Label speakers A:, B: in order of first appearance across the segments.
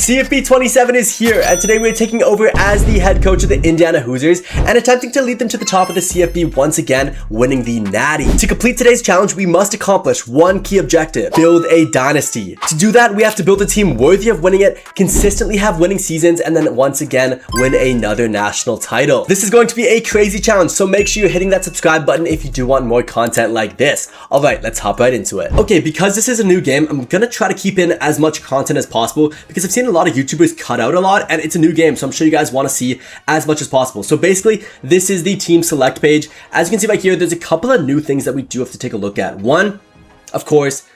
A: CFB 27 is here, and today we're taking over as the head coach of the Indiana Hoosiers and attempting to lead them to the top of the CFB once again, winning the Natty. To complete today's challenge, we must accomplish one key objective: build a dynasty. To do that, we have to build a team worthy of winning it, consistently have winning seasons, and then once again win another national title. This is going to be a crazy challenge, so make sure you're hitting that subscribe button if you do want more content like this. Alright, let's hop right into it. Okay, because this is a new game, I'm gonna try to keep in as much content as possible because I've seen a lot of YouTubers cut out a lot and it's a new game, so I'm sure you guys want to see as much as possible. So basically, this is the team select page. As you can see right here, there's a couple of new things that we do have to take a look at. One, of course,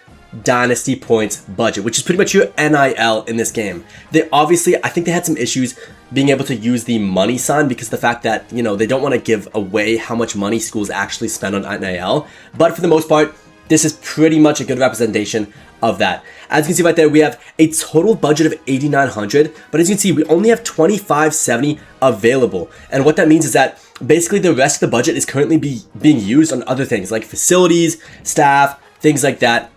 A: dynasty points budget, which is pretty much your NIL in this game. They obviously, I think they had some issues being able to use the money sign because of the fact that, you know, they don't want to give away how much money schools actually spend on NIL. But for the most part, this is pretty much a good representation of that. As you can see right there, we have a total budget of $8,900, but as you can see, we only have $2,570 available. And what that means is that basically the rest of the budget is currently being used on other things like facilities, staff, things like that.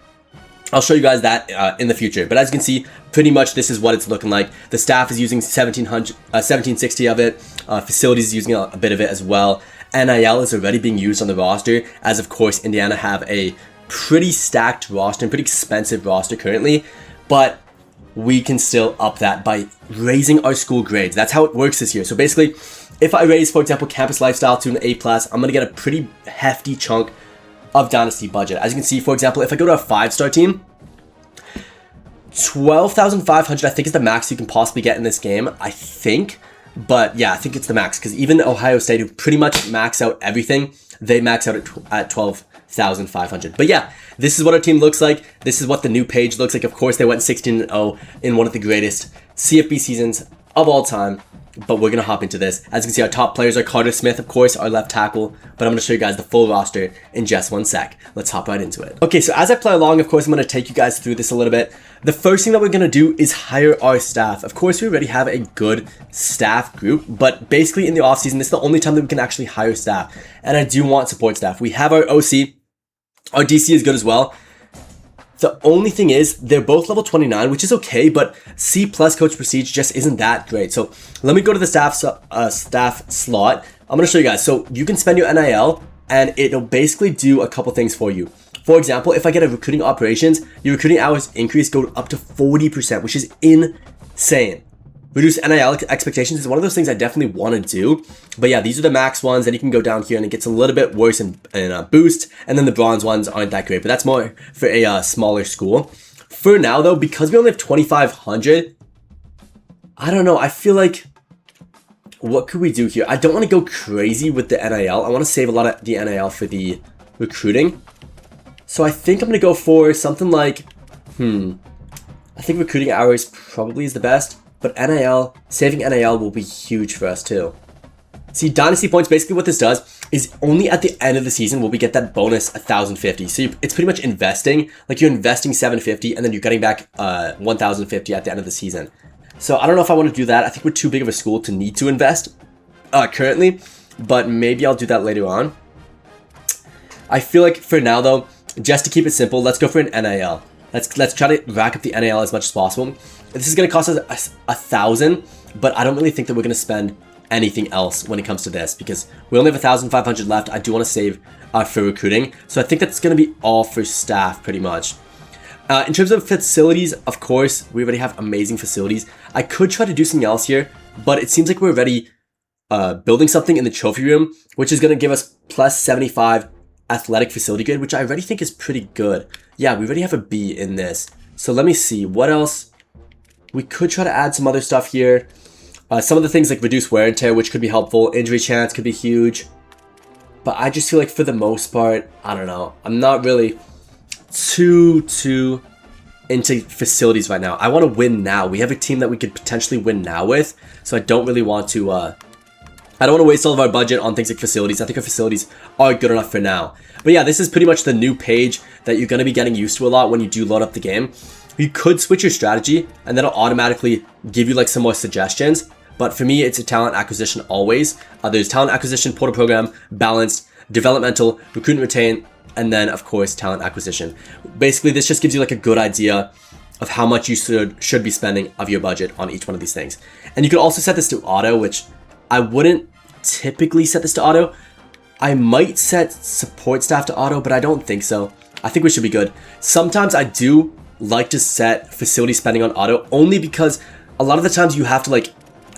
A: I'll show you guys that in the future. But as you can see, pretty much this is what it's looking like. The staff is using 1,760 of it. Facilities is using a bit of it as well. NIL is already being used on the roster, as of course Indiana have a pretty stacked roster and pretty expensive roster currently, but we can still up that by raising our school grades. That's how it works this year. So basically, if I raise, for example, campus lifestyle to an A+, I'm going to get a pretty hefty chunk of dynasty budget. As you can see, for example, if I go to a 5-star team, 12,500 I think is the max you can possibly get in this game, I think. But yeah, I think it's the max because even Ohio State, who pretty much max out everything, they max out at 12,500. But yeah, this is what our team looks like. This is what the new page looks like. Of course, they went 16-0 in one of the greatest CFB seasons of all time. But we're going to hop into this. As you can see, our top players are Carter Smith, of course, our left tackle. But I'm going to show you guys the full roster in just one sec. Let's hop right into it. Okay, so as I play along, of course, I'm going to take you guys through this a little bit. The first thing that we're going to do is hire our staff. Of course, we already have a good staff group. But basically, in the offseason, this is the only time that we can actually hire staff. And I do want support staff. We have our OC. Our DC is good as well. The only thing is, they're both level 29, which is okay, but C+ Coach Prestige just isn't that great. So let me go to the staff slot. I'm going to show you guys. So you can spend your NIL, and it'll basically do a couple things for you. For example, if I get a recruiting operations, your recruiting hours increase go up to 40%, which is insane. Reduce NIL expectations is one of those things I definitely want to do. But yeah, these are the max ones. Then you can go down here and it gets a little bit worse in boost. And then the bronze ones aren't that great. But that's more for a smaller school. For now, though, because we only have 2,500, I don't know. I feel like, what could we do here? I don't want to go crazy with the NIL. I want to save a lot of the NIL for the recruiting. So I think I'm going to go for something like, I think recruiting hours probably is the best. But NIL, saving NIL will be huge for us too. See, dynasty points, basically what this does is only at the end of the season will we get that bonus 1,050. So it's pretty much investing, like you're investing 750 and then you're getting back 1,050 at the end of the season. So I don't know if I want to do that. I think we're too big of a school to need to invest currently, but maybe I'll do that later on. I feel like for now though, just to keep it simple, let's go for an NIL. Let's try to rack up the NIL as much as possible. This is going to cost us 1,000, but I don't really think that we're going to spend anything else when it comes to this because we only have 1,500 left. I do want to save for recruiting, so I think that's going to be all for staff pretty much. In terms of facilities, of course, we already have amazing facilities. I could try to do something else here, but it seems like we're already building something in the trophy room, which is going to give us plus 75 athletic facility grade, which I already think is pretty good. Yeah, we already have a B in this. So let me see, what else? We could try to add some other stuff here. Some of the things like reduce wear and tear, which could be helpful. Injury chance could be huge. But I just feel like for the most part, I don't know. I'm not really too into facilities right now. I want to win now. We have a team that we could potentially win now with. So I don't really want to... I don't want to waste all of our budget on things like facilities. I think our facilities are good enough for now. But yeah, this is pretty much the new page that you're going to be getting used to a lot when you do load up the game. You could switch your strategy and that'll automatically give you like some more suggestions. But for me, it's a talent acquisition always. There's talent acquisition, portal program, balanced, developmental, recruit and retain, and then of course talent acquisition. Basically, this just gives you like a good idea of how much you should be spending of your budget on each one of these things. And you could also set this to auto, which I wouldn't typically set this to auto. I might set support staff to auto, but I don't think so. I think we should be good. Sometimes I do like to set facility spending on auto, only because a lot of the times you have to, like,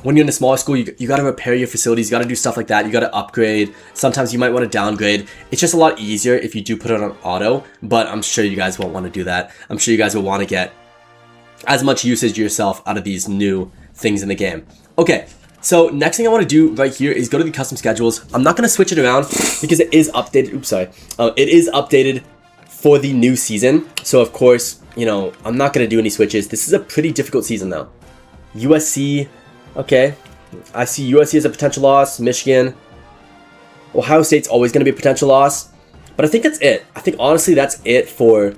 A: when you're in a smaller school, you got to repair your facilities, you got to do stuff like that, you got to upgrade. Sometimes you might want to downgrade. It's just a lot easier if you do put it on auto, but I'm sure you guys won't want to do that. I'm sure you guys will want to get as much usage yourself out of these new things in the game. Okay, so next thing I want to do right here is go to the custom schedules. I'm not going to switch it around because it is updated. Oops, sorry. It is updated for the new season. So of course, you know, I'm not going to do any switches. This is a pretty difficult season though. USC, okay. I see USC as a potential loss. Michigan. Ohio State's always going to be a potential loss. But I think that's it. I think honestly that's it for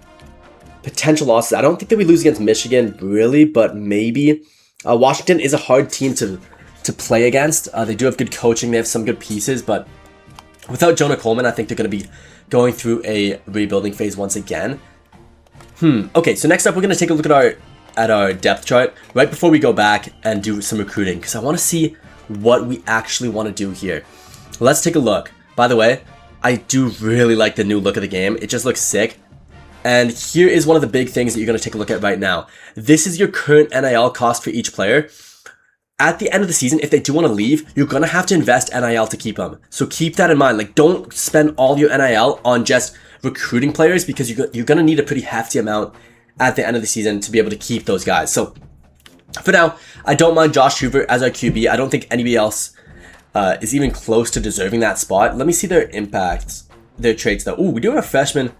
A: potential losses. I don't think that we lose against Michigan really, but maybe. Washington is a hard team to play against. They do have good coaching. They have some good pieces, but without Jonah Coleman, I think they're going to be going through a rebuilding phase once again. Okay, so next up, we're going to take a look at our depth chart right before we go back and do some recruiting, because I want to see what we actually want to do here. Let's take a look. By the way, I do really like the new look of the game. It just looks sick. And here is one of the big things that you're going to take a look at right now. This is your current NIL cost for each player. At the end of the season, if they do want to leave, you're going to have to invest NIL to keep them. So keep that in mind. Like, don't spend all your NIL on just recruiting players, because you're going to need a pretty hefty amount at the end of the season to be able to keep those guys. So for now, I don't mind Josh Hoover as our QB. I don't think anybody else is even close to deserving that spot. Let me see their impacts, their traits though. Ooh, we do have a freshman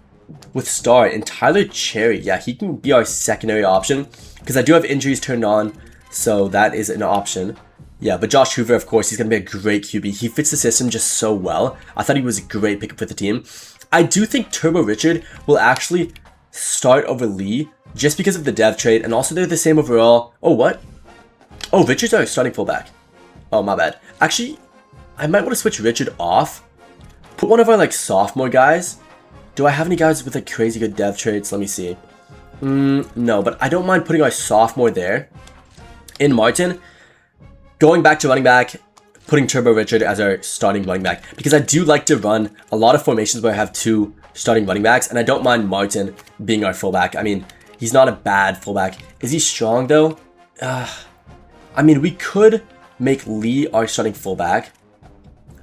A: with star in Tyler Cherry. Yeah, he can be our secondary option because I do have injuries turned on, so that is an option. Yeah, but Josh Hoover, of course, he's going to be a great QB. He fits the system just so well. I thought he was a great pickup for the team. I do think Turbo Richard will actually start over Lee just because of the dev trade, and also they're the same overall. Oh, what? Oh, Richard's our starting fullback. Oh, my bad. Actually, I might want to switch Richard off. Put one of our, like, sophomore guys. Do I have any guys with, like, crazy good dev traits? Let me see. No, but I don't mind putting our sophomore there. In Martin, going back to running back, putting Turbo Richard as our starting running back, because I do like to run a lot of formations where I have two starting running backs, and I don't mind Martin being our fullback. I mean, he's not a bad fullback. Is he strong though? I mean, we could make Lee our starting fullback.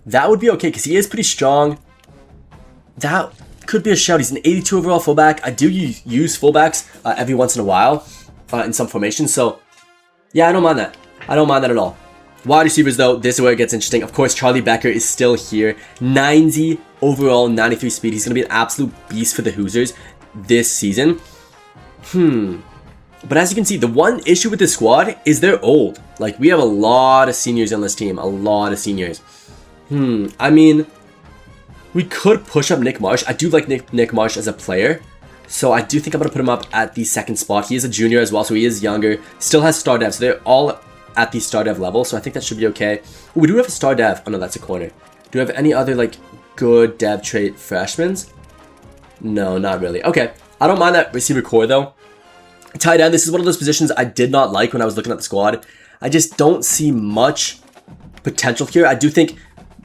A: That would be okay because he is pretty strong. That could be a shout. He's an 82 overall fullback. I do use fullbacks every once in a while in some formations. So yeah, I don't mind that. I don't mind that at all. Wide receivers though, this is where it gets interesting. Of course, Charlie Becker is still here. 90 overall, 93 speed. He's going to be an absolute beast for the Hoosiers this season. But as you can see, the one issue with this squad is they're old. Like, we have a lot of seniors on this team. A lot of seniors. I mean, we could push up Nick Marsh. I do like Nick Marsh as a player. So I do think I'm going to put him up at the second spot. He is a junior as well, so he is younger. Still has star dev, so they're all at the star dev level. So I think that should be okay. Ooh, we do have a star dev. Oh no, that's a corner. Do we have any other, like, good dev trait freshmen? No, not really. Okay, I don't mind that receiver core though. Tight end, this is one of those positions I did not like when I was looking at the squad. I just don't see much potential here. I do think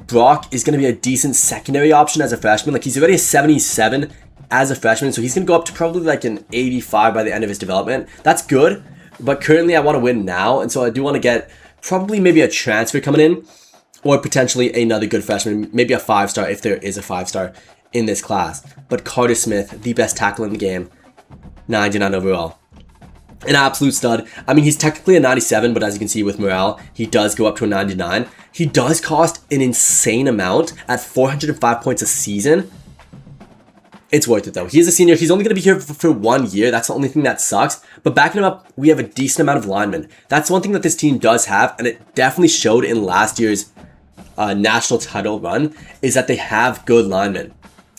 A: Brock is going to be a decent secondary option as a freshman. Like, he's already a 77 as a freshman, so he's going to go up to probably like an 85 by the end of his development. That's good, but currently I want to win now, and so I do want to get probably maybe a transfer coming in, or potentially another good freshman, maybe a 5-star if there is a 5-star in this class. But Carter Smith, the best tackle in the game, 99 overall. An absolute stud. I mean, he's technically a 97, but as you can see with morale, he does go up to a 99. He does cost an insane amount at 405 points a season. It's worth it though. He is a senior. He's only going to be here for 1 year. That's the only thing that sucks. But backing him up, we have a decent amount of linemen. That's one thing that this team does have, and it definitely showed in last year's national title run, is that they have good linemen.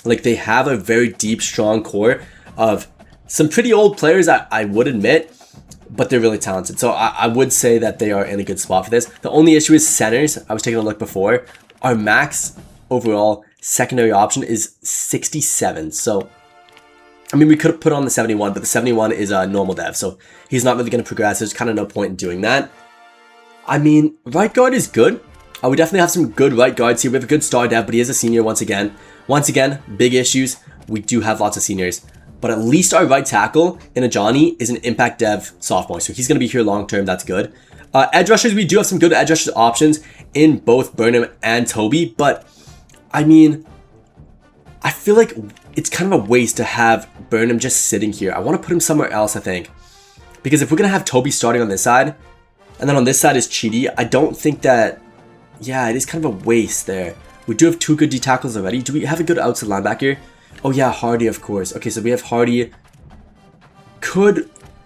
A: Like, they have a very deep, strong core of some pretty old players, I would admit, but they're really talented. So I would say that they are in a good spot for this. The only issue is centers. I was taking a look before. Our max overall secondary option is 67. So I mean, we could have put on the 71, but the 71 is a normal dev, so he's not really going to progress. There's kind of no point in doing that. I mean, right guard is good. We definitely have some good right guards here. We have a good star dev, but he is a senior once again. Once again, big issues. We do have lots of seniors. But at least our right tackle in Ajani is an impact dev sophomore, so he's going to be here long term. That's good. Edge rushers, we do have some good edge rushers options in both Burnham and Toby, but I mean, I feel like it's kind of a waste to have Burnham just sitting here. I want to put him somewhere else, I think, because if we're going to have Toby starting on this side, and then on this side is Chidi, I don't think that, yeah, it is kind of a waste there. We do have 2 good D tackles already. Do we have a good outside linebacker? Oh yeah, Hardy, of course. Okay, so we have Hardy.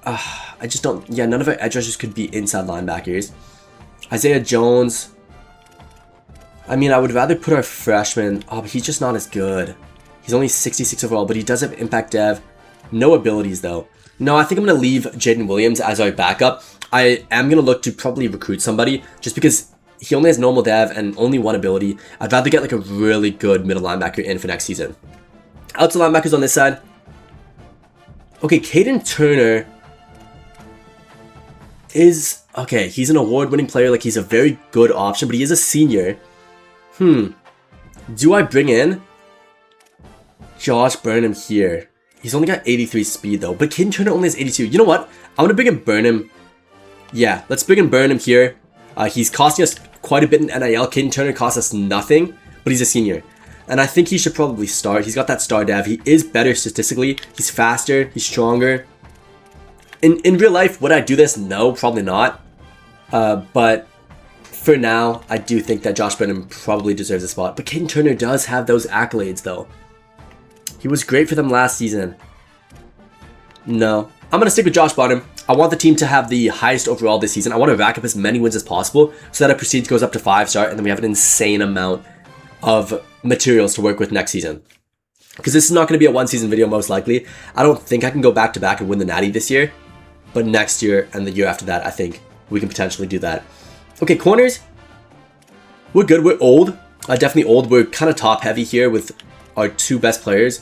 A: I just don't, yeah, none of our edge rushers could be inside linebackers. Isaiah Jones. I mean, I would rather put our freshman. Oh, but he's just not as good. He's only 66 overall, but he does have impact dev. No abilities, though. No, I think I'm going to leave Jaden Williams as our backup. I am going to look to probably recruit somebody, just because he only has normal dev and only 1 ability. I'd rather get like a really good middle linebacker in for next season. Outside linebackers on this side. Okay, Caden Turner is, okay, he's an award-winning player. Like, he's a very good option, but he is a senior. Do I bring in Josh Burnham here? He's only got 83 speed, though. But Caden Turner only has 82. You know what? I'm going to bring in Burnham. Yeah, let's bring in Burnham here. He's costing us quite a bit in NIL. Caden Turner costs us nothing, but he's a senior. And I think he should probably start. He's got that star dev. He is better statistically. He's faster. He's stronger. In real life, would I do this? No, probably not. But for now, I do think that Josh Burnham probably deserves a spot. But Caden Turner does have those accolades, though. He was great for them last season. No. I'm going to stick with Josh Burnham. I want the team to have the highest overall this season. I want to rack up as many wins as possible so that our prestige goes up to 5-star, and then we have an insane amount of materials to work with next season. Because this is not going to be a 1-season video, most likely. I don't think I can go back-to-back and win the Natty this year. But next year and the year after that, I think we can potentially do that. Okay, corners. We're good. We're old. Definitely old. We're kind of top-heavy here with our 2 best players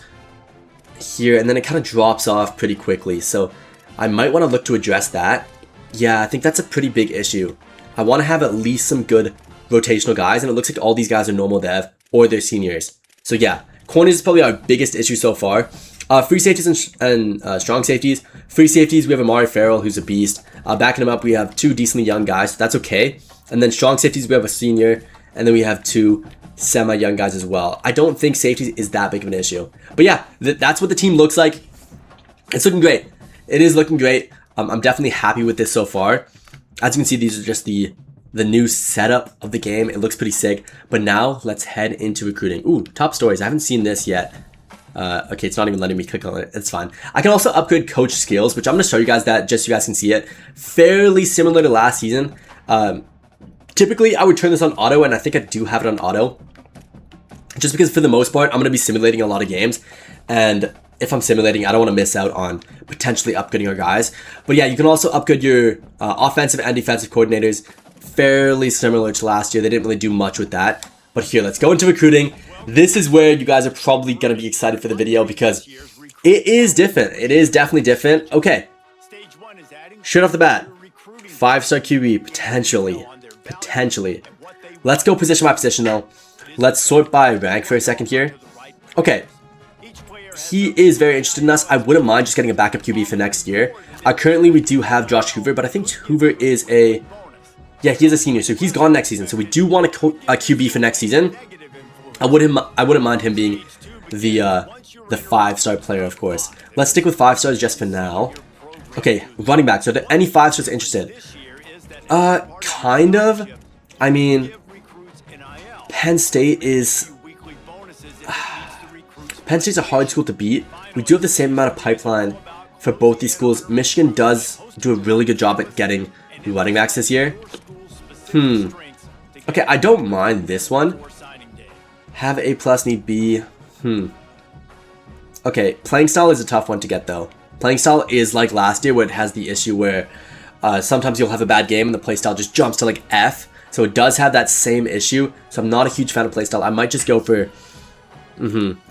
A: here. And then it kind of drops off pretty quickly. So I might want to look to address that. Yeah, I think that's a pretty big issue. I want to have at least some good rotational guys. And it looks like all these guys are normal dev or they're seniors. So yeah, corners is probably our biggest issue so far. Free safeties and strong safeties. Free safeties, we have Amari Farrell, who's a beast. Backing him up, we have 2 decently young guys, so that's okay. And then strong safeties, we have a senior, and then we have 2 semi-young guys as well. I don't think safety is that big of an issue. But yeah, that's what the team looks like. It's looking great. It is looking great. I'm definitely happy with this so far. As you can see, these are just the new setup of the game. It looks pretty sick. But now, let's head into recruiting. Ooh, top stories. I haven't seen this yet. Okay, it's not even letting me click on it. It's fine. I can also upgrade coach skills, which I'm going to show you guys that just so you guys can see it. Fairly similar to last season. Typically, I would turn this on auto, and I think I do have it on auto. Just because for the most part, I'm going to be simulating a lot of games. And if I'm simulating, I don't want to miss out on potentially upgrading our guys. But yeah, you can also upgrade your offensive and defensive coordinators. Fairly similar to last year. They didn't really do much with that. But here, let's go into recruiting. This is where you guys are probably going to be excited for the video because it is different. It is definitely different. Okay. Straight off the bat. 5-star QB, potentially. Potentially. Let's go position by position, though. Let's sort by rank for a second here. Okay. He is very interested in us. I wouldn't mind just getting a backup QB for next year. Currently, we do have Josh Hoover, but I think Hoover is a... Yeah, he is a senior, so he's gone next season. So we do want a QB for next season. I wouldn't mind him being the 5-star player, of course. Let's stick with 5 stars just for now. Okay, running back. So are there any 5 stars interested? Kind of. I mean, Penn State is... Penn State's a hard school to beat. We do have the same amount of pipeline for both these schools. Michigan does do a really good job at getting running backs this year. Okay, I don't mind this one. Have A+, need B. Okay, playing style is a tough one to get, though. Playing style is like last year, where it has the issue where sometimes you'll have a bad game and the play style just jumps to like F. So it does have that same issue. So I'm not a huge fan of play style. I might just go for...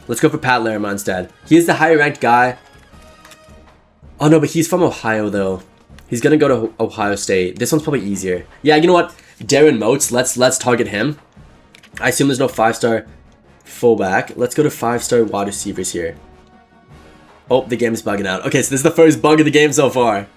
A: Let's go for Pat Larimer instead. He is the higher ranked guy. Oh no, but he's from Ohio though. He's gonna go to Ohio State. This one's probably easier. Yeah, you know what? Darren Moats, let's target him. I assume there's no 5-star fullback. Let's go to 5-star wide receivers here. Oh, the game's bugging out. Okay, so this is the first bug of the game so far.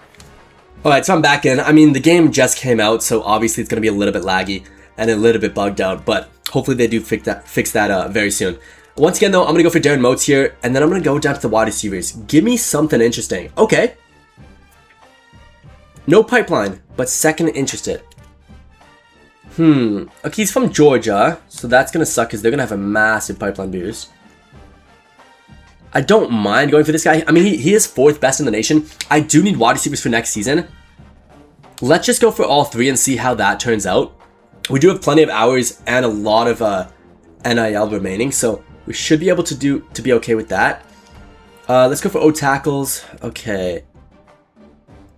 A: Alright, so I'm back in. I mean, the game just came out, so obviously it's gonna be a little bit laggy and a little bit bugged out, but hopefully they do fix that very soon. Once again though, I'm gonna go for Darren Moats here, and then I'm gonna go down to the wide receivers. Give me something interesting. Okay. No pipeline, but second interested. Okay, he's from Georgia, so that's gonna suck because they're gonna have a massive pipeline boost. I don't mind going for this guy. I mean, he is 4th best in the nation. I do need wide receivers for next season. Let's just go for all 3 and see how that turns out. We do have plenty of hours and a lot of NIL remaining, so we should be able to be okay with that. Let's go for O tackles. Okay.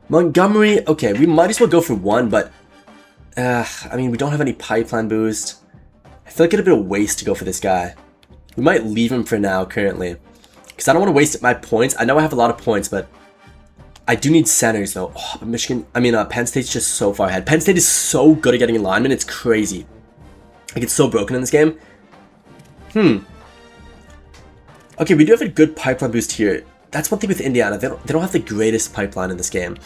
A: Montgomery. Okay, we might as well go for 1, but I mean, we don't have any pipeline boost. I feel like it'd be a waste to go for this guy. We might leave him for now currently, because I don't want to waste my points. I know I have a lot of points, but I do need centers though. Oh, but Penn State's just so far ahead. Penn State is so good at getting alignment. It's crazy. Like, it's so broken in this game. Okay, we do have a good pipeline boost here. That's one thing with Indiana. They don't have the greatest pipeline in this game.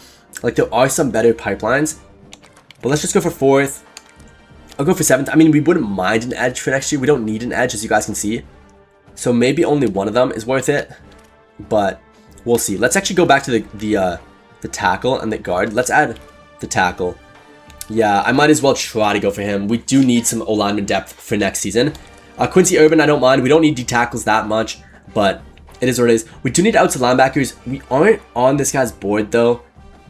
A: Like, there are some better pipelines. But let's just go for 4th. I'll go for 7th. I mean, we wouldn't mind an edge for next year. We don't need an edge, as you guys can see. So maybe only one of them is worth it. But we'll see. Let's actually go back to the tackle and the guard. Let's add the tackle. Yeah, I might as well try to go for him. We do need some O-lineman depth for next season. Quincy Urban, I don't mind. We don't need D tackles that much, but it is what it is. We do need outside linebackers. We aren't on this guy's board, though.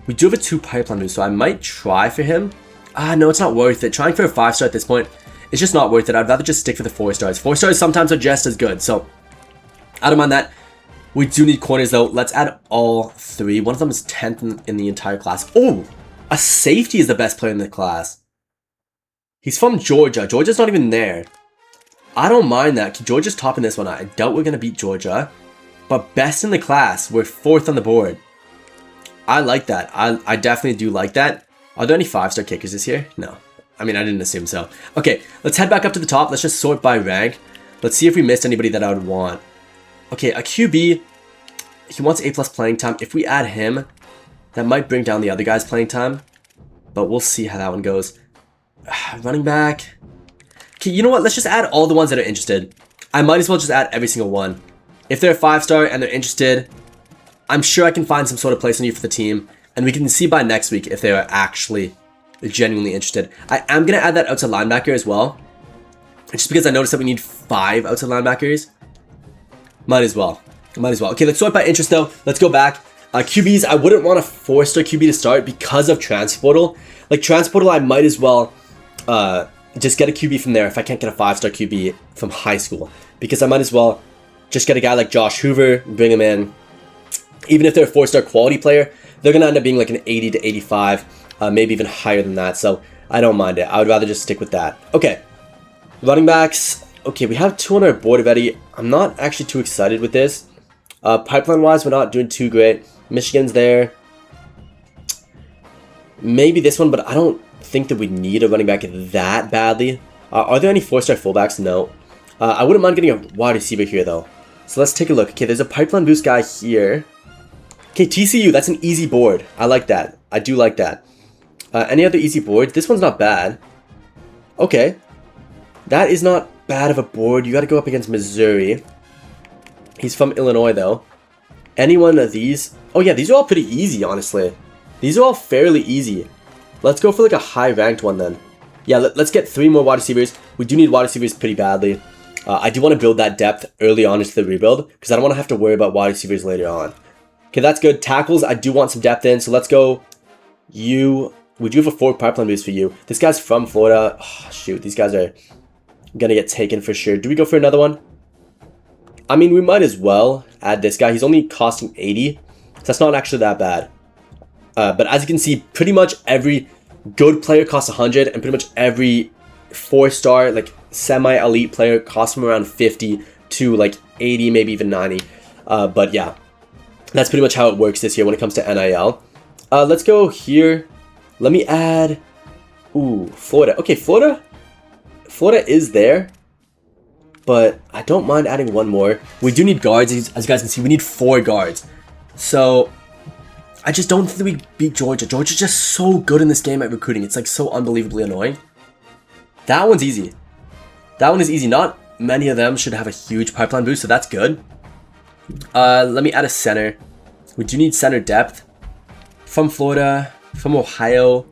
A: We do have a 2 pipeline boost, so I might try for him. No, it's not worth it. Trying for a 5-star at this point, it's just not worth it. I'd rather just stick for the 4 stars. 4 stars sometimes are just as good, so I don't mind that. We do need corners, though. Let's add all 3. One of them is 10th in the entire class. Oh, a safety is the best player in the class. He's from Georgia. Georgia's not even there. I don't mind that. Georgia's topping this one. I doubt we're going to beat Georgia. But best in the class. We're 4th on the board. I like that. I definitely do like that. Are there any 5-star kickers this year? No. I mean, I didn't assume so. Okay, let's head back up to the top. Let's just sort by rank. Let's see if we missed anybody that I would want. Okay, a QB. He wants A+ playing time. If we add him, that might bring down the other guy's playing time. But we'll see how that one goes. Running back. Okay, you know what? Let's just add all the ones that are interested. I might as well just add every single one. If they're a 5-star and they're interested, I'm sure I can find some sort of place on you for the team. And we can see by next week if they are actually genuinely interested. I am going to add that outside linebacker as well. Just because I noticed that we need 5 outside linebackers. Might as well. Okay, let's sort by interest though. Let's go back. QBs, I wouldn't want a 4-star QB to start because of transfer portal. Like, transfer portal, I might as well just get a QB from there if I can't get a 5-star QB from high school. Because I might as well just get a guy like Josh Hoover, bring him in. Even if they're a 4-star quality player, they're going to end up being like an 80 to 85, maybe even higher than that. So I don't mind it. I would rather just stick with that. Okay, running backs. Okay, we have 2 on our board already. I'm not actually too excited with this. Pipeline-wise, we're not doing too great. Michigan's there. Maybe this one, but I don't think that we need a running back that badly. Are there any 4-star fullbacks? No. I wouldn't mind getting a wide receiver here, though. So let's take a look. Okay, there's a pipeline boost guy here. Okay, TCU, that's an easy board. I like that. I do like that. Any other easy boards? This one's not bad. Okay. That is not bad of a board. You got to go up against Missouri. He's from Illinois, though. Any one of these? Oh, yeah, these are all pretty easy, honestly. These are all fairly easy. Let's go for like a high-ranked one, then. Yeah, let's get 3 more wide receivers. We do need wide receivers pretty badly. I do want to build that depth early on into the rebuild because I don't want to have to worry about wide receivers later on. Okay, that's good. Tackles, I do want some depth in, so let's go. You. We do have a 4 pipeline boost for you. This guy's from Florida. Oh, shoot, these guys are going to get taken for sure. Do we go for another one? I mean, we might as well add this guy. He's only costing 80, so that's not actually that bad. But as you can see, pretty much every good player costs 100, and pretty much every 4-star, like, semi-elite player costs from around 50 to, like, 80, maybe even 90. But yeah. That's pretty much how it works this year when it comes to NIL. Let's go here. Let me add... Ooh, Florida. Okay, Florida is there. But I don't mind adding one more. We do need guards. As you guys can see, we need 4 guards. So, I just don't think we beat Georgia. Georgia's just so good in this game at recruiting. It's like so unbelievably annoying. That one's easy. That one is easy. Not many of them should have a huge pipeline boost, so that's good. Let me add a center. We do need center depth. From Florida, from Ohio.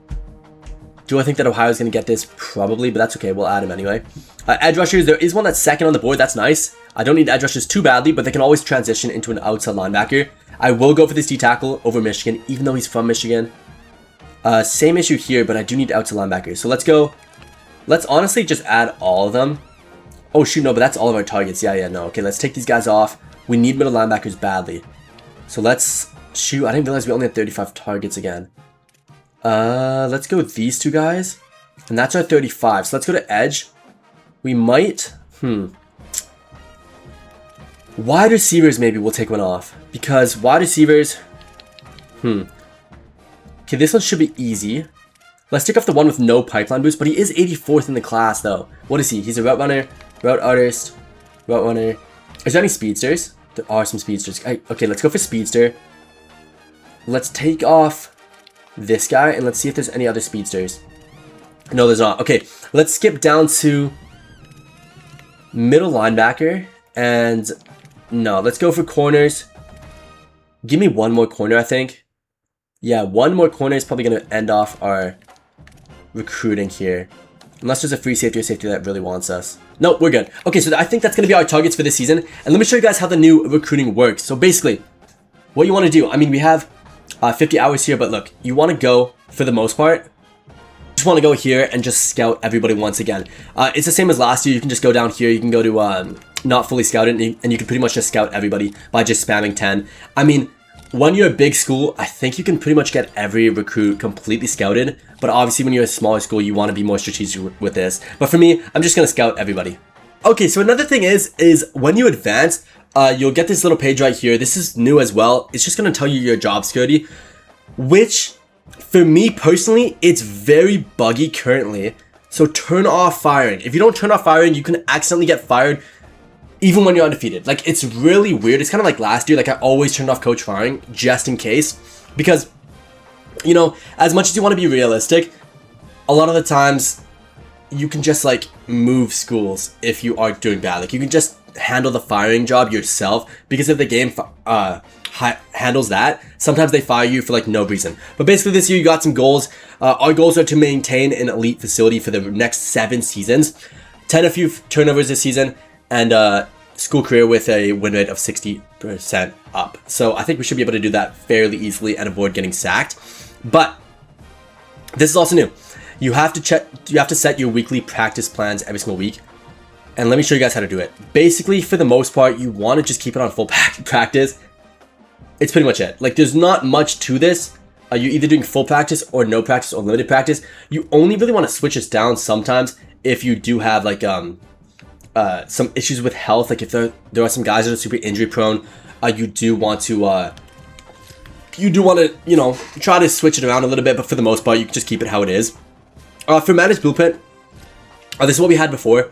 A: Do I think that Ohio is going to get this? Probably, but that's okay. We'll add him anyway. Edge rushers, there is one that's second on the board. That's nice. I don't need edge rushers too badly, but they can always transition into an outside linebacker. I will go for this D-tackle over Michigan, even though he's from Michigan. Same issue here, but I do need outside linebackers. So let's go. Let's honestly just add all of them. Oh, shoot, no, but that's all of our targets. Yeah, no. Okay, let's take these guys off. We need middle linebackers badly. So let's... Shoot, I didn't realize we only had 35 targets again. Let's go with these 2 guys. And that's our 35. So let's go to edge. We might... Wide receivers, maybe we'll take one off. Because wide receivers... Okay, this one should be easy. Let's take off the one with no pipeline boost. But he is 84th in the class, though. What is he? He's a route runner, route artist, route runner. Is there any speedsters? There are some speedsters. Okay, let's go for speedster. Let's take off this guy, and let's see if there's any other speedsters. No, there's not. Okay, let's skip down to middle linebacker, and no, let's go for corners. Give me one more corner, I think. Yeah, one more corner is probably going to end off our recruiting here. Unless there's a free safety or safety that really wants us. Nope, we're good. Okay, so I think that's going to be our targets for this season. And let me show you guys how the new recruiting works. So basically, what you want to do, I mean, we have 50 hours here, but look, you want to go, for the most part, you just want to go here and just scout everybody once again. It's the same as last year. You can just go down here. You can go to not fully scouted, and you can pretty much just scout everybody by just spamming 10. I mean, when you're a big school, I think you can pretty much get every recruit completely scouted. But obviously, when you're a smaller school, you want to be more strategic with this. But for me, I'm just going to scout everybody. Okay, so another thing is when you advance, you'll get this little page right here. This is new as well. It's just going to tell you your job security, which for me personally, it's very buggy currently. So turn off firing. If you don't turn off firing, you can accidentally get fired even when you're undefeated. Like, it's really weird. It's kind of like last year. Like, I always turned off coach firing just in case. Because, you know, as much as you want to be realistic, a lot of the times you can just, like, move schools if you are doing bad. Like, you can just handle the firing job yourself. Because if the game handles that, sometimes they fire you for, like, no reason. But basically this year you got some goals. Our goals are to maintain an elite facility for the next 7 seasons. 10 a few turnovers this season. And school career with a win rate of 60% up. So I think we should be able to do that fairly easily and avoid getting sacked. But this is also new. You have to set your weekly practice plans every single week. And let me show you guys how to do it. Basically, for the most part, you want to just keep it on full practice. It's pretty much it. Like, there's not much to this. You're either doing full practice or no practice or limited practice. You only really want to switch this down sometimes if you do have, like, some issues with health. Like, if there are some guys that are super injury prone, you do want to you know, try to switch it around a little bit, but for the most part you can just keep it how it is. For Managed Blueprint, this is what we had before.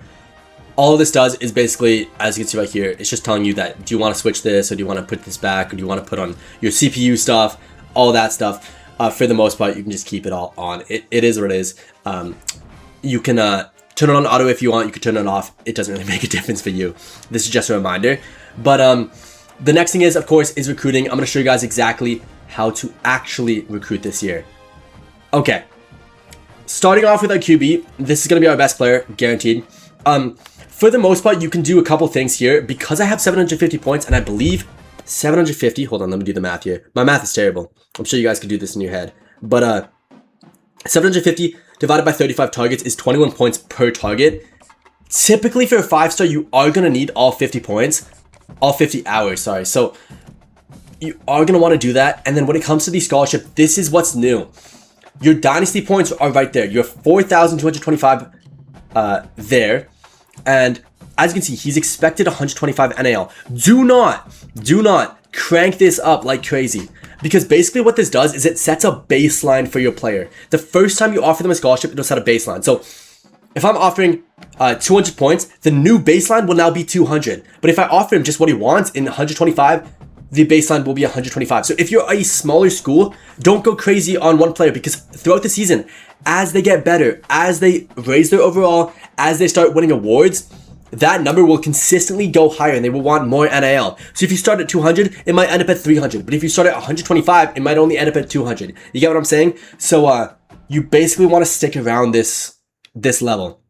A: All this does is basically, as you can see right here, it's just telling you that, do you want to switch this, or do you want to put this back, or do you want to put on your CPU stuff, all that stuff. For the most part, you can just keep it all on. It is what it is. You can turn it on auto if you want. You can turn it off. It doesn't really make a difference for you. This is just a reminder. But the next thing is, of course, is recruiting. I'm going to show you guys exactly how to actually recruit this year. Okay. Starting off with our QB, this is going to be our best player, guaranteed. For the most part, you can do a couple things here. Because I have 750 points, and I believe 750... Hold on, let me do the math here. My math is terrible. I'm sure you guys can do this in your head. But 750 divided by 35 targets is 21 points per target. Typically, for a 5-star, you are going to need all 50 points. All 50 hours, sorry. So, you are going to want to do that. And then when it comes to the scholarship, this is what's new. Your dynasty points are right there. You have 4,225 there. And as you can see, he's expected 125 NAL. Do not crank this up like crazy. Because basically what this does is it sets a baseline for your player. The first time you offer them a scholarship, it'll set a baseline. So if I'm offering 200 points, the new baseline will now be 200. But if I offer him just what he wants in 125, the baseline will be 125. So if you're a smaller school, don't go crazy on one player, because throughout the season, as they get better, as they raise their overall, as they start winning awards, that number will consistently go higher and they will want more NIL. So if you start at 200, it might end up at 300. But if you start at 125, it might only end up at 200. You get what I'm saying? So you basically want to stick around this level.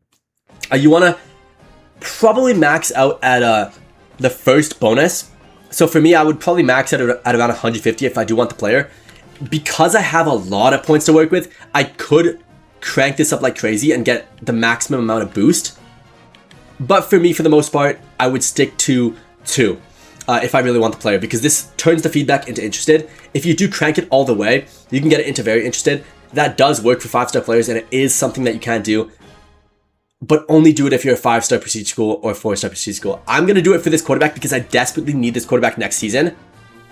A: You want to probably max out at the first bonus. So for me, I would probably max out at around 150 if I do want the player. Because I have a lot of points to work with, I could crank this up like crazy and get the maximum amount of boost. But for me, for the most part, I would stick to 2 if I really want the player, because this turns the feedback into interested. If you do crank it all the way, you can get it into very interested. That does work for 5-star players, and it is something that you can do. But only do it if you're a 5-star prestige school or 4-star prestige school. I'm going to do it for this quarterback because I desperately need this quarterback next season.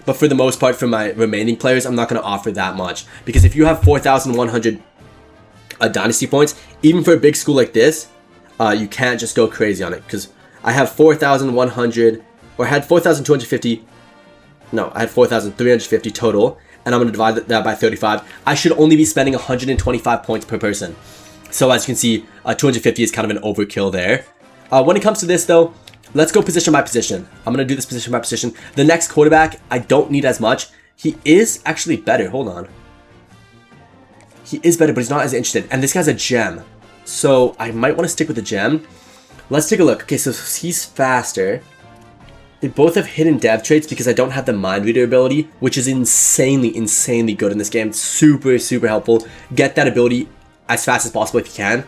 A: But for the most part, for my remaining players, I'm not going to offer that much. Because if you have 4,100 dynasty points, even for a big school like this, you can't just go crazy on it. Because I have 4,100, or I had 4,250, no, I had 4,350 total. And I'm going to divide that by 35. I should only be spending 125 points per person. So as you can see, 250 is kind of an overkill there. When it comes to this though, let's go position by position. I'm going to do this position by position. The next quarterback, I don't need as much. He is actually better. Hold on. He is better, but he's not as interested. And this guy's a gem. So I might want to stick with the gem. Let's take a look. Okay, so he's faster. They both have hidden dev traits because I don't have the mind reader ability, which is insanely good in this game. It's super helpful. Get that ability as fast as possible if you can.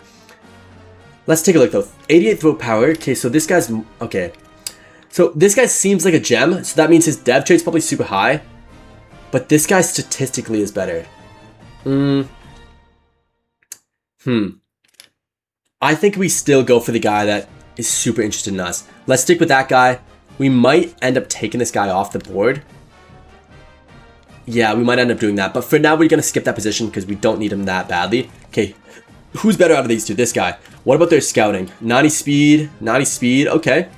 A: Let's take a look though. 88 throw power. Okay, so this guy's okay. So this guy seems like a gem, so that means his dev trait's probably super high. But this guy statistically is better. I think we still go for the guy that is super interested in us. Let's stick with that guy. We might end up taking this guy off the board. Yeah, we might end up doing that. But for now, we're going to skip that position because we don't need him that badly. Okay, who's better out of these two? This guy. What about their scouting? 90 speed, 90 speed. Okay,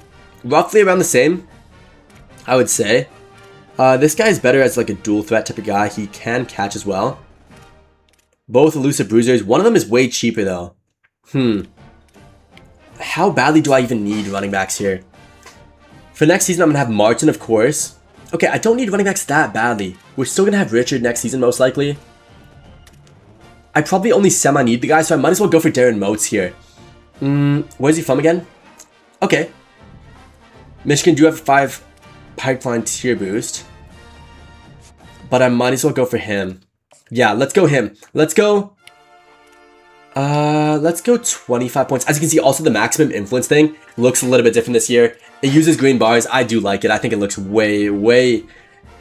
A: roughly around the same, I would say. This guy is better as like a dual threat type of guy. He can catch as well. Both elusive bruisers. One of them is way cheaper though. How badly do I even need running backs here? For next season, I'm going to have Martin, of course. Okay, I don't need running backs that badly. We're still going to have Richard next season, most likely. I probably only semi-need the guy, so I might as well go for Darren Moats here. Where's he from again? Okay. Michigan do have a 5 pipeline tier boost. But I might as well go for him. Yeah, let's go him. Let's go 25 points. As you can see, also the maximum influence thing looks a little bit different this year. It uses green bars. I do like it. I think it looks way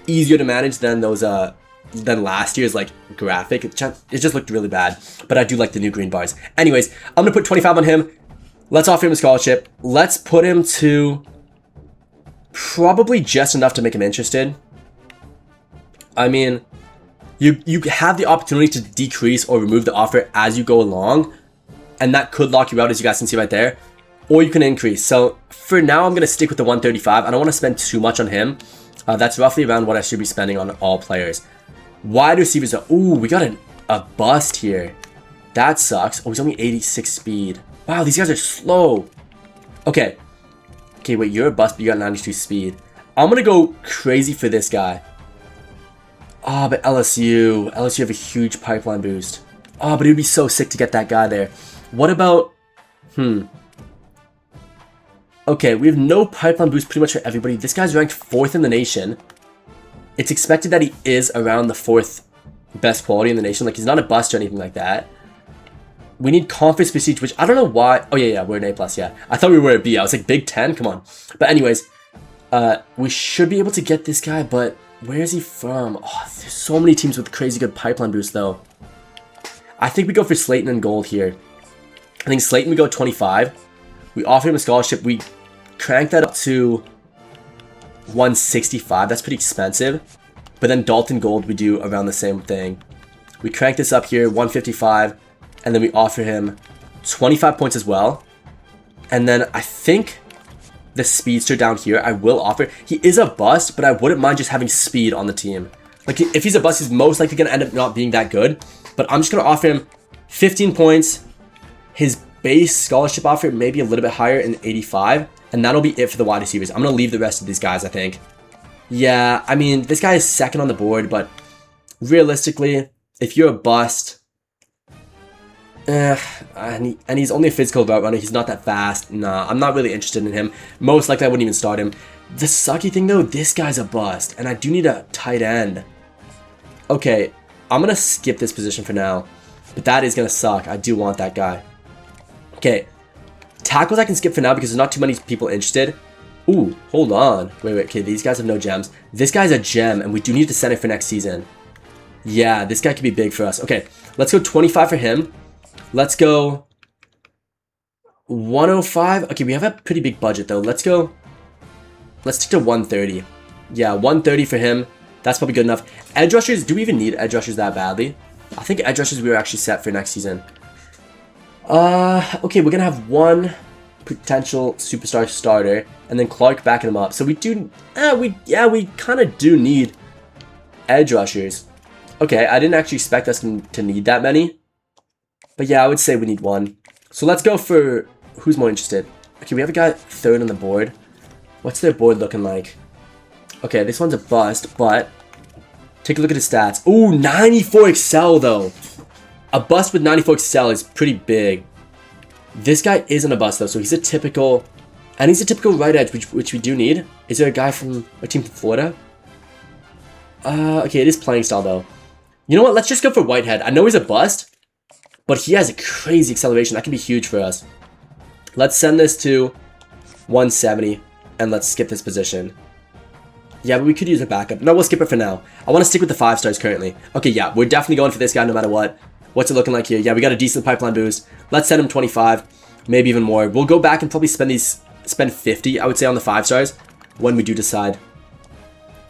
A: easier to manage than those than last year's like graphic. It just looked really bad. But I do like the new green bars. Anyways, I'm gonna put 25 on him. Let's offer him a scholarship. Let's put him to probably just enough to make him interested. I mean, you have the opportunity to decrease or remove the offer as you go along, and that could lock you out, as you guys can see right there. Or you can increase. So for now, I'm going to stick with the 135. I don't want to spend too much on him. That's roughly around what I should be spending on all players. Wide receivers. Ooh, we got a bust here. That sucks. Oh, he's only 86 speed. Wow, these guys are slow. Okay. Okay, wait, you're a bust, but you got 92 speed. I'm going to go crazy for this guy. Oh, but LSU have a huge pipeline boost. Oh, but it would be so sick to get that guy there. What about... Okay, we have no pipeline boost pretty much for everybody. This guy's ranked 4th in the nation. It's expected that he is around the 4th best quality in the nation. Like, he's not a bust or anything like that. We need conference prestige, which I don't know why. Oh, yeah, we're an A+, yeah. I thought we were a B. I was like, Big 10? Come on. But anyways, we should be able to get this guy, but where is he from? Oh, there's so many teams with crazy good pipeline boost, though. I think we go for Slayton and Gold here. I think Slayton, we go 25. We offer him a scholarship. We crank that up to 165. That's pretty expensive. But then Dalton Gold, we do around the same thing. We crank this up here, 155. And then we offer him 25 points as well. And then I think the speedster down here, I will offer. He is a bust, but I wouldn't mind just having speed on the team. Like, if he's a bust, he's most likely going to end up not being that good. But I'm just going to offer him 15 points. His base scholarship offer maybe a little bit higher in 85. And that'll be it for the wide receivers. I'm going to leave the rest of these guys, I think. Yeah, I mean, this guy is second on the board, but realistically, if you're a bust, and he's only a physical route runner, he's not that fast. Nah, I'm not really interested in him. Most likely, I wouldn't even start him. The sucky thing, though, this guy's a bust, and I do need a tight end. Okay, I'm going to skip this position for now, but that is going to suck. I do want that guy. Okay, tackles I can skip for now because there's not too many people interested. Ooh, hold on. Wait, okay, these guys have no gems. This guy's a gem, and we do need to send it for next season. Yeah, this guy could be big for us. Okay, let's go 25 for him. Let's go 105. Okay, we have a pretty big budget, though. Let's stick to 130. Yeah, 130 for him. That's probably good enough. Edge rushers, do we even need edge rushers that badly? I think edge rushers we were actually set for next season. Okay, we're going to have one potential superstar starter, and then Clark backing him up. So we do, we kind of do need edge rushers. Okay, I didn't actually expect us to need that many. But yeah, I would say we need one. So let's go for, who's more interested? Okay, we have a guy third on the board. What's their board looking like? Okay, this one's a bust, but take a look at his stats. Ooh, 94 Excel though. A bust with 94 Excel is pretty big. This guy isn't a bust though, so he's a typical right edge, which we do need. Is there a guy from a team from Florida? Okay, it is playing style though. You know what? Let's just go for Whitehead. I know he's a bust, but he has a crazy acceleration. That can be huge for us. Let's send this to 170, and let's skip this position. Yeah, but we could use a backup. No, we'll skip it for now. I want to stick with the 5 stars currently. Okay, yeah, we're definitely going for this guy no matter what. What's it looking like here? Yeah, we got a decent pipeline boost. Let's send him 25, maybe even more. We'll go back and probably spend 50, I would say, on the 5 stars when we do decide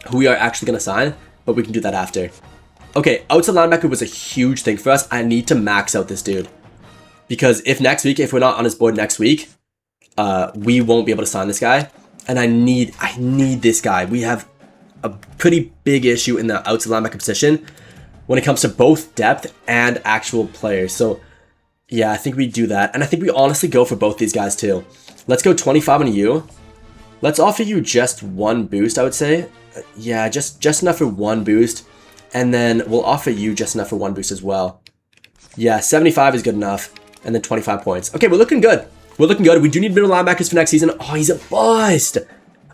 A: who we are actually going to sign, but we can do that after. Okay, outside linebacker was a huge thing for us. I need to max out this dude. Because if we're not on his board next week, we won't be able to sign this guy. And I need this guy. We have a pretty big issue in the outside linebacker position when it comes to both depth and actual players. So, yeah, I think we do that. And I think we honestly go for both these guys too. Let's go 25 on you. Let's offer you just one boost, I would say. Yeah, just enough for one boost. And then we'll offer you just enough for one boost as well. Yeah, 75 is good enough. And then 25 points. Okay, we're looking good. We're looking good. We do need middle linebackers for next season. Oh, he's a bust.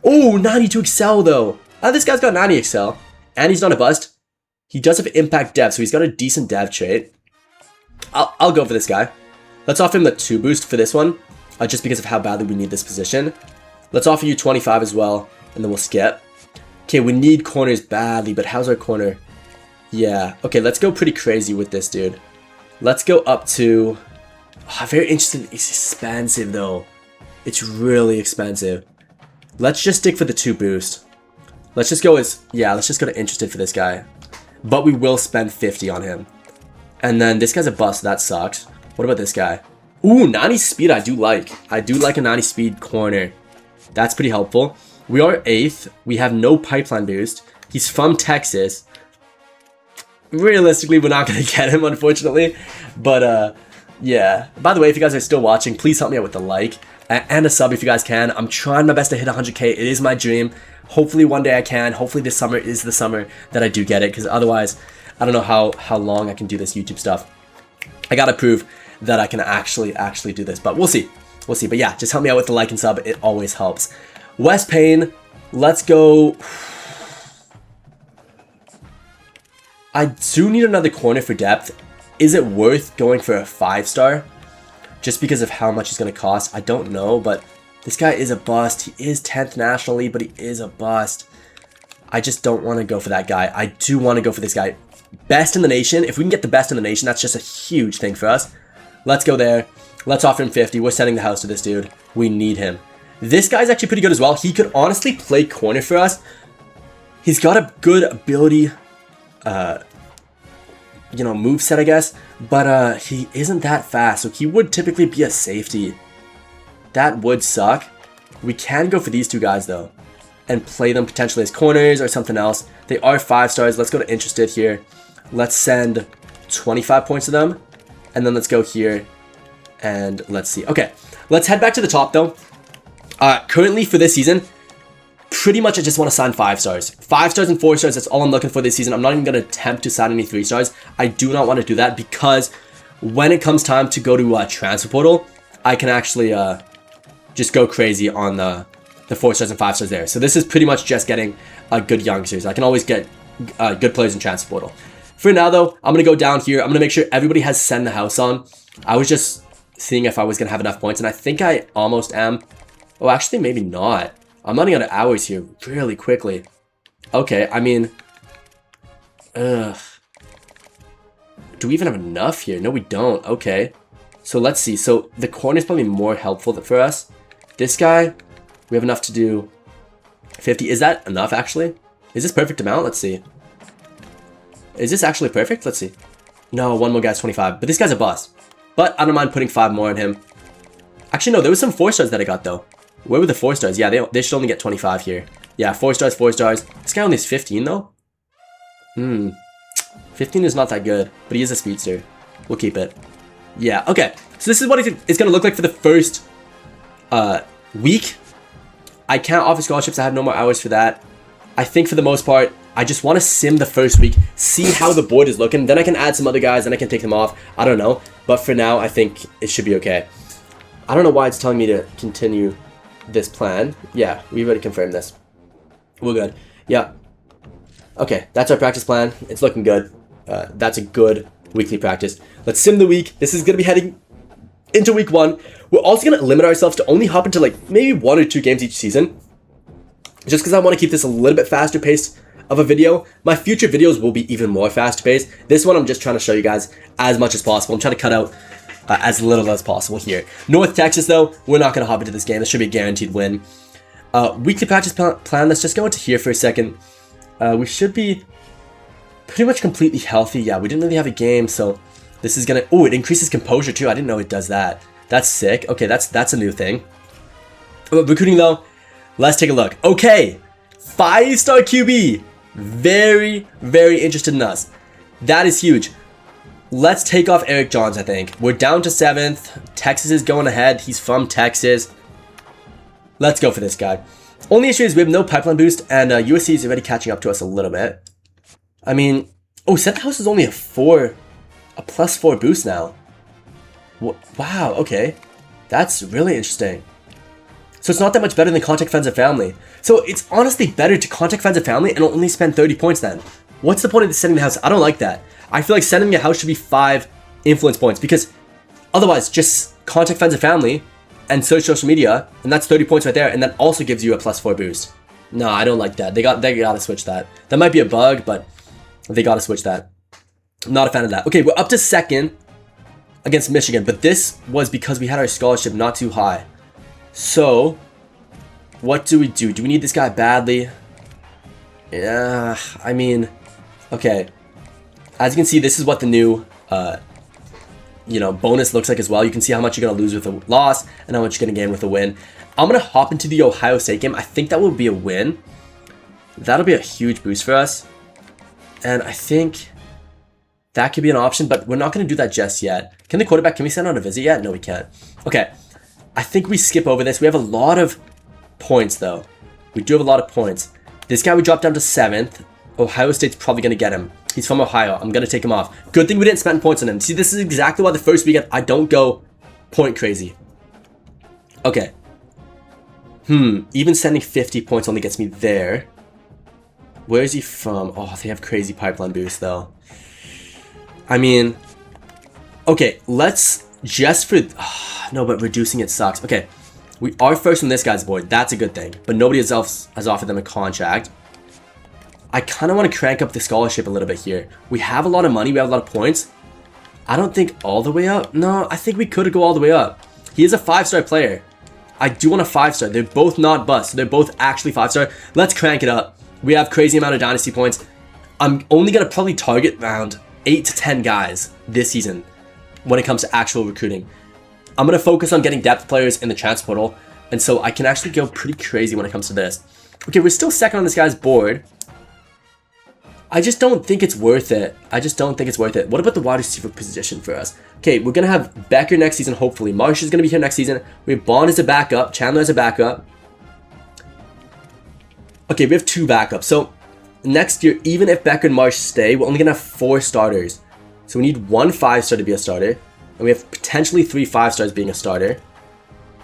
A: Oh, 92 Excel, though. This guy's got 90 Excel. And he's not a bust. He does have impact dev, so he's got a decent dev trait. I'll go for this guy. Let's offer him the 2 boost for this one. Just because of how badly we need this position. Let's offer you 25 as well. And then we'll skip. Okay, we need corners badly, but how's our corner? Yeah, okay, let's go pretty crazy with this dude. Let's go up to... Oh, I'm very interested. It's expensive, though. It's really expensive. Let's just stick for the 2 boost. Let's just go to interested for this guy. But we will spend 50 on him. And then this guy's a bust. That sucks. What about this guy? Ooh, 90 speed I do like. I do like a 90 speed corner. That's pretty helpful. We are 8th. We have no pipeline boost. He's from Texas. Realistically, we're not going to get him, unfortunately. But, yeah. By the way, if you guys are still watching, please help me out with a like and a sub if you guys can. I'm trying my best to hit 100k. It is my dream. Hopefully one day I can. Hopefully this summer is the summer that I do get it. Because otherwise, I don't know how long I can do this YouTube stuff. I got to prove that I can actually do this. But we'll see. We'll see. But yeah, just help me out with the like and sub. It always helps. West Payne. Let's go... I do need another corner for depth. Is it worth going for a 5 star? Just because of how much it's going to cost? I don't know, but this guy is a bust. He is 10th nationally, but he is a bust. I just don't want to go for that guy. I do want to go for this guy. Best in the nation. If we can get the best in the nation, that's just a huge thing for us. Let's go there. Let's offer him 50. We're sending the house to this dude. We need him. This guy's actually pretty good as well. He could honestly play corner for us. He's got a good ability, you know, moveset, I guess. But he isn't that fast, so he would typically be a safety. That would suck. We can go for these two guys, though, and play them potentially as corners or something else. They are 5 stars. Let's go to interested here. Let's send 25 points to them. And then let's go here. And let's see. Okay, let's head back to the top, though. Currently, for this season, pretty much I just want to sign 5 stars. 5 stars and 4 stars, that's all I'm looking for this season. I'm not even going to attempt to sign any 3 stars. I do not want to do that because when it comes time to go to transfer portal, I can actually just go crazy on the 4 stars and 5 stars there. So this is pretty much just getting good youngsters. I can always get good players in transfer portal. For now, though, I'm going to go down here. I'm going to make sure everybody has send the house on. I was just seeing if I was going to have enough points, and I think I almost am. Oh, actually, maybe not. I'm running out of hours here really quickly. Okay, I mean... Ugh. Do we even have enough here? No, we don't. Okay. So let's see. So the corner is probably more helpful for us. This guy, we have enough to do 50. Is that enough, actually? Is this perfect amount? Let's see. Is this actually perfect? Let's see. No, one more guy's 25. But this guy's a boss. But I don't mind putting 5 more on him. Actually, no, there was some 4 stars that I got, though. Where were the 4 stars? Yeah, they should only get 25 here. Yeah, 4 stars, 4 stars. This guy only has 15, though. 15 is not that good, but he is a speedster. We'll keep it. Yeah, okay. So this is what it's going to look like for the first week. I can't offer scholarships. I have no more hours for that. I think for the most part, I just want to sim the first week, see how the board is looking. Then I can add some other guys and I can take them off. I don't know. But for now, I think it should be okay. I don't know why it's telling me to continue this plan. Yeah, we already confirmed this. We're good. Yeah. Okay, that's our practice plan. It's looking good. That's a good weekly practice. Let's sim the week. This is going to be heading into week 1. We're also going to limit ourselves to only hop into like maybe 1 or 2 games each season. Just because I want to keep this a little bit faster paced of a video. My future videos will be even more fast paced. This one I'm just trying to show you guys as much as possible. I'm trying to cut out as little as possible here. North Texas, though, we're not going to hop into this game. This should be a guaranteed win. Weekly practice plan. Let's just go into here for a second. We should be pretty much completely healthy. Yeah, we didn't really have a game, so this is going to... Oh, it increases composure, too. I didn't know it does that. That's sick. Okay, that's a new thing. Recruiting, though, let's take a look. Okay, 5-star QB. Very, very interested in us. That is huge. Let's take off Eric Johns, I think. We're down to 7th. Texas is going ahead. He's from Texas. Let's go for this guy. Only issue is we have no pipeline boost, and USC is already catching up to us a little bit. I mean... Oh, Set the House is only a +4 boost now. Wow, okay. That's really interesting. So it's not that much better than Contact Friends and Family. So it's honestly better to Contact Friends and Family and only spend 30 points then. What's the point of sending the house? I don't like that. I feel like sending a house should be 5 influence points because otherwise just Contact Friends and Family and search social media and that's 30 points right there, and that also gives you a +4 boost. No, I don't like that. They gotta switch that. That might be a bug, but they gotta switch that. I'm not a fan of that. Okay, we're up to 2nd against Michigan, but this was because we had our scholarship not too high. So, what do we do? Do we need this guy badly? Yeah, I mean, okay. As you can see, this is what the new, bonus looks like as well. You can see how much you're going to lose with a loss and how much you're going to gain with a win. I'm going to hop into the Ohio State game. I think that will be a win. That'll be a huge boost for us. And I think that could be an option, but we're not going to do that just yet. Can we send on a visit yet? No, we can't. Okay. I think we skip over this. We have a lot of points, though. We do have a lot of points. This guy we dropped down to 7th. Ohio State's probably going to get him. He's from Ohio. I'm going to take him off. Good thing we didn't spend points on him. See, this is exactly why the first weekend I don't go point crazy. Okay. Even sending 50 points only gets me there. Where is he from? Oh, they have crazy pipeline boost, though. I mean... Okay, let's just for... no, but reducing it sucks. Okay, we are first on this guy's board. That's a good thing. But nobody else has offered them a contract. I kind of want to crank up the scholarship a little bit here. We have a lot of money. We have a lot of points. I don't think all the way up. No, I think we could go all the way up. He is a 5-star player. I do want a 5-star. They're both not bust. They're both actually 5-star. Let's crank it up. We have crazy amount of dynasty points. I'm only going to probably target around 8 to 10 guys this season when it comes to actual recruiting. I'm going to focus on getting depth players in the transfer portal, and so I can actually go pretty crazy when it comes to this. Okay, we're still second on this guy's board. I just don't think it's worth it. What about the wide receiver position for us? Okay, we're going to have Becker next season, hopefully. Marsh is going to be here next season. We have Bond as a backup. Chandler as a backup. Okay, we have 2 backups. So, next year, even if Becker and Marsh stay, we're only going to have 4 starters. So, we need 1 5-star to be a starter. And we have potentially 3 5-stars being a starter.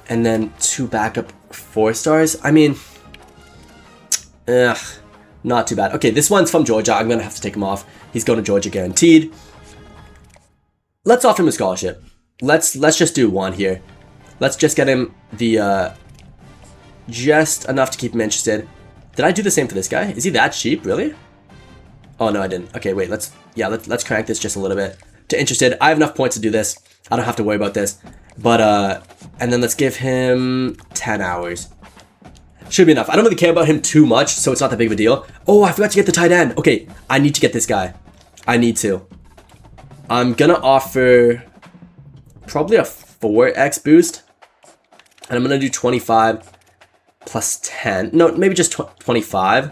A: And then 2 backup 4-stars. I mean, not too bad. Okay, this one's from Georgia. I'm going to have to take him off. He's going to Georgia guaranteed. Let's offer him a scholarship. Let's just do 1 here. Let's just get him the, just enough to keep him interested. Did I do the same for this guy? Is he that cheap, really? Oh, no, I didn't. Okay, wait, let's crank this just a little bit to interested. I have enough points to do this. I don't have to worry about this. But, and then let's give him 10 hours. Should be enough. I don't really care about him too much, so it's not that big of a deal. Oh, I forgot to get the tight end. Okay, I need to get this guy. I need to. I'm gonna offer probably a 4x boost. And I'm gonna do 25 plus 10. No, maybe just 25.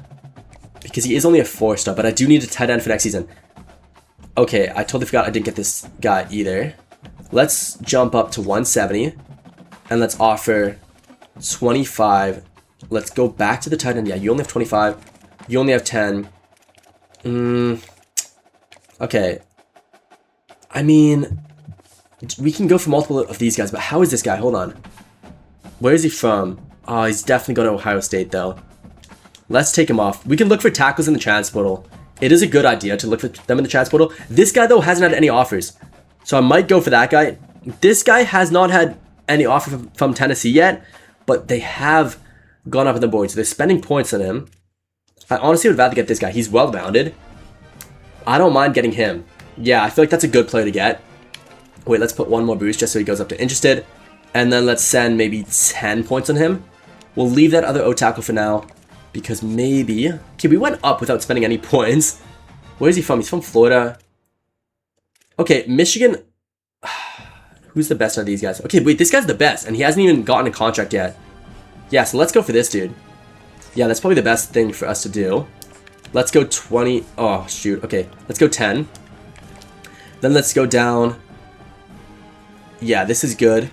A: Because he is only a 4-star, but I do need a tight end for next season. Okay, I totally forgot I didn't get this guy either. Let's jump up to 170. And let's offer 25. Let's go back to the tight end. Yeah, you only have 25. You only have 10. Okay. I mean, we can go for multiple of these guys, but how is this guy? Hold on. Where is he from? Oh, he's definitely going to Ohio State, though. Let's take him off. We can look for tackles in the transfer portal. It is a good idea to look for them in the transfer portal. This guy, though, hasn't had any offers. So I might go for that guy. This guy has not had any offer from Tennessee yet, but they have gone up on the board, so they're spending points on him. I honestly would rather get this guy. He's well-rounded. I don't mind getting him. Yeah, I feel like that's a good player to get. Wait, let's put 1 more boost just so he goes up to interested. And then let's send maybe 10 points on him. We'll leave that other O-tackle for now. Because maybe... Okay, we went up without spending any points. Where is he from? He's from Florida. Okay, Michigan... Who's the best out of these guys? Okay, wait, this guy's the best. And he hasn't even gotten a contract yet. Yeah, so let's go for this dude. Yeah, that's probably the best thing for us to do. Let's go 20. Oh, shoot. Okay, let's go 10. Then let's go down. Yeah, this is good.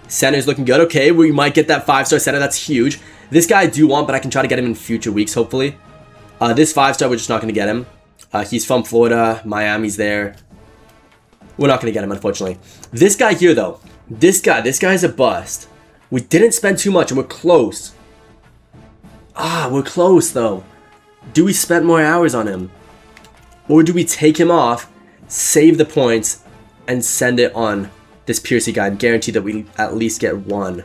A: Center's looking good. Okay, we might get that 5-star center. That's huge. This guy I do want, but I can try to get him in future weeks, hopefully. This 5-star, we're just not going to get him. He's from Florida. Miami's there. We're not going to get him, unfortunately. This guy here, though. This guy is a bust. We didn't spend too much, and we're close. We're close, though. Do we spend more hours on him? Or do we take him off, save the points, and send it on this Piercy guy and guarantee that we at least get 1?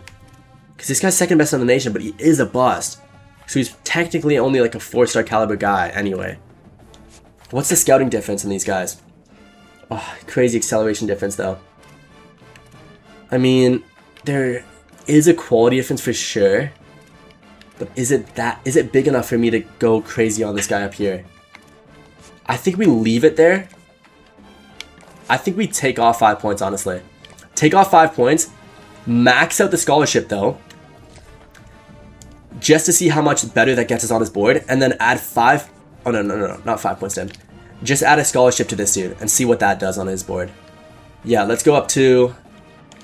A: Because this guy's second best in the nation, but he is a bust. So he's technically only like a 4-star caliber guy anyway. What's the scouting difference in these guys? Oh, crazy acceleration difference, though. I mean, there is a quality difference for sure. But is it big enough for me to go crazy on this guy up here? I think we leave it there. I think we take off 5 points, honestly. Take off 5 points. Max out the scholarship, though. Just to see how much better that gets us on his board. And then add 5... Oh, no, not 5 points then. Just add a scholarship to this dude and see what that does on his board. Yeah, let's go up to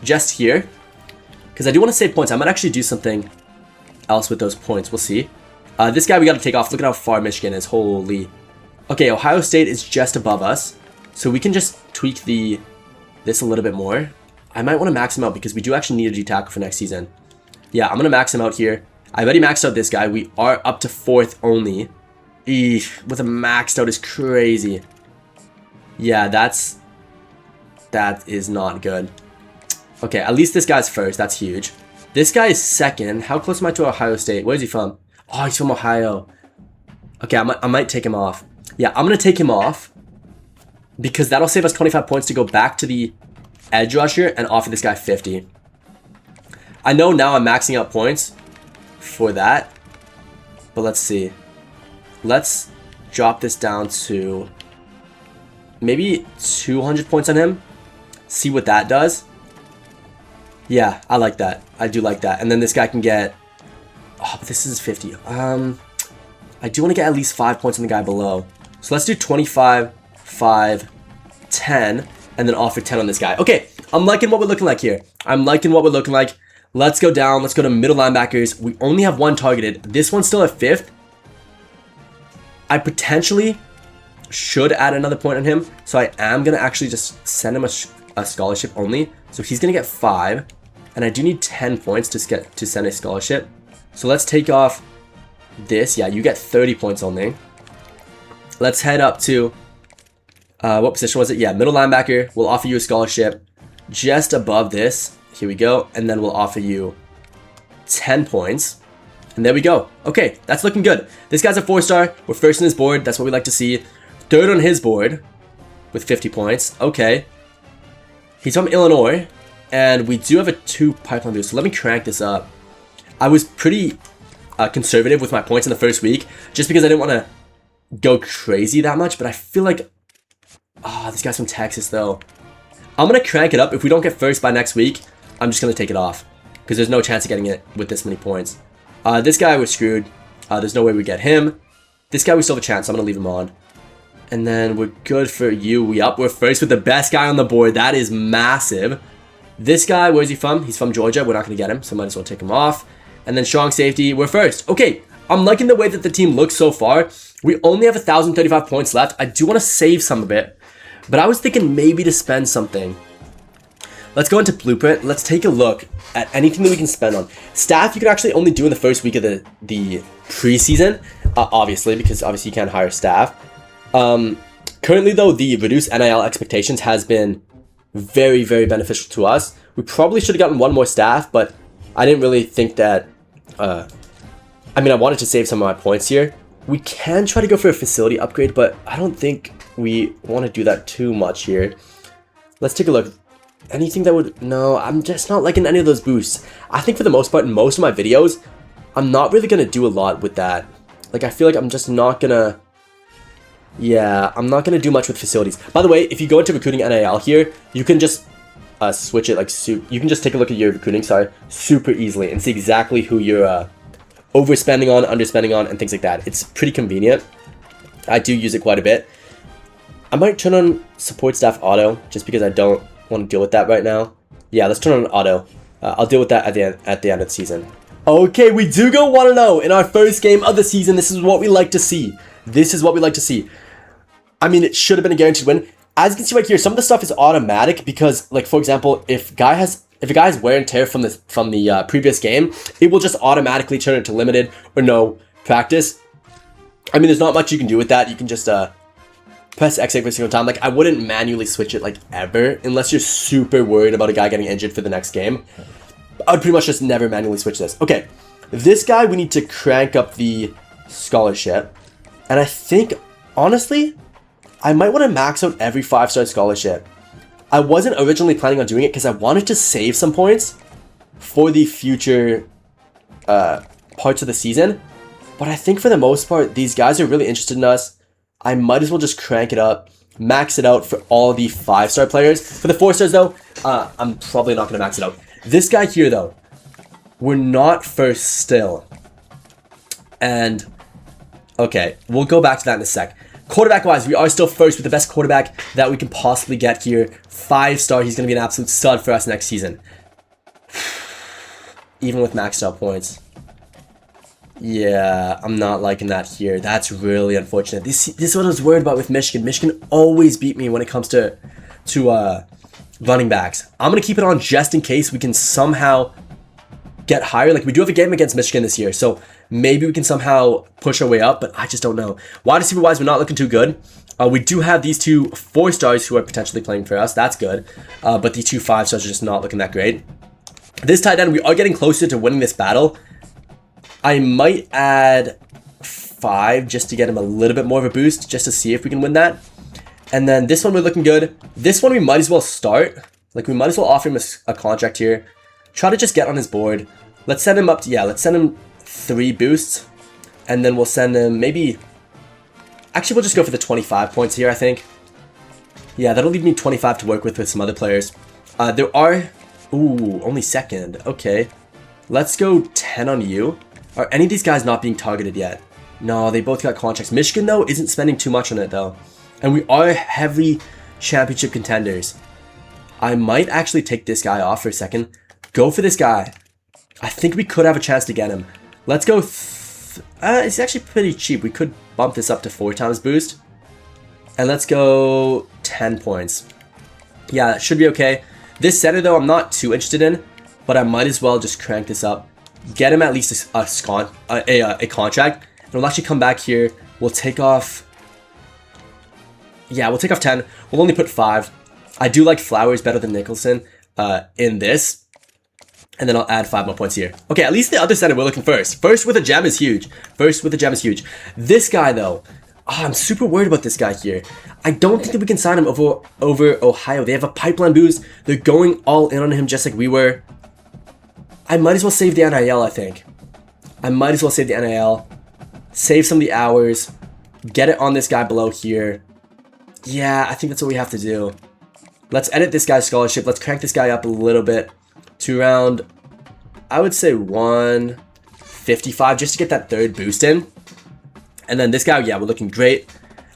A: just here. Because I do want to save points. I might actually do something else with those points. We'll see. This guy we got to take off. Look at how far Michigan is. Holy. Okay, Ohio State is just above us. So we can just tweak this a little bit more. I might want to max him out because we do actually need a D-tackle for next season. Yeah, I'm going to max him out here. I already maxed out this guy. We are up to 4th only. Eesh, with a maxed out is crazy. Yeah, that is not good. Okay, at least this guy's first. That's huge. This guy is second. How close am I to Ohio State? Where is he from? Oh, he's from Ohio. Okay, I might take him off. Yeah, I'm going to take him off. Because that'll save us 25 points to go back to the edge rusher and offer this guy 50. I know now I'm maxing out points for that. But let's see. Let's drop this down to maybe 200 points on him. See what that does. Yeah, I like that. I do like that. And then this guy can get... Oh, but this is 50. I do want to get at least 5 points on the guy below. So let's do 25, 5, 10, and then offer 10 on this guy. Okay, I'm liking what we're looking like here. I'm liking what we're looking like. Let's go down. Let's go to middle linebackers. We only have one targeted. This one's still at 5th. I potentially should add another point on him. So I am going to actually just send him a scholarship only. So he's going to get 5. And I do need 10 points to send a scholarship. So let's take off this. Yeah, you get 30 points only. Let's head up to, what position was it? Yeah, middle linebacker. We'll offer you a scholarship just above this. Here we go. And then we'll offer you 10 points. And there we go. Okay, that's looking good. This guy's a 4-star. We're first on his board. That's what we like to see. Third on his board with 50 points. Okay. He's from Illinois. And we do have a 2 pipeline boost. So let me crank this up. I was pretty conservative with my points in the first week. Just because I didn't want to go crazy that much. But I feel like... Oh, this guy's from Texas though. I'm going to crank it up. If we don't get first by next week, I'm just going to take it off. Because there's no chance of getting it with this many points. This guy was screwed. There's no way we get him. This guy we still have a chance. So I'm going to leave him on. And then we're good for you. We're first with the best guy on the board. That is massive. This guy, where's he from? He's from Georgia. We're not going to get him. So might as well take him off. And then strong safety. We're first. Okay. I'm liking the way that the team looks so far. We only have 1,035 points left. I do want to save some of it. But I was thinking maybe to spend something. Let's go into Blueprint. Let's take a look at anything that we can spend on. Staff, you can actually only do in the first week of the preseason, obviously, because obviously you can't hire staff. Currently, though, the reduced NIL expectations has been very, very beneficial to us. We probably should have gotten one more staff, but I didn't really think that... I mean, I wanted to save some of my points here. We can try to go for a facility upgrade, but I don't think we want to do that too much here. Let's take a look. Anything that would... No, I'm just not liking any of those boosts. I think for the most part, in most of my videos, I'm not really going to do a lot with that. Like, I feel like I'm just not going to... Yeah, I'm not going to do much with facilities. By the way, if you go into recruiting NIL here, you can just switch it like... You can just take a look at your recruiting, super easily and see exactly who you're overspending on, underspending on, and things like that. It's pretty convenient. I do use it quite a bit. I might turn on support staff auto, just because I don't want to deal with that right now. Yeah, let's turn on auto. I'll deal with that at the end of the season. Okay, we do go 1-0 in our first game of the season. This is what we like to see. This is what we like to see. I mean, it should have been a guaranteed win. As you can see right here, some of the stuff is automatic because, like, for example, if a guy has wear and tear from the previous game, it will just automatically turn it to limited or no practice. I mean, there's not much you can do with that. You can just press X every single time. Like, I wouldn't manually switch it, like, ever, unless you're super worried about a guy getting injured for the next game. I would pretty much just never manually switch this. Okay, this guy, we need to crank up the scholarship. And I think, honestly, I might want to max out every 5-star scholarship. I wasn't originally planning on doing it because I wanted to save some points for the future parts of the season. But I think for the most part, these guys are really interested in us. I might as well just crank it up, max it out for all the 5-star players. For the 4-stars, though, I'm probably not going to max it out. This guy here, though, we're not first still. And, okay, we'll go back to that in a sec. Quarterback-wise, we are still first with the best quarterback that we can possibly get here. 5-star, he's going to be an absolute stud for us next season. Even with maxed out points. Yeah, I'm not liking that here. That's really unfortunate. This is what I was worried about with Michigan. Michigan always beat me when it comes to running backs. I'm going to keep it on just in case we can somehow get higher. Like, we do have a game against Michigan this year, so maybe we can somehow push our way up, but I just don't know. Wide receiver-wise, we're not looking too good. We do have these 2 4-stars who are potentially playing for us. That's good. But the 2 5-stars are just not looking that great. This tight end, we are getting closer to winning this battle. I might add 5 just to get him a little bit more of a boost, just to see if we can win that. And then this one, we're looking good. This one, we might as well start. Like, we might as well offer him a contract here, try to just get on his board. Let's send him up to, yeah, let's send him 3 boosts. And then we'll send him maybe, actually we'll just go for the 25 points here, I think. Yeah, that'll leave me 25 to work with some other players. There are, ooh, only second, okay. Let's go 10 on you. Are any of these guys not being targeted yet? No, they both got contracts. Michigan, though, isn't spending too much on it, though. And we are heavy championship contenders. I might actually take this guy off for a second. Go for this guy. I think we could have a chance to get him. Let's go. It's actually pretty cheap. We could bump this up to 4 times boost. And let's go 10 points. Yeah, that should be okay. This center, though, I'm not too interested in. But I might as well just crank this up. Get him at least a contract. And we'll actually come back here. We'll take off... Yeah, we'll take off 10. We'll only put 5. I do like Flowers better than Nicholson in this. And then I'll add 5 more points here. Okay, at least the other center we're looking first. First with a gem is huge. First with a gem is huge. This guy, though. Oh, I'm super worried about this guy here. I don't think that we can sign him over Ohio. They have a pipeline boost. They're going all in on him just like we were. I might as well save the NIL, I think. I might as well save the NIL. Save some of the hours. Get it on this guy below here. Yeah, I think that's what we have to do. Let's edit this guy's scholarship. Let's crank this guy up a little bit to around, I would say 155 just to get that 3rd boost in. And then this guy, yeah, we're looking great.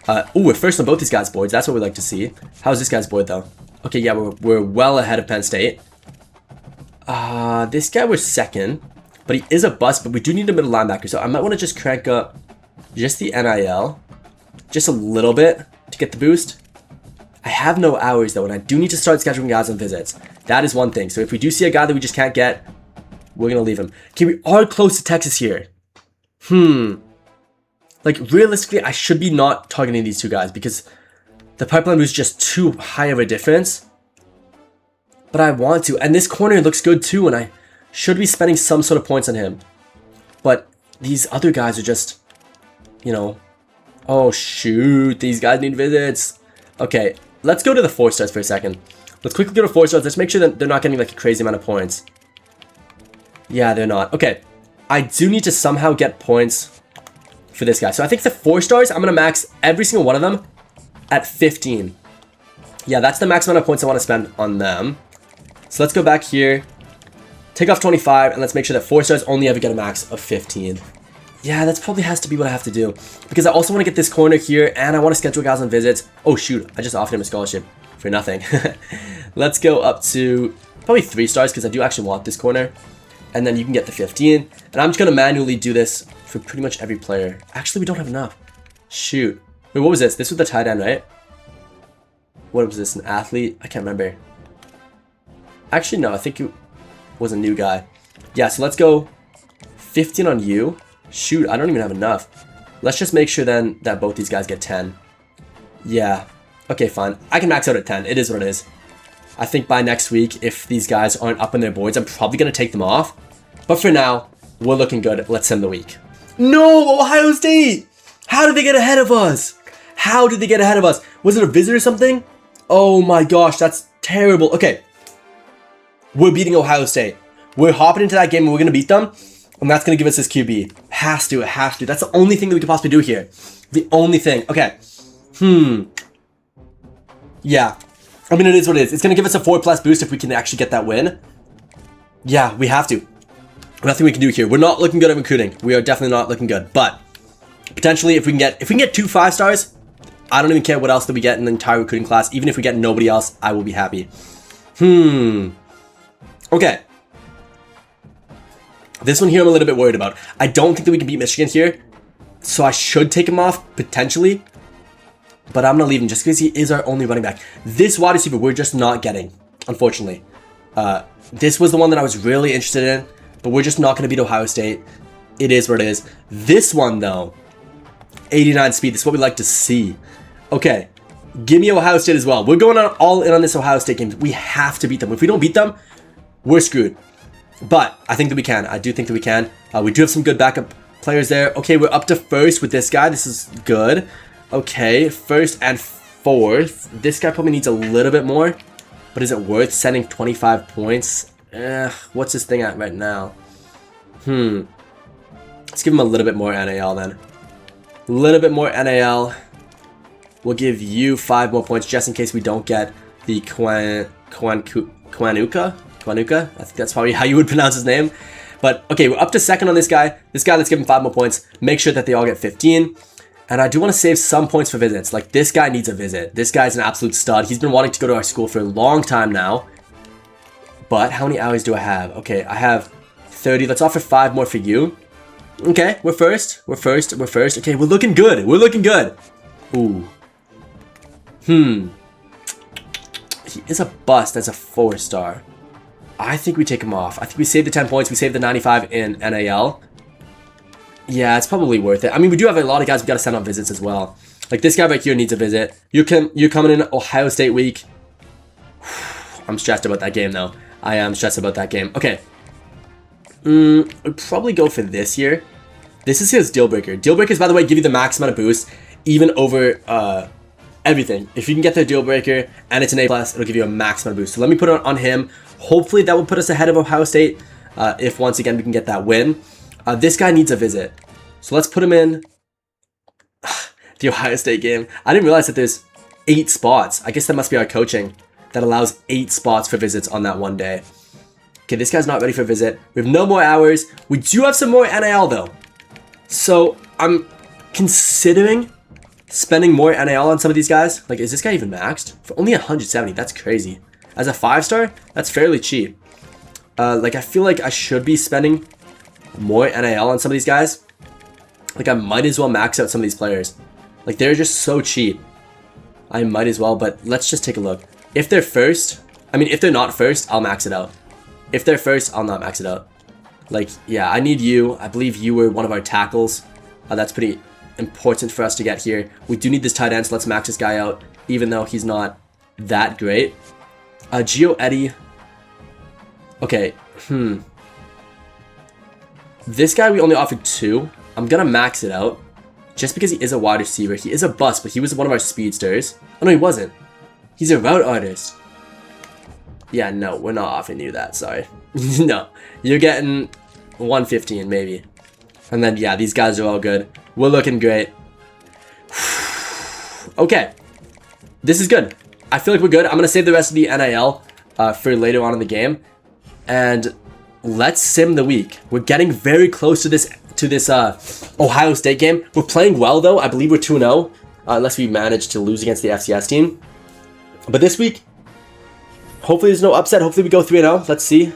A: Ooh, we're first on both these guys' boards. That's what we like to see. How's this guy's board, though? Okay, yeah, we're well ahead of Penn State. This guy was second, but he is a bust, but we do need a middle linebacker, so I might want to just crank up just the NIL just a little bit to get the boost. I have no hours, though, and I do need to start scheduling guys on visits. That is one thing. So if we do see a guy that we just can't get, we're going to leave him. Okay, we are close to Texas here. Like, realistically, I should be not targeting these 2 guys because the pipeline was just too high of a difference. But I want to. And this corner looks good, too, and I should be spending some sort of points on him. But these other guys are just, you know... Oh, shoot. These guys need visits. Okay, let's go to the 4 stars for a second. Let's quickly go to 4 stars. Let's make sure that they're not getting, like, a crazy amount of points. Yeah, they're not. Okay, I do need to somehow get points for this guy. So I think the 4 stars, I'm going to max every single one of them at 15. Yeah, that's the max amount of points I want to spend on them. So let's go back here, take off 25, and let's make sure that 4 stars only ever get a max of 15. Yeah, that probably has to be what I have to do. Because I also want to get this corner here, and I want to schedule guys on visits. Oh, shoot, I just offered him a scholarship for nothing. Let's go up to probably 3 stars, because I do actually want this corner. And then you can get the 15. And I'm just going to manually do this for pretty much every player. Actually, we don't have enough. Shoot. Wait, what was this? This was the tight end, right? What was this, an athlete? I can't remember. Actually, no, I think it was a new guy. Yeah, so let's go 15 on you. Shoot, I don't even have enough. Let's just make sure then that both these guys get 10. Yeah. Okay, fine. I can max out at 10. It is what it is. I think by next week, if these guys aren't up on their boards, I'm probably going to take them off. But for now, we're looking good. Let's end the week. No, Ohio State! How did they get ahead of us? How did they get ahead of us? Was it a visit or something? Oh my gosh, that's terrible. Okay. We're beating Ohio State. We're hopping into that game and we're going to beat them. And that's going to give us this QB. Has to, it has to. That's the only thing that we could possibly do here. The only thing. Okay. Yeah. I mean, it is what it is. It's going to give us a 4+ boost if we can actually get that win. Yeah, we have to. Nothing we can do here. We're not looking good at recruiting. We are definitely not looking good. But potentially, if we can get 2 5 stars, I don't even care what else that we get in the entire recruiting class. Even if we get nobody else, I will be happy. Okay. This one here I'm a little bit worried about. I don't think that we can beat Michigan here. So I should take him off, potentially. But I'm going to leave him just because he is our only running back. This wide receiver we're just not getting, unfortunately. This was the one that I was really interested in. But we're just not going to beat Ohio State. It is what it is. This one, though, 89 speed. This is what we like to see. Okay. Give me Ohio State as well. We're going all in on this Ohio State game. We have to beat them. If we don't beat them, we're screwed. But I think that we can. I do think that we can. We do have some good backup players there. Okay, we're up to first with this guy. This is good. Okay, first and fourth. This guy probably needs a little bit more. But is it worth sending 25 points? What's this thing at right now? Let's give him a little bit more NAL then. A little bit more NAL. We'll give you 5 more points just in case we don't get the Kwanuka. I think that's probably how you would pronounce his name. But okay, we're up to second on this guy. This guy, let's give him 5 more points. Make sure that they all get 15. And I do want to save some points for visits. Like, this guy needs a visit. This guy's an absolute stud. He's been wanting to go to our school for a long time now. But how many hours do I have? Okay, I have 30. Let's offer 5 more for you. Okay, we're first. We're first. We're first. Okay, we're looking good. We're looking good. Ooh. He is a bust as a 4-star. I think we take him off. I think we save the 10 points. We save the 95 in NAL. Yeah, it's probably worth it. I mean, we do have a lot of guys we got to send on visits as well. Like, this guy right here needs a visit. You're coming in Ohio State week. I'm stressed about that game, though. I am stressed about that game. Okay. We'll probably go for this here. This is his deal breaker. Deal breakers, by the way, give you the max amount of boost, even over everything. If you can get their deal breaker and it's an A+, it'll give you a max amount of boost. So let me put it on him. Hopefully that will put us ahead of Ohio State if once again we can get that win. This guy needs a visit. So let's put him in the Ohio State game. I didn't realize that there's 8 spots. I guess that must be our coaching that allows 8 spots for visits on that one day. Okay, this guy's not ready for a visit. We have no more hours. We do have some more NAL though. So I'm considering spending more NAL on some of these guys. Like, is this guy even maxed? For only 170, that's crazy. As a 5-star, that's fairly cheap. Like, I feel like I should be spending more NAL on some of these guys. Like, I might as well max out some of these players. Like, they're just so cheap. I might as well, but let's just take a look. If they're first, I mean, if they're not first, I'll max it out. If they're first, I'll not max it out. Like, yeah, I need you. I believe you were one of our tackles. That's pretty important for us to get here. We do need this tight end, so let's max this guy out, even though he's not that great. Gio Eddie. Okay, This guy we only offered 2. I'm gonna max it out, just because he is a wide receiver. He is a bust, but he was one of our speedsters. Oh no, he wasn't. He's a route artist. Yeah, no, we're not offering you that, sorry. No, you're getting 115 maybe. And then, yeah, these guys are all good. We're looking great. Okay, this is good. I feel like we're good. I'm going to save the rest of the NIL for later on in the game. And let's sim the week. We're getting very close to this Ohio State game. We're playing well, though. I believe we're 2-0, unless we manage to lose against the FCS team. But this week, hopefully there's no upset. Hopefully we go 3-0. Let's see.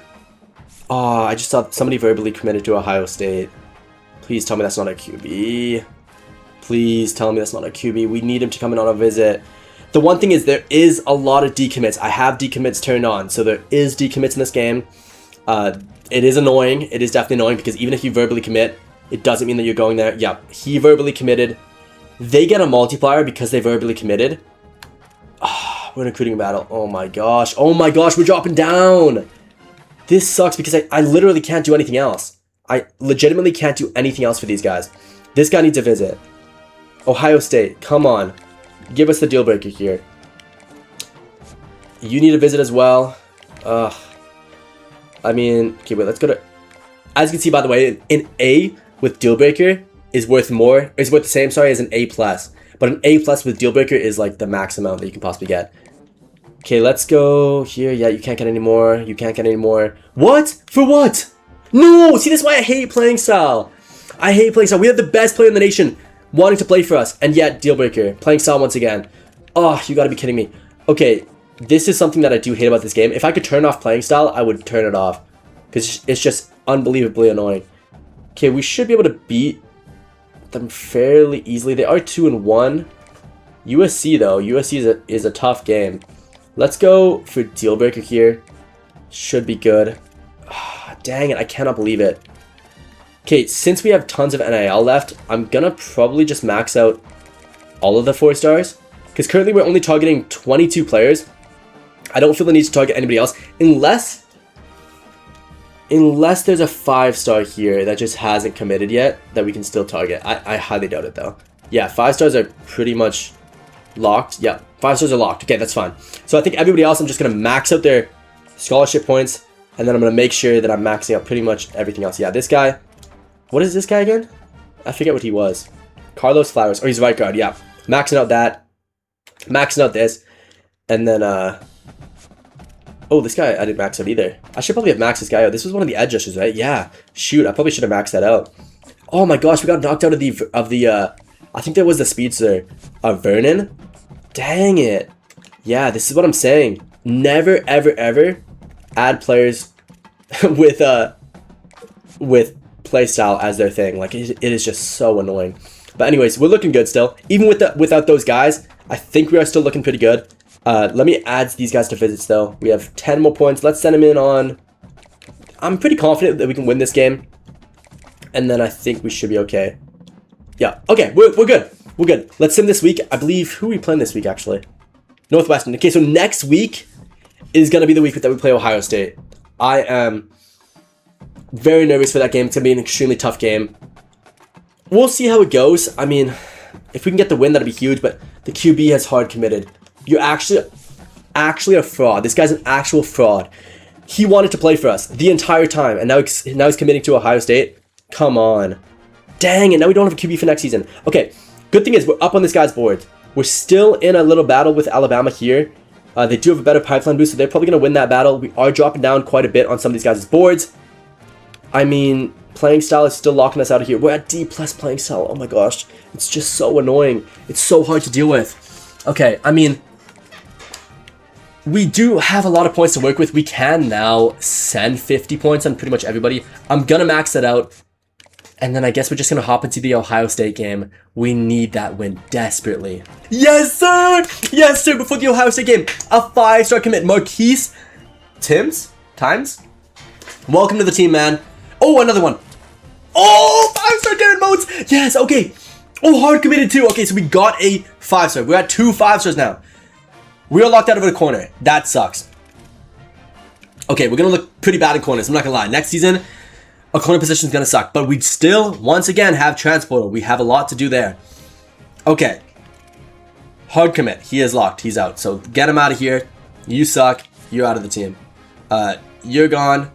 A: Oh, I just saw somebody verbally committed to Ohio State. Please tell me that's not a QB. Please tell me that's not a QB. We need him to come in on a visit. The one thing is there is a lot of decommits. I have decommits turned on, so there is decommits in this game. It is annoying. It is definitely annoying because even if you verbally commit, it doesn't mean that you're going there. Yeah, he verbally committed. They get a multiplier because they verbally committed. Oh, we're in a recruiting battle. Oh my gosh. Oh my gosh, we're dropping down. This sucks because I literally can't do anything else. I legitimately can't do anything else for these guys. This guy needs a visit. Ohio State, come on. Give us the deal breaker here. You need a visit as well. I mean, okay, wait, let's go to... As you can see, by the way, an A with deal breaker is worth the same, sorry, as an A+. But an A+ with deal breaker is like the max amount that you can possibly get. Okay, let's go here. Yeah, you can't get any more. You can't get any more. What? For what? No! See, that's why I hate playing style. I hate playing style. We have the best player in the nation wanting to play for us. And yet, deal breaker. Playing style once again. Oh, you gotta be kidding me. Okay, this is something that I do hate about this game. If I could turn off playing style, I would turn it off. Because it's just unbelievably annoying. Okay, we should be able to beat them fairly easily. They are 2-1. USC, though. USC is a tough game. Let's go for deal breaker here. Should be good. Dang it, I cannot believe it. Okay, since we have tons of NIL left, I'm gonna probably just max out all of the 4-stars. Because currently we're only targeting 22 players. I don't feel the need to target anybody else. Unless there's a 5-star here that just hasn't committed yet that we can still target. I highly doubt it, though. Yeah, 5-stars are pretty much locked. Yeah, 5-stars are locked. Okay, that's fine. So I think everybody else, I'm just going to max out their scholarship points. And then I'm going to make sure that I'm maxing out pretty much everything else. Yeah, this guy. What is this guy again? I forget what he was. Carlos Flowers. Oh, he's right guard. Yeah. Maxing out that. Maxing out this. And then, oh, this guy I didn't max out either. I should probably have maxed this guy out. This was one of the edge rushers, right? Yeah. Shoot, I probably should have maxed that out. Oh my gosh, we got knocked out of the I think that was the speedster. Vernon? Dang it. Yeah, this is what I'm saying. Never, ever, ever add players with playstyle as their thing. Like, it is just so annoying. But anyways, we're looking good still. Even without those guys, I think we are still looking pretty good. Let me add these guys to visits though. We have 10 more points. Let's send them in on... I'm pretty confident that we can win this game. And then I think we should be okay. Yeah, okay, we're good. We're good. Let's sim this week. I believe, who are we playing this week, actually? Northwestern. Okay, so next week is going to be the week that we play Ohio State. I am very nervous for that game. It's going to be an extremely tough game. We'll see how it goes. I mean, if we can get the win, that'd be huge, but the QB has hard committed. You're actually a fraud. This guy's an actual fraud. He wanted to play for us the entire time, and now he's committing to Ohio State. Come on. Dang it, now we don't have a QB for next season. Okay, good thing is we're up on this guy's board. We're still in a little battle with Alabama here. They do have a better pipeline boost, so they're probably going to win that battle. We are dropping down quite a bit on some of these guys' boards. I mean, playing style is still locking us out of here. We're at D+ playing style. Oh my gosh, it's just so annoying. It's so hard to deal with. Okay, I mean, we do have a lot of points to work with. We can now send 50 points on pretty much everybody. I'm going to max that out. And then I guess we're just going to hop into the Ohio State game. We need that win desperately. Yes, sir! Yes, sir! Before the Ohio State game, a 5-star commit. Marquise Times? Welcome to the team, man. Oh, another one. Oh, 5-star Darren Motes! Yes, okay. Oh, hard committed too. Okay, so we got a 5-star. We're at 2 5-stars now. We are locked out of a corner. That sucks. Okay, we're going to look pretty bad in corners. I'm not going to lie. Next season, a corner position is going to suck. But we still, once again, have transporter. We have a lot to do there. Okay. Hard commit. He is locked. He's out. So get him out of here. You suck. You're out of the team. You're gone.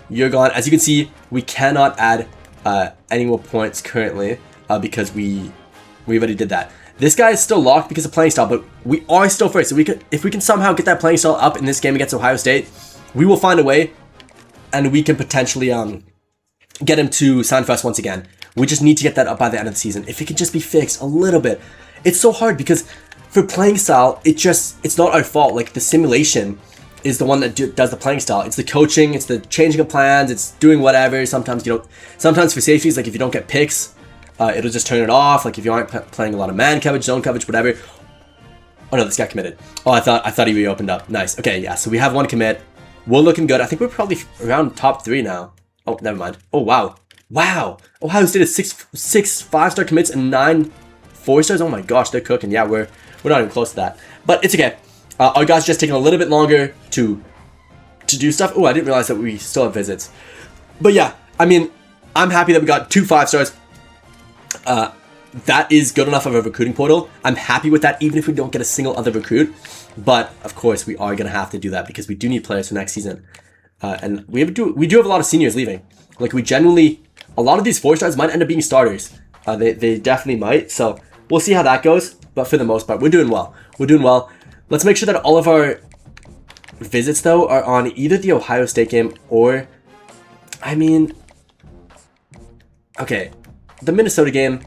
A: You're gone. As you can see, we cannot add any more points currently because we already did that. This guy is still locked because of playing style, but we are still first. So if we can somehow get that playing style up in this game against Ohio State, we will find a way, and we can potentially get him to sign for us once again. We just need to get that up by the end of the season. If it can just be fixed a little bit. It's so hard because for playing style, it's not our fault. Like, the simulation is the one that does the playing style. It's the coaching, it's the changing of plans, it's doing whatever. Sometimes for safeties, like if you don't get picks, it'll just turn it off. Like if you aren't playing a lot of man coverage, zone coverage, whatever. Oh no, this guy committed. Oh, I thought he reopened up. Nice. Okay, yeah. So we have one commit. We're looking good. I think we're probably around top 3 now. Oh, never mind. Oh wow, wow. Ohio State is 6 5-star commits and 9 4-stars. Oh my gosh, they're cooking. Yeah, we're not even close to that. But it's okay. Our guys just taking a little bit longer to do stuff. Oh, I didn't realize that we still have visits. But yeah, I mean, I'm happy that we got 2 5-stars. That is good enough of a recruiting portal. I'm happy with that, even if we don't get a single other recruit. But of course, we are going to have to do that because we do need players for next season. And we do have a lot of seniors leaving. Like, we generally, a lot of these 4-stars might end up being starters. They definitely might. So we'll see how that goes. But for the most part, we're doing well. We're doing well. Let's make sure that all of our visits, though, are on either the Ohio State game or, I mean, okay, the Minnesota game.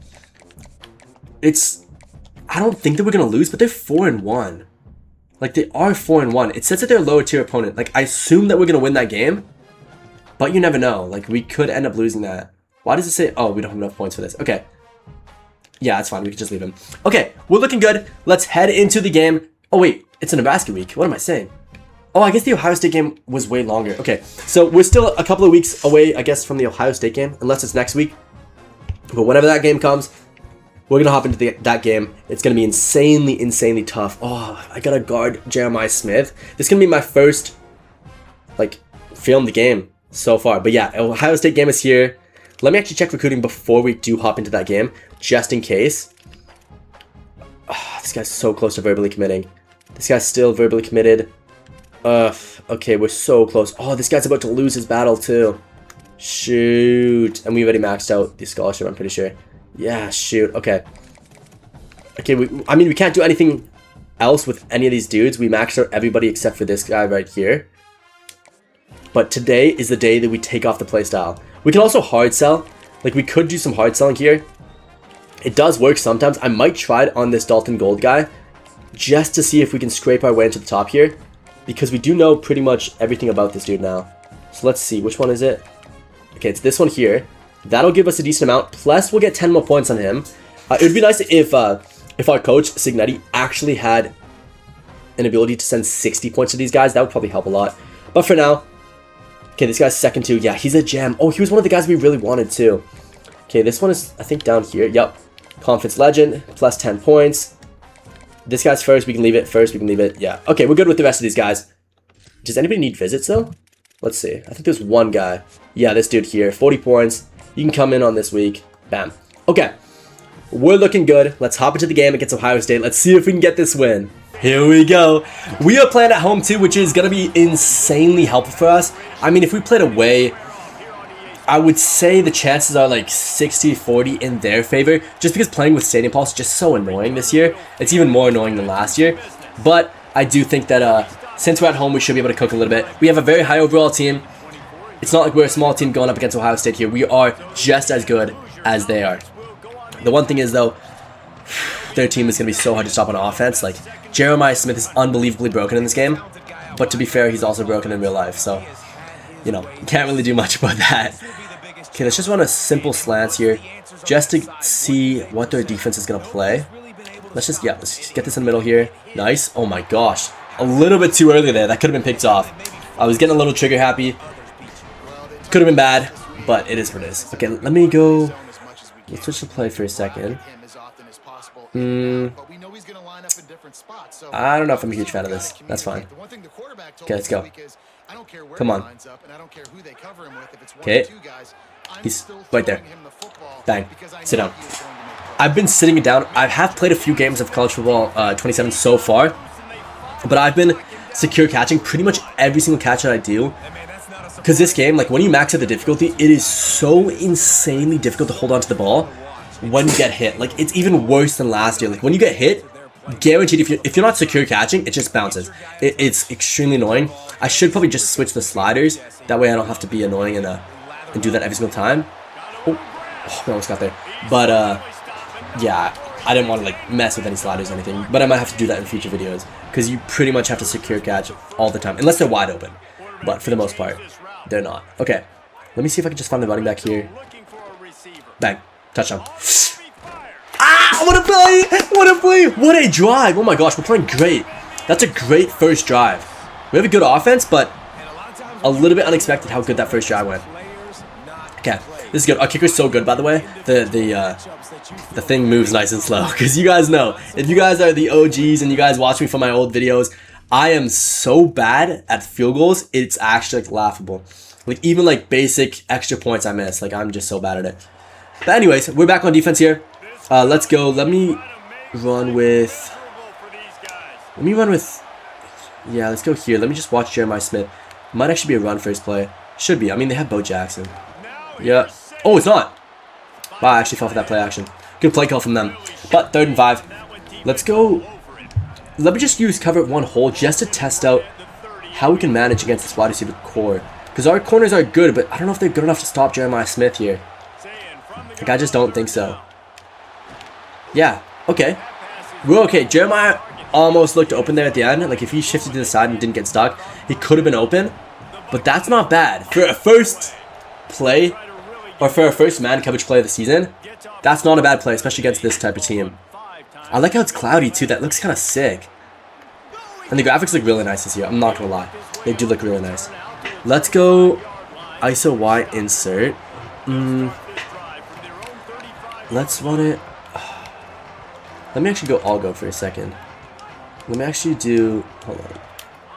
A: I don't think that we're going to lose, but they're 4-1. Like, they are 4-1. It says that they're a lower tier opponent. Like, I assume that we're going to win that game, but you never know. Like, we could end up losing that. Why does it say, oh, we don't have enough points for this? Okay. Yeah, that's fine. We can just leave him. Okay, we're looking good. Let's head into the game. Oh, wait. It's a Nebraska week. What am I saying? Oh, I guess the Ohio State game was way longer. Okay, so we're still a couple of weeks away, I guess, from the Ohio State game, unless it's next week. But whenever that game comes, we're going to hop into that game. It's going to be insanely, insanely tough. Oh, I got to guard Jeremiah Smith. This is going to be my first, like, filmed game so far. But yeah, Ohio State game is here. Let me actually check recruiting before we do hop into that game, just in case. Oh, this guy's so close to verbally committing. This guy's still verbally committed. Okay, we're so close. Oh, this guy's about to lose his battle too. Shoot. And we already maxed out the scholarship, I'm pretty sure. Yeah, shoot. Okay. Okay, I mean, we can't do anything else with any of these dudes. We maxed out everybody except for this guy right here. But today is the day that we take off the playstyle. We can also hard sell. Like, we could do some hard selling here. It does work sometimes. I might try it on this Dalton Gold guy, just to see if we can scrape our way into the top here, because we do know pretty much everything about this dude now. So let's see, which one is it? Okay, it's this one here. That'll give us a decent amount, plus we'll get 10 more points on him. It would be nice if our coach, Signetti, actually had an ability to send 60 points to these guys. That would probably help a lot. But for now, okay, this guy's second too. Yeah, he's a gem. Oh, he was one of the guys we really wanted too. Okay, this one is, I think, down here. Yep. Conference Legend, plus 10 points. This guy's first. We can leave it first. We can leave it. Yeah. Okay, we're good with the rest of these guys. Does anybody need visits though? Let's see. I think there's one guy. Yeah, this dude here. 40 points. You can come in on this week. Bam. Okay. We're looking good. Let's hop into the game against Ohio State. Let's see if we can get this win. Here we go. We are playing at home too, which is going to be insanely helpful for us. I mean, if we played away, I would say the chances are like 60-40 in their favor, just because playing with Stadium Pulse is just so annoying this year. It's even more annoying than last year. But I do think that since we're at home, we should be able to cook a little bit. We have a very high overall team. It's not like we're a small team going up against Ohio State here. We are just as good as they are. The one thing is, though, their team is going to be so hard to stop on offense. Like, Jeremiah Smith is unbelievably broken in this game. But to be fair, he's also broken in real life. So, you know, can't really do much about that. Okay, let's just run a simple slants here, just to see what their defense is going to play. Let's just get this in the middle here. Nice. Oh my gosh. A little bit too early there. That could have been picked off. I was getting a little trigger happy. Could have been bad, but it is what it is. Okay, let me go. Let's switch to play for a second. I don't know if I'm a huge fan of this. That's fine. Okay, let's go. Come on. Okay. He's right there. Bang. Sit down. I've been sitting it down. I have played a few games of college football 27 so far, but I've been secure catching pretty much every single catch that I do. Because this game, like, when you max out the difficulty, it is so insanely difficult to hold on to the ball when you get hit. Like, it's even worse than last year. Like, when you get hit, guaranteed, if you're not secure catching, it just bounces. It's extremely annoying. I should probably just switch the sliders. That way I don't have to be annoying and do that every single time. Oh, I almost got there. But, yeah, I didn't want to, like, mess with any sliders or anything. But I might have to do that in future videos. Because you pretty much have to secure catch all the time. Unless they're wide open. But for the most part, they're not. Okay. Let me see if I can just find the running back here. Bang. Touchdown. Ah! What a play! What a play! What a drive! Oh my gosh, we're playing great. That's a great first drive. We have a good offense, but a little bit unexpected how good that first drive went. Okay, this is good. Our kicker's so good, by the way. The thing moves nice and slow. Because you guys know, if you guys are the OGs and you guys watch me from my old videos, I am so bad at field goals, it's actually, like, laughable. Like, even, like, basic extra points I miss. Like, I'm just so bad at it. But anyways, we're back on defense here. Let's go. Let me run with... Yeah, let's go here. Let me just watch Jeremiah Smith. Might actually be a run first play. Should be. I mean, they have Bo Jackson. Yeah. Oh, it's not. Wow, I actually fell for that play action. Good play call from them. But 3rd and 5. Let's go... Let me just use cover one hole just to test out how we can manage against this wide receiver core. Because our corners are good, but I don't know if they're good enough to stop Jeremiah Smith here. Like, I just don't think so. Yeah, okay. We're okay. Jeremiah almost looked open there at the end. Like, if he shifted to the side and didn't get stuck, he could have been open. But that's not bad. For a first play, or for a first man coverage play of the season, that's not a bad play, especially against this type of team. I like how it's cloudy too. That looks kind of sick. And the graphics look really nice this year. I'm not going to lie. They do look really nice. Let's go ISO Y insert. Let's run it. Let me actually go all go for a second. Let me actually do... Hold on.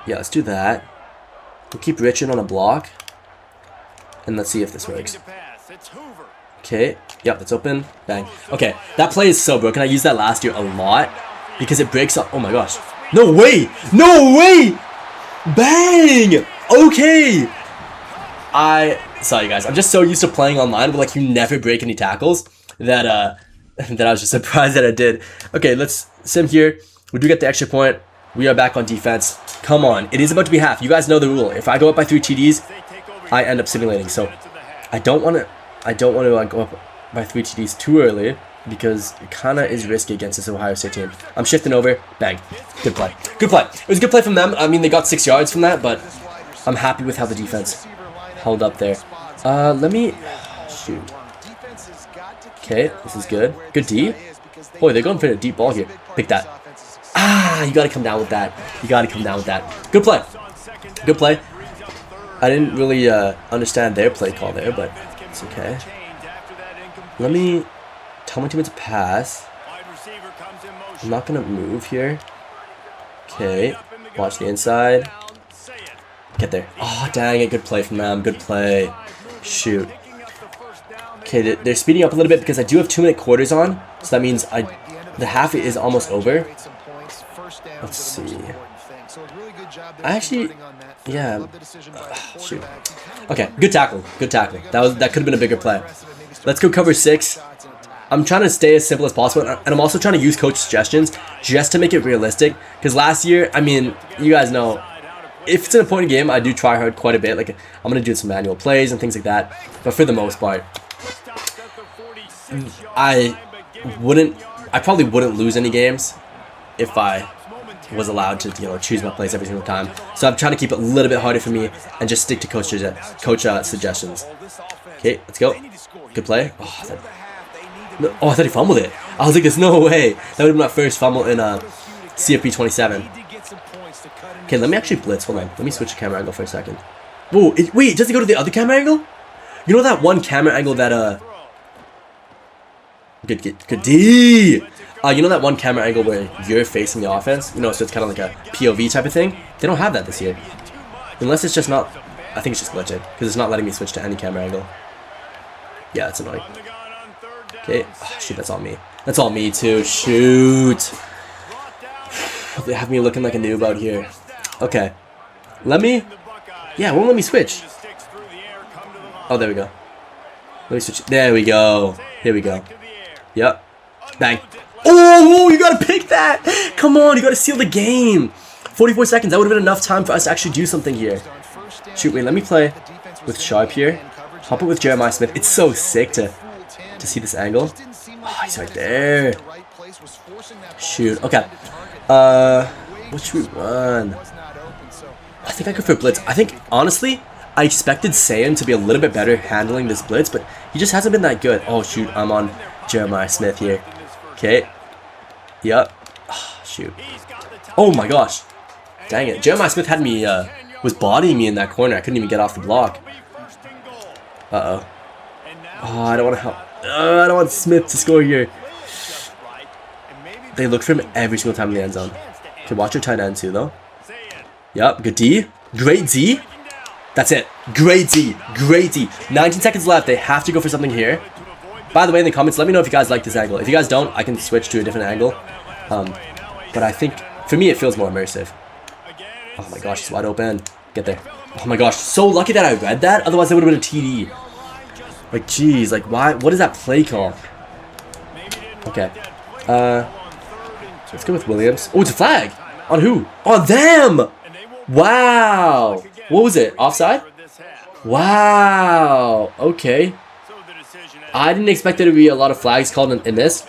A: Yeah, let's do that. We'll keep Richard on a block. And let's see if this works. Okay. Yep, it's open. Bang. Okay, that play is so broken. I used that last year a lot because it breaks up. Oh my gosh. No way! No way! Bang! Okay! Sorry guys, I'm just so used to playing online where like you never break any tackles that that I was just surprised that I did. Okay, let's sim here. We do get the extra point. We are back on defense. Come on, it is about to be half. You guys know the rule. If I go up by 3 TDs, I end up simulating. So I don't want to go up by 3 TDs too early because it kind of is risky against this Ohio State team. I'm shifting over. Bang. Good play. Good play. It was a good play from them. I mean, they got 6 yards from that, but I'm happy with how the defense held up there. Let me shoot. Okay, this is good. Good D. Boy, they're going for a deep ball here. Pick that. Ah, you got to come down with that. You got to come down with that. Good play. Good play. I didn't really understand their play call there, but it's okay. Let me tell my teammates to pass. I'm not going to move here. Okay. Watch the inside. Get there. Oh, dang it. Good play from them. Good play. Shoot. Okay, they're speeding up a little bit because I do have 2-minute quarters on. So that means the half is almost over. Let's see. I actually, yeah. Shoot. Okay, good tackle. Good tackle. That could have been a bigger play. Let's go cover 6. I'm trying to stay as simple as possible, and I'm also trying to use coach suggestions just to make it realistic. Because last year, I mean, you guys know, if it's an important game, I do try hard quite a bit. Like, I'm going to do some manual plays and things like that. But for the most part, I probably wouldn't lose any games if I was allowed to, you know, choose my plays every single time. So I'm trying to keep it a little bit harder for me and just stick to coach suggestions. Okay, let's go. Good play. Oh, I thought he fumbled it. I was like, there's no way. That would have been my first fumble in CFB 27. Okay, let me actually blitz. Hold on. Let me switch the camera angle for a second. Whoa, wait, does it go to the other camera angle? You know that one camera angle that, Good D! You know that one camera angle where you're facing the offense? You know, so it's kind of like a POV type of thing? They don't have that this year. Unless it's just not... I think it's just glitching. Because it's not letting me switch to any camera angle. Yeah, it's annoying. Okay. Oh, shoot, that's on me. That's all me, too. Shoot! They have me looking like a noob out here. Okay. Let me... Yeah, it won't let me switch. Oh, there we go. Let me switch. There we go. Here we go. Yep. Bang. Oh, you gotta pick that! Come on, you gotta seal the game! 44 seconds, that would have been enough time for us to actually do something here. Shoot, wait, let me play with Sharp here. Hop it with Jeremiah Smith. It's so sick to see this angle. Oh, he's right there. Shoot, okay. What should we run? I think I could for blitz. I think, honestly, I expected Sam to be a little bit better handling this blitz, but he just hasn't been that good. Oh, shoot, I'm on Jeremiah Smith here. Okay. Yep. Oh, shoot. Oh my gosh. Dang it. Jeremiah Smith had me, was bodying me in that corner. I couldn't even get off the block. Uh-oh. Oh, I don't want to help. I don't want Smith to score here. They look for him every single time in the end zone. Okay, watch your tight end too, though. Yep, good D. Great D. That's it. Great D. Great D. 19 seconds left. They have to go for something here. By the way, in the comments, let me know if you guys like this angle. If you guys don't, I can switch to a different angle. But I think, for me, it feels more immersive. Oh my gosh, he's wide open. Get there. Oh my gosh, so lucky that I read that. Otherwise, it would have been a TD. Like, jeez, like, why? What is that play call? Okay. Let's go with Williams. Oh, it's a flag. On who? On them! Wow. What was it? Offside? Wow. Okay. I didn't expect there to be a lot of flags called in this.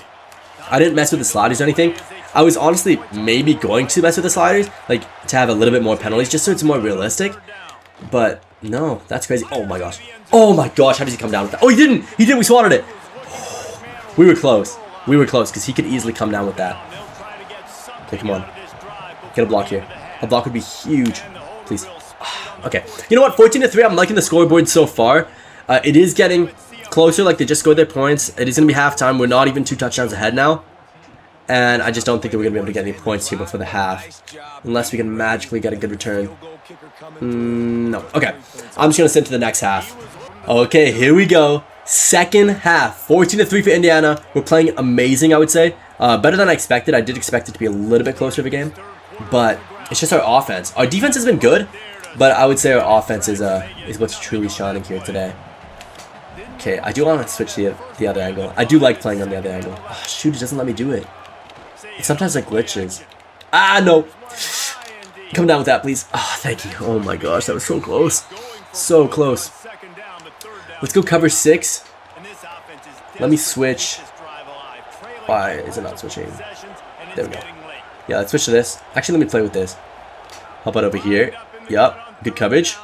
A: I didn't mess with the sliders or anything. I was honestly maybe going to mess with the sliders, like to have a little bit more penalties, just so it's more realistic. But no, that's crazy. Oh my gosh. Oh my gosh, how did he come down with that? Oh, he didn't. He didn't. We swatted it. We were close. We were close because he could easily come down with that. Okay, come on. Get a block here. A block would be huge. Please. Okay. You know what? 14-3. I'm liking the scoreboard so far. It is getting closer, like they just scored their points. It is going to be halftime. We're not even 2 touchdowns ahead now. And I just don't think that we're going to be able to get any points here before the half. Unless we can magically get a good return. No. Okay. I'm just going to send to the next half. Okay, here we go. Second half. 14-3 for Indiana. We're playing amazing, I would say. Better than I expected. I did expect it to be a little bit closer of a game. But It's just our offense. Our defense has been good, but I would say our offense is what's truly shining here today. Okay, I do want to switch the other angle. I do like playing on the other angle. Oh, shoot, it doesn't let me do it. It sometimes like glitches. Ah, no. Come down with that, please. Ah, thank you. Oh my gosh, that was so close. So close. Let's go cover 6. Let me switch. Why is it not switching? There we go. Yeah, let's switch to this. Actually, let me play with this. How about over here? Yup. Good coverage.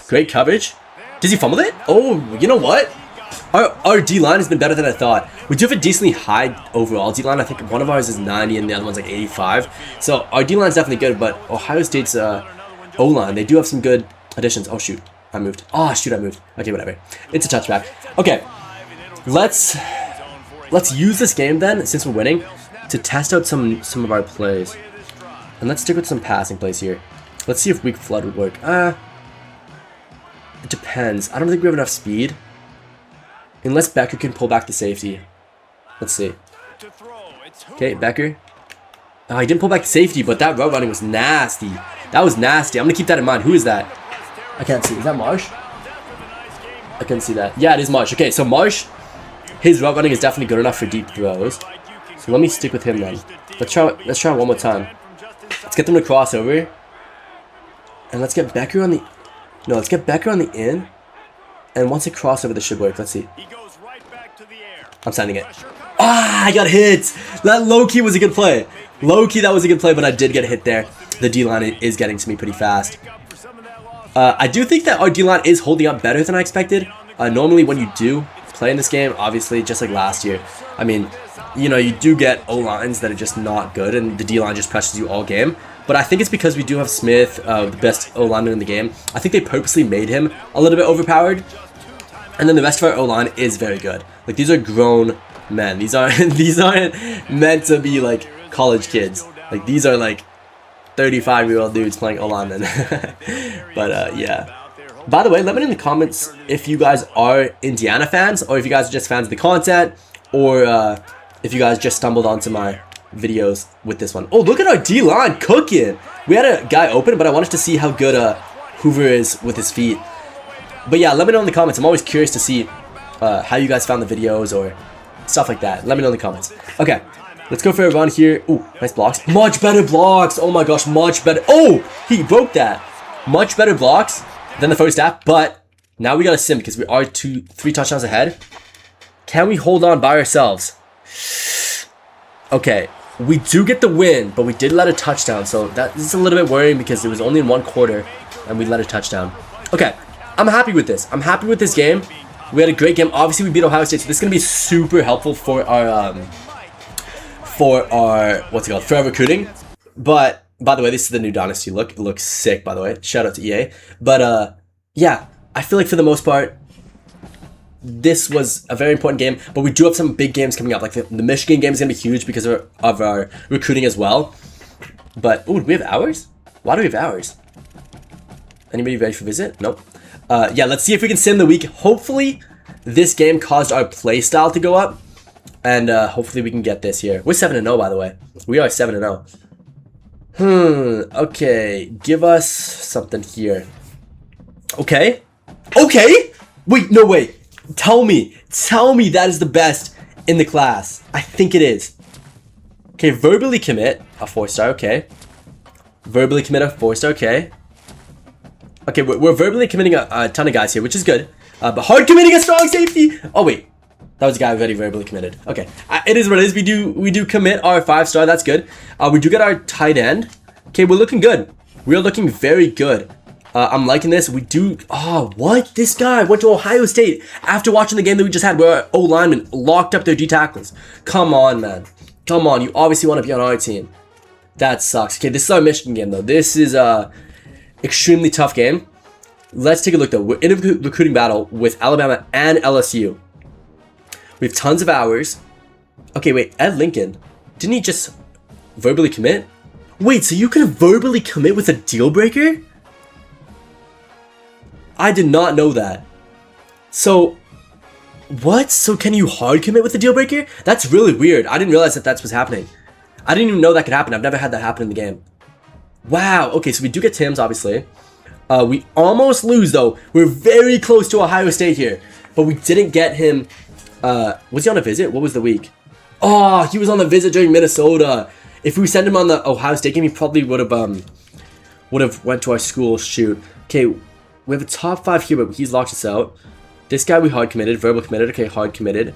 A: Great coverage. Does he fumble it? Oh, you know what? Our D-line has been better than I thought. We do have a decently high overall D-line. I think one of ours is 90 and the other one's like 85. So our D-line is definitely good, but Ohio State's O-line, they do have some good additions. Oh, shoot. I moved. Oh, shoot, I moved. Okay, whatever. It's a touchback. Okay. Let's use this game then, since we're winning, to test out some of our plays. And let's stick with some passing plays here. Let's see if weak flood would work. It depends. I don't think we have enough speed. Unless Becker can pull back the safety. Let's see. Okay, Becker. Oh, he didn't pull back the safety, but that route running was nasty. That was nasty. I'm going to keep that in mind. Who is that? I can't see. Is that Marsh? I couldn't see that. Yeah, it is Marsh. Okay, so Marsh, his route running is definitely good enough for deep throws. So let me stick with him then. Let's try one more time. Let's get them to cross over. And let's get Becker on the... No, let's get Becker on the in. And once it cross over, this should work. Let's see. I'm sending it. Ah, I got hit. That low-key was a good play. Low-key, that was a good play, but I did get hit there. The D-line is getting to me pretty fast. I do think that our D-line is holding up better than I expected. Normally, when you do play in this game, obviously, just like last year, I mean, you know, you do get O-lines that are just not good, and the D-line just pressures you all game. But I think it's because we do have Smith, the best O-lineman in the game. I think they purposely made him a little bit overpowered. And then the rest of our O-line is very good. Like, these are grown men. These aren't meant to be, like, college kids. Like, these are, like, 35-year-old dudes playing O-linemen. But, yeah. By the way, let me know in the comments if you guys are Indiana fans, or if you guys are just fans of the content, or if you guys just stumbled onto my videos with this one. Oh, look at our D-line cooking. We had a guy open, but I wanted to see how good Hoover is with his feet. But yeah, let me know in the comments. I'm always curious to see how you guys found the videos or stuff like that. Let me know in the comments. Okay, let's go for a run here. Ooh, nice blocks. Much better blocks. Oh my gosh, much better. Oh, he broke that. Much better blocks than the first half, but now we got to sim because we are 3 touchdowns ahead. Can we hold on by ourselves? Okay, we do get the win, but we did let a touchdown, so that is a little bit worrying because it was only in 1 quarter and we let a touchdown. Okay, I'm happy with this. I'm happy with this game. We had a great game. Obviously, we beat Ohio State, so this is going to be super helpful for our what's it called, for our recruiting. But by the way, this is the new dynasty look. It looks sick, by the way. Shout out to EA. But yeah, I feel like for the most part, this was a very important game, but we do have some big games coming up. Like the Michigan game is going to be huge because of our recruiting as well. But, ooh, do we have hours? Why do we have hours? Anybody ready for visit? Nope. Yeah, let's see if we can sim the week. Hopefully, this game caused our play style to go up. And hopefully we can get this here. We're 7-0, by the way. We are 7-0. Okay. Give us something here. Okay. Okay? Wait, no, wait. Tell me that is the best in the class. I think it is. Okay, verbally commit a 4-star, okay. Verbally commit a 4-star, okay. Okay, we're verbally committing a ton of guys here, which is good. But hard committing a strong safety. Oh, wait. That was a guy already verbally committed. Okay, it is what it is. We do commit our 5-star. That's good. We do get our tight end. Okay, we're looking good. We're looking very good. I'm liking this. We do... Oh, what? This guy went to Ohio State after watching the game that we just had where our O-linemen locked up their D tackles. Come on, man. Come on. You obviously want to be on our team. That sucks. Okay, this is our Michigan game, though. This is a extremely tough game. Let's take a look, though. We're in a recruiting battle with Alabama and LSU. We have tons of hours. Okay, wait. Ed Lincoln. Didn't he just verbally commit? Wait, so you can verbally commit with a deal breaker? I did not know that. So, what? So can you hard commit with a deal breaker? That's really weird. I didn't realize that that's what's happening. I didn't even know that could happen. I've never had that happen in the game. Wow. Okay, so we do get Tim's, obviously. We almost lose, though. We're very close to Ohio State here. But we didn't get him. Was he on a visit? What was the week? Oh, he was on the visit during Minnesota. If we sent him on the Ohio State game, he probably would have went to our school. Shoot. Okay, we have a top 5 here, but he's locked us out. This guy we hard committed. Verbal committed. Okay, hard committed.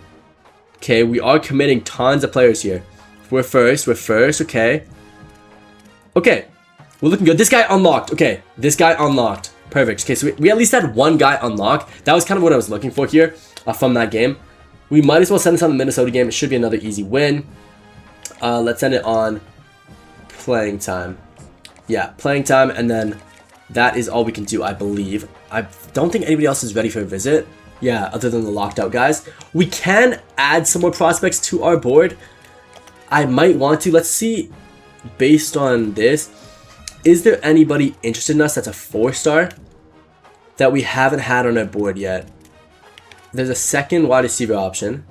A: Okay, we are committing tons of players here. We're first. Okay. Okay. We're looking good. This guy unlocked. Okay, this guy unlocked. Perfect. Okay, so we at least had one guy unlocked. That was kind of what I was looking for here from that game. We might as well send this on the Minnesota game. It should be another easy win. Let's send it on playing time. Yeah, playing time, and then that is all we can do, I believe. I don't think anybody else is ready for a visit. Yeah, other than the locked out guys. We can add some more prospects to our board. I might want to. Let's see, based on this, is there anybody interested in us that's a 4-star that we haven't had on our board yet? There's a second wide receiver option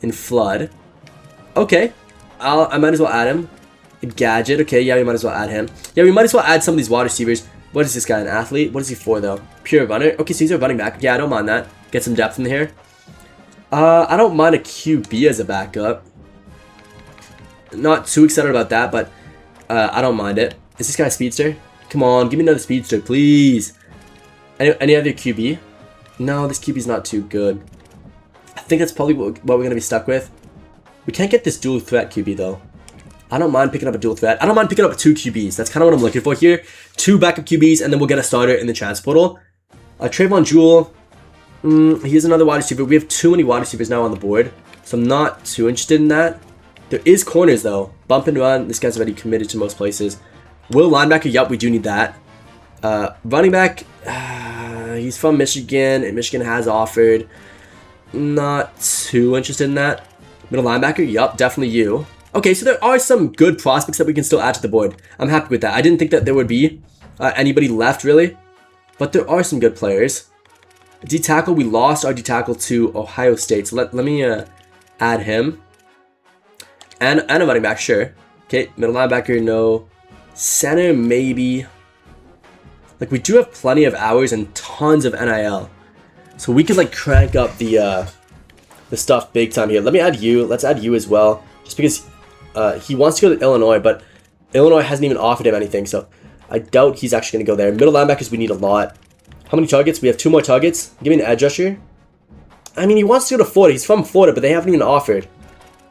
A: in Flood. Okay, I might as well add him. Gadget, okay, yeah, we might as well add him. Yeah, we might as well add some of these wide receivers. What is this guy, an athlete? What is he for, though? Pure runner. Okay, so he's a running back. Yeah, I don't mind that. Get some depth in here. I don't mind a QB as a backup. Not too excited about that, but I don't mind it. Is this guy a speedster? Come on, give me another speedster, please. Any other QB? No, this QB's not too good. I think that's probably what we're going to be stuck with. We can't get this dual threat QB, though. I don't mind picking up a dual threat. I don't mind picking up 2 QBs. That's kind of what I'm looking for here. 2 backup QBs, and then we'll get a starter in the transfer portal. Trayvon Jewell. Here's another wide receiver. We have too many wide receivers now on the board, so I'm not too interested in that. There is corners, though. Bump and run. This guy's already committed to most places. Will linebacker. Yup, we do need that. Running back. He's from Michigan, and Michigan has offered. Not too interested in that. Middle linebacker. Yup, definitely you. Okay, so there are some good prospects that we can still add to the board. I'm happy with that. I didn't think that there would be anybody left, really. But there are some good players. D-tackle, we lost our D-tackle to Ohio State. So let me add him. And a running back, sure. Okay, middle linebacker, no. Center, maybe. Like, we do have plenty of hours and tons of NIL. So we could, like, crank up the stuff big time here. Let me add you. Let's add you as well. Just because he wants to go to Illinois, but Illinois hasn't even offered him anything. So I doubt he's actually going to go there. Middle linebackers, we need a lot. How many targets? We have 2 more targets. Give me an edge rusher. I mean, he wants to go to Florida. He's from Florida, but they haven't even offered.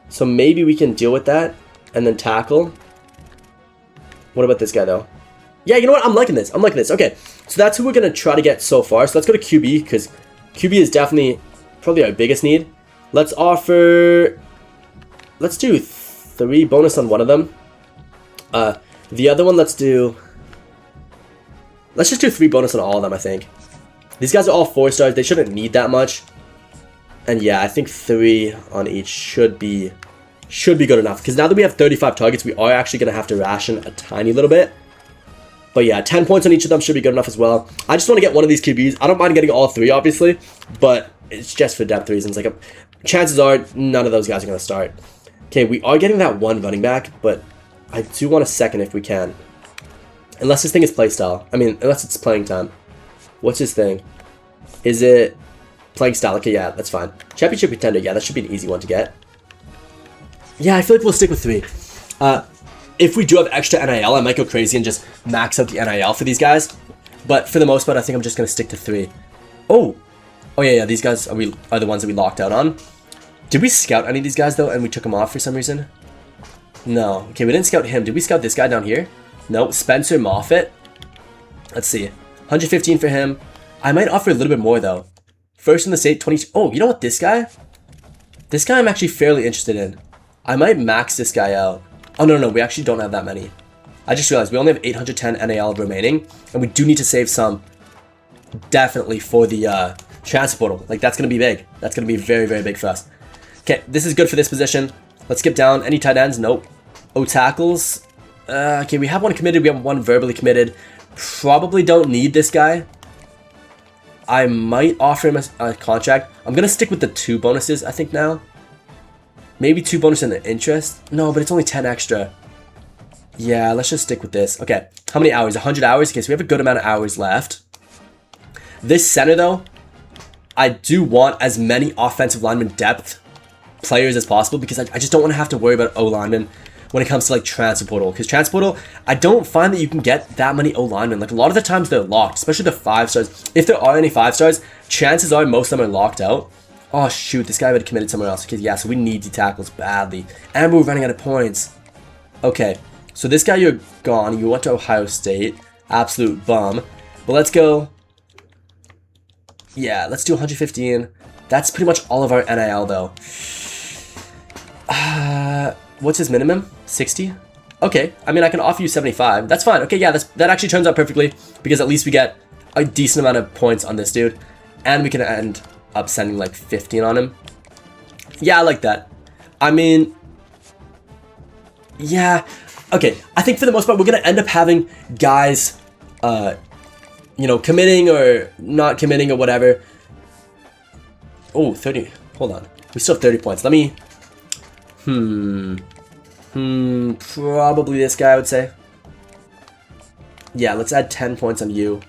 A: So maybe we can deal with that. And then tackle. What about this guy, though? Yeah, you know what? I'm liking this. Okay, so that's who we're going to try to get so far. So let's go to QB, because QB is definitely probably our biggest need. Let's offer... Let's do 3 bonus on one of them. The other one, let's just do 3 bonus on all of them, I think. These guys are all 4-stars. They shouldn't need that much. And yeah, I think 3 on each should be good enough. Because now that we have 35 targets, we are actually going to have to ration a tiny little bit. But yeah, 10 points on each of them should be good enough as well. I just want to get one of these QBs. I don't mind getting all 3, obviously. But it's just for depth reasons. Like, chances are none of those guys are going to start. Okay, we are getting that 1 running back, but I do want a second if we can. Unless this thing is playstyle. I mean, unless it's playing time. What's his thing? Is it playing style? Okay, yeah, that's fine. Championship contender, yeah, that should be an easy one to get. Yeah, I feel like we'll stick with 3. If we do have extra NIL, I might go crazy and just max out the NIL for these guys. But for the most part, I think I'm just going to stick to 3. Oh, yeah, these guys are the ones that we locked out on. Did we scout any of these guys, though, and we took them off for some reason? No. Okay, we didn't scout him. Did we scout this guy down here? No. Spencer Moffitt. Let's see. 115 for him. I might offer a little bit more, though. First in the state, 20... Oh, you know what? This guy? This guy I'm actually fairly interested in. I might max this guy out. Oh, no. We actually don't have that many. I just realized we only have 810 NAL remaining, and we do need to save some definitely for the transfer portal. Like, that's going to be big. That's going to be very, very big for us. Okay, this is good for this position. Let's skip down. Any tight ends? Nope. Oh, tackles. Okay, we have 1 committed. We have 1 verbally committed. Probably don't need this guy. I might offer him a contract. I'm going to stick with the 2 bonuses, I think, now. Maybe 2 bonus in the interest. No, but it's only 10 extra. Yeah, let's just stick with this. Okay, how many hours? 100 hours? Okay, so we have a good amount of hours left. This center, though, I do want as many offensive lineman depth players as possible because I just don't want to have to worry about O-linemen when it comes to like transfer portal. Because transfer portal, I don't find that you can get that many O-linemen. Like a lot of the times they're locked, especially the 5 stars. If there are any 5 stars, chances are most of them are locked out. Oh shoot, this guy would have committed somewhere else. Okay, yeah, so we need D tackles badly. And we're running out of points. Okay, so this guy, you're gone. You went to Ohio State. Absolute bum. But let's go. Yeah, let's do 115. That's pretty much all of our NIL though. What's his minimum? 60? Okay, I mean, I can offer you 75. That's fine. Okay, yeah, that actually turns out perfectly because at least we get a decent amount of points on this dude. And we can end up sending like 15 on him. Yeah, I like that. I mean, yeah. Okay, I think for the most part, we're going to end up having guys, you know, committing or not committing or whatever. Oh, 30. Hold on. We still have 30 points. Let me... Probably this guy, I would say. Yeah, let's add 10 points on you.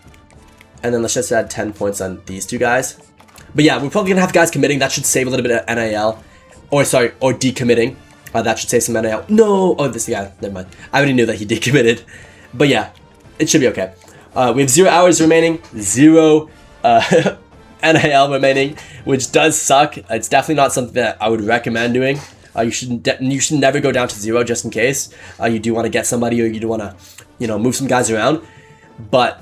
A: And then let's just add 10 points on these two guys. But yeah, we're probably going to have guys committing. That should save a little bit of NIL. Or, sorry, or decommitting. That should save some NIL. No! Oh, this guy. Never mind. I already knew that he decommitted. But yeah, it should be okay. We have 0 hours remaining. 0 NIL remaining, which does suck. It's definitely not something that I would recommend doing. You should never go down to 0 just in case you do want to get somebody or you do want to, you know, move some guys around. But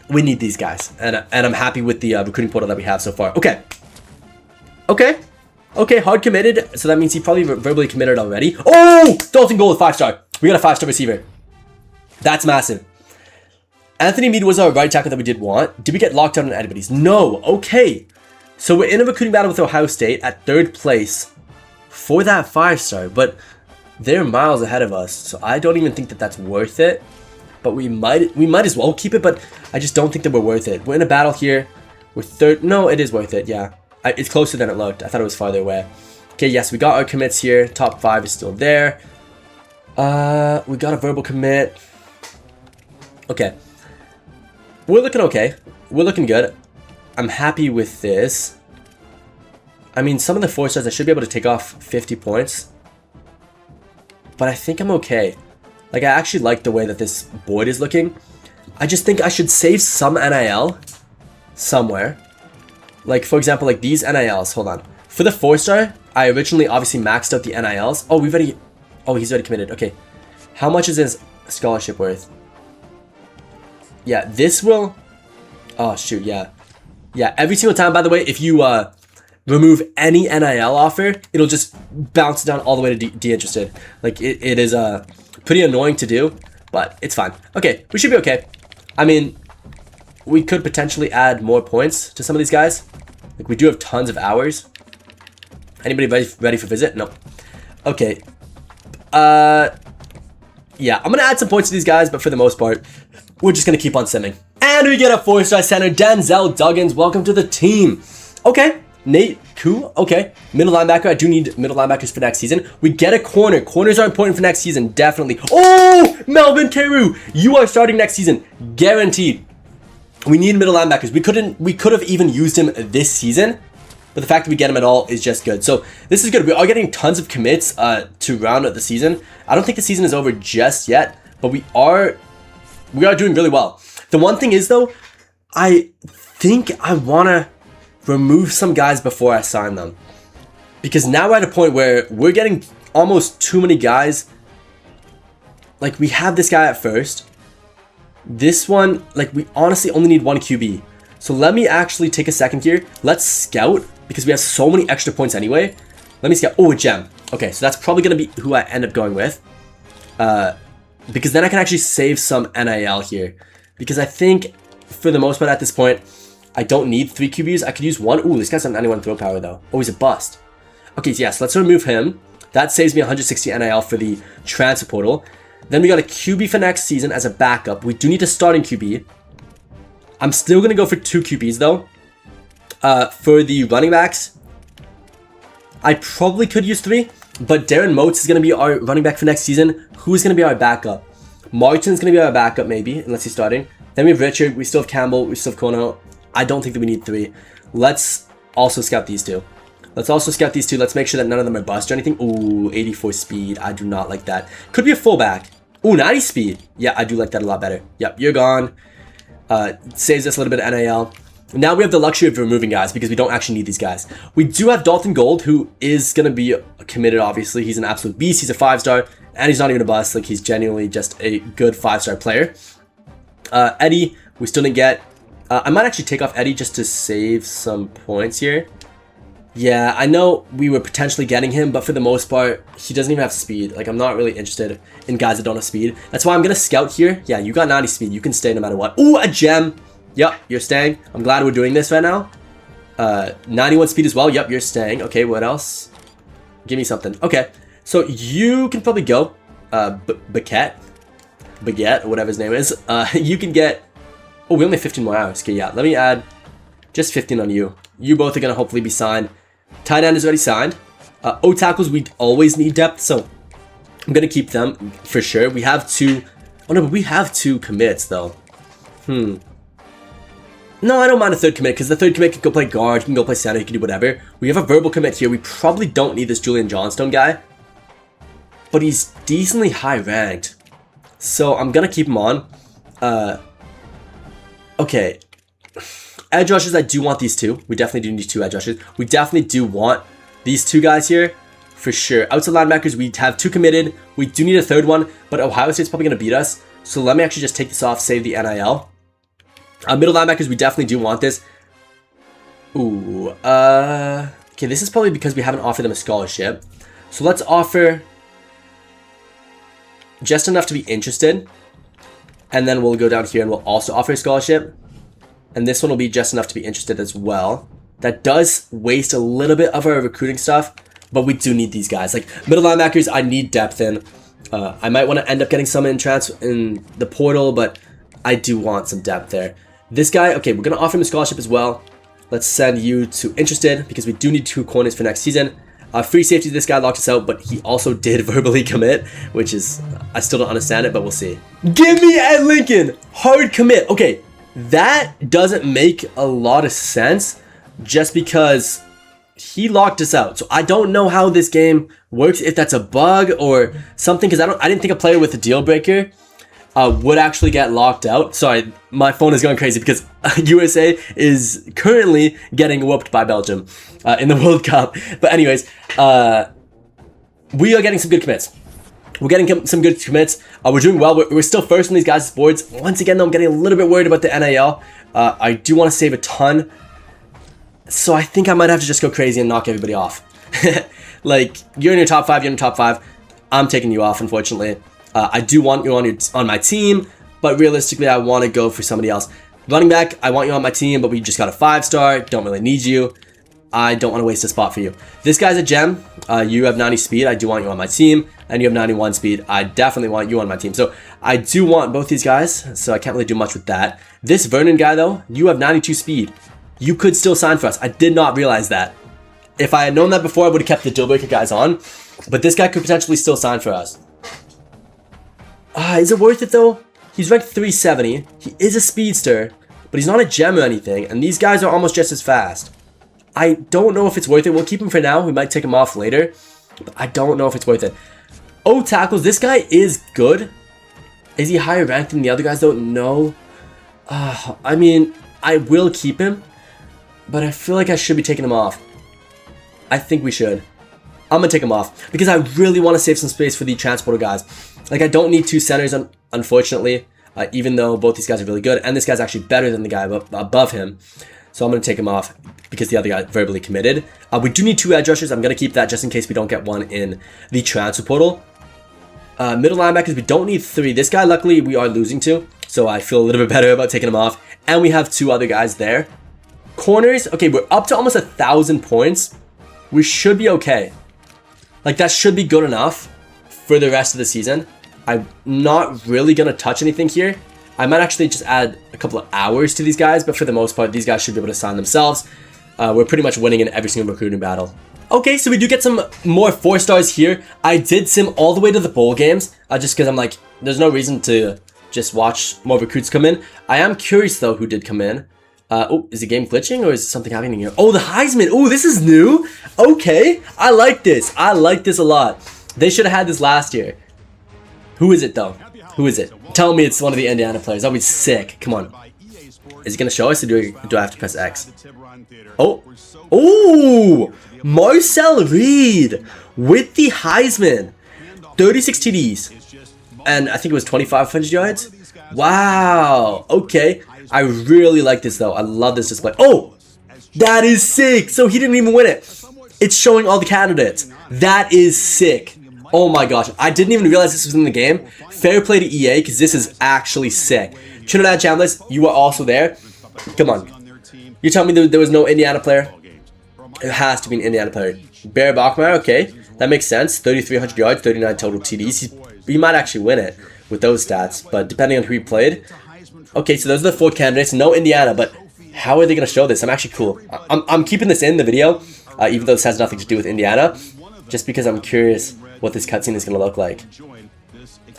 A: we need these guys, and I'm happy with the recruiting portal that we have so far. Okay, hard committed. So that means he probably verbally committed already. Oh, Dalton Gold, 5-star. We got a 5-star receiver. That's massive. Anthony Mead was our right tackle that we did want. Did we get locked out on anybody's? No. Okay, so we're in a recruiting battle with Ohio State at 3rd place. For that 5-star, but they're miles ahead of us, so I don't even think that that's worth it. But we might as well keep it, but I just don't think that we're worth it. We're in a battle here. We're 3rd. No, it is worth it. Yeah, it's closer than it looked. I thought it was farther away. Okay, yes, we got our commits here. Top 5 is still there. We got a verbal commit. Okay, we're looking okay. We're looking good. I'm happy with this. I mean, some of the 4 stars I should be able to take off 50 points. But I think I'm okay. Like, I actually like the way that this board is looking. I just think I should save some NIL somewhere. Like, for example, like these NILs. Hold on. For the 4-star, I originally obviously maxed out the NILs. Oh, he's already committed. Okay. How much is his scholarship worth? Yeah, this will... Oh, shoot, yeah. Yeah, every single time, by the way, if you... remove any NIL offer, it'll just bounce down all the way to de-interested. Like, it is pretty annoying to do, but it's fine. Okay, we should be okay. I mean, we could potentially add more points to some of these guys. Like, we do have tons of hours. Anybody ready for visit? No. Okay. Yeah, I'm going to add some points to these guys, but for the most part, we're just going to keep on simming. And we get a 4-star center, Denzel Duggins. Welcome to the team. Okay. Nate Koo, okay. Middle linebacker. I do need middle linebackers for next season. We get a corner. Corners are important for next season, definitely. Oh, Melvin Carew, you are starting next season, guaranteed. We need middle linebackers. We could have even used him this season, but the fact that we get him at all is just good. So this is good. We are getting tons of commits to round out the season. I don't think the season is over just yet, but we are doing really well. The one thing is though, I think I want to remove some guys before I sign them, because now we're at a point where we're getting almost too many guys. Like, we have this guy at 1st. This one, like, we honestly only need 1 QB. So let me actually take a second here. Let's scout, because we have so many extra points anyway. Let me scout. Oh, a gem. Okay, so that's probably going to be who I end up going with, because then I can actually save some NIL here, because I think for the most part at this point I don't need 3 QBs. I could use 1. Ooh, this guy's got 91 throw power though. Oh, he's a bust. Okay, so yes, let's remove him. That saves me 160 NIL for the transfer portal. Then we got a QB for next season as a backup. We do need a starting QB. I'm still going to go for 2 QBs though. For the running backs, I probably could use 3, but Darren Moats is going to be our running back for next season. Who is going to be our backup? Martin's going to be our backup maybe, unless he's starting. Then we have Richard. We still have Campbell. We still have Kono. I don't think that we need 3. Let's also scout these 2. Let's make sure that none of them are bust or anything. Ooh, 84 speed. I do not like that. Could be a fullback. Ooh, 90 speed. Yeah, I do like that a lot better. Yep, you're gone. Saves us a little bit of NAL. Now we have the luxury of removing guys because we don't actually need these guys. We do have Dalton Gold, who is going to be committed, obviously. He's an absolute beast. He's a 5-star, and he's not even a bust. Like, he's genuinely just a good 5-star player. Eddie, we still didn't get. I might actually take off Eddie just to save some points here. Yeah, I know we were potentially getting him, but for the most part, he doesn't even have speed. Like, I'm not really interested in guys that don't have speed. That's why I'm going to scout here. Yeah, you got 90 speed. You can stay no matter what. Ooh, a gem. Yep, you're staying. I'm glad we're doing this right now. 91 speed as well. Yep, you're staying. Okay, what else? Give me something. Okay, so you can probably go. Baguette, or whatever his name is. You can get... Oh, we only have 15 more hours. Okay, yeah, let me add just 15 on you. You both are going to hopefully be signed. Tight end is already signed. O-tackles, we always need depth, so I'm going to keep them for sure. We have 2... Oh, no, but we have 2 commits, though. No, I don't mind a 3rd commit, because the 3rd commit can go play guard, he can go play center, he can do whatever. We have a verbal commit here. We probably don't need this Julian Johnstone guy, but he's decently high ranked. So I'm going to keep him on. Okay. Edge rushers, I do want these 2. We definitely do need 2 edge rushers. We definitely do want these 2 guys here, for sure. Outside linebackers, we have 2 committed. We do need a 3rd one, but Ohio State's probably going to beat us. So let me actually just take this off, save the NIL. Middle linebackers, we definitely do want this. Ooh, okay, this is probably because we haven't offered them a scholarship. So let's offer just enough to be interested. And then we'll go down here and we'll also offer a scholarship. And this one will be just enough to be interested as well. That does waste a little bit of our recruiting stuff, but we do need these guys. Like, middle linebackers, I need depth in. I might want to end up getting some in the portal, but I do want some depth there. This guy, okay, we're going to offer him a scholarship as well. Let's send you to interested because we do need 2 corners for next season. Free safety, this guy locked us out, but he also did verbally commit, which is, I still don't understand it, but we'll see. Give me Ed Lincoln! Hard commit. Okay, that doesn't make a lot of sense just because he locked us out. So I don't know how this game works, if that's a bug or something, because I didn't think a player with a deal breaker would actually get locked out. Sorry, my phone is going crazy because USA is currently getting whooped by Belgium in the World Cup. But anyways, we are getting some good commits. We're getting some good commits. We're doing well. We're still first on these guys' boards. Once again, though, I'm getting a little bit worried about the NIL. I do want to save a ton. So I think I might have to just go crazy and knock everybody off. Like, you're in your top 5, you're in your top 5. I'm taking you off, unfortunately. I do want you on my team, but realistically, I want to go for somebody else. Running back, I want you on my team, but we just got a 5-star. Don't really need you. I don't want to waste a spot for you. This guy's a gem. You have 90 speed. I do want you on my team. And you have 91 speed. I definitely want you on my team. So I do want both these guys, so I can't really do much with that. This Vernon guy, though, you have 92 speed. You could still sign for us. I did not realize that. If I had known that before, I would have kept the deal breaker guys on. But this guy could potentially still sign for us. Is it worth it, though? He's ranked 370. He is a speedster, but he's not a gem or anything. And these guys are almost just as fast. I don't know if it's worth it. We'll keep him for now. We might take him off later. But I don't know if it's worth it. Oh, tackles. This guy is good. Is he higher ranked than the other guys, though? No. I mean, I will keep him. But I feel like I should be taking him off. I think we should. I'm going to take him off. Because I really want to save some space for the transporter guys. Like, I don't need 2 centers, unfortunately. Even though both these guys are really good. And this guy's actually better than the guy above him. So I'm going to take him off because the other guy verbally committed. We do need 2 edge rushers. I'm going to keep that just in case we don't get one in the transfer portal. Middle linebackers, we don't need 3. This guy, luckily, we are losing to. So I feel a little bit better about taking him off. And we have 2 other guys there. Corners, okay, we're up to almost 1,000 points. We should be okay. Like, that should be good enough for the rest of the season. I'm not really going to touch anything here. I might actually just add a couple of hours to these guys, but for the most part, these guys should be able to sign themselves. We're pretty much winning in every single recruiting battle. Okay, so we do get some more 4-stars here. I did sim all the way to the bowl games, just because I'm like, there's no reason to just watch more recruits come in. I am curious though who did come in. Oh, is the game glitching or is something happening here? Oh, the Heisman. Oh, this is new. Okay, I like this. I like this a lot. They should have had this last year. Who is it though? Who is it? Tell me it's one of the Indiana players. That'll be sick. Come on. Is it gonna show us or do I have to press X? Oh, oh, Marcel Reed with the Heisman. 36 TDs. And I think it was 2,500 yards. Wow. Okay. I really like this though. I love this display. Oh, that is sick. So he didn't even win it. It's showing all the candidates. That is sick. Oh my gosh. I didn't even realize this was in the game. Fair play to EA because this is actually sick. Trinidad Chambliss, you are also there. Come on. You're telling me there was no Indiana player? It has to be an Indiana player. Bear Bachmeyer, okay. That makes sense. 3,300 yards, 39 total TDs. He might actually win it with those stats, but depending on who he played. Okay, so those are the 4 candidates. No Indiana, but how are they going to show this? I'm actually cool. I'm keeping this in the video, even though this has nothing to do with Indiana, just because I'm curious what this cutscene is going to look like.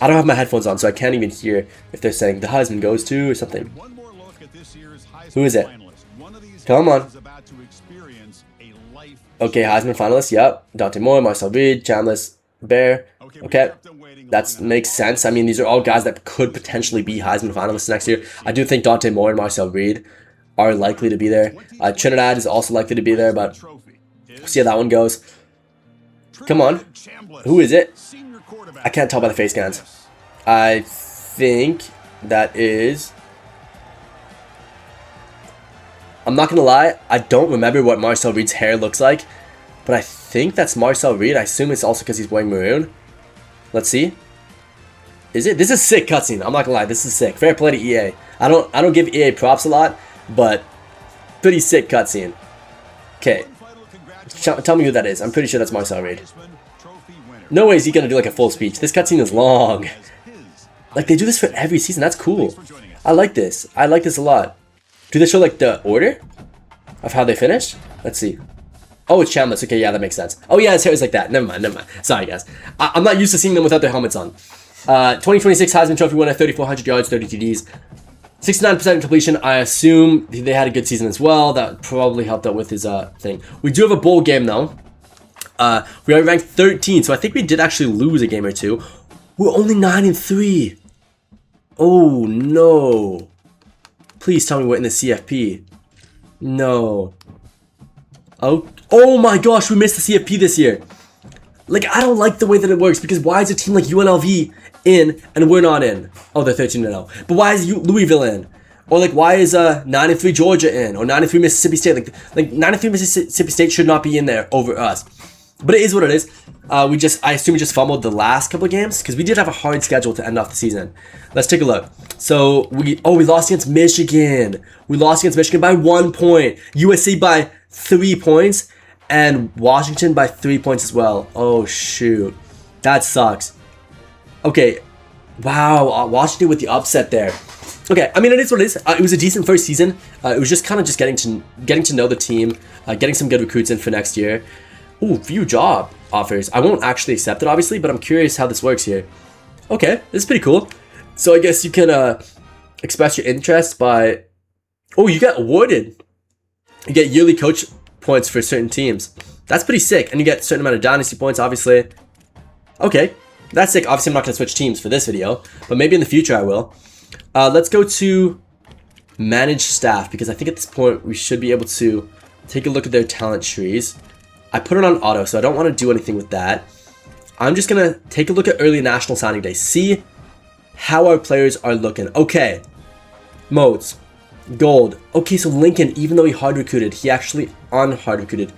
A: I don't have my headphones on, so I can't even hear if they're saying the Heisman goes to or something. Who is it? Come on. Okay, Heisman finalist. Yep. Dante Moore, Marcel Reed, Chambliss, Bear. Okay. That makes sense. I mean, these are all guys that could potentially be Heisman finalists next year. I do think Dante Moore and Marcel Reed are likely to be there. Trinidad is also likely to be there, but we'll see how that one goes. Come on. Who is it? I can't tell by the face scans. I think that is... I'm not going to lie. I don't remember what Marcel Reed's hair looks like, but I think that's Marcel Reed. I assume it's also because he's wearing maroon. Let's see. Is it? This is sick cutscene. I'm not gonna lie. This is sick. Fair play to EA. I don't give EA props a lot, but pretty sick cutscene. Okay. Tell me who that is. I'm pretty sure that's Marcel Reed. No way is he gonna do like a full speech. This cutscene is long. Like they do this for every season. That's cool. I like this. I like this a lot. Do they show like the order of how they finished? Let's see. Oh, it's Chambliss. Okay, yeah, that makes sense. Oh, yeah, his hair is like that. Never mind, never mind. Sorry, guys. I'm not used to seeing them without their helmets on. 2026 Heisman Trophy winner, 3,400 yards, 30 TDs. 69% completion. I assume they had a good season as well. That probably helped out with his thing. We do have a bowl game, though. We are ranked 13, so I think we did actually lose a game or two. We're only 9-3. Oh, no. Please tell me we're in the CFP. No. Oh my gosh, we missed the CFP this year. Like, I don't like the way that it works because why is a team like UNLV in and we're not in? Oh, they're 13-0. But why is Louisville in? Or like, why is 9-3 Georgia in? Or 9-3 Mississippi State? Like 9-3 Mississippi State should not be in there over us. But it is what it is. I assume we just fumbled the last couple of games because we did have a hard schedule to end off the season. Let's take a look. So we lost against Michigan. We lost against Michigan by 1 point. USC by 3 points. And Washington by 3 points as well. Oh, shoot. That sucks. Okay. Wow. Washington with the upset there. Okay. I mean, it is what it is. It was a decent first season. It was just kind of just getting to know the team. Getting some good recruits in for next year. Ooh, few job offers. I won't actually accept it, obviously, but I'm curious how this works here. Okay. This is pretty cool. So I guess you can express your interest by... Oh, you get awarded. You get yearly coach points for certain teams. That's pretty sick. And you get a certain amount of dynasty points, obviously. Okay. That's sick. Obviously, I'm not going to switch teams for this video, but maybe in the future I will. Let's go to manage staff, because I think at this point we should be able to take a look at their talent trees. I put it on auto, so I don't want to do anything with that. I'm just going to take a look at early national signing day. See how our players are looking. Okay. Modes. Gold. Okay, so Lincoln, even though he hard recruited, he actually unhard recruited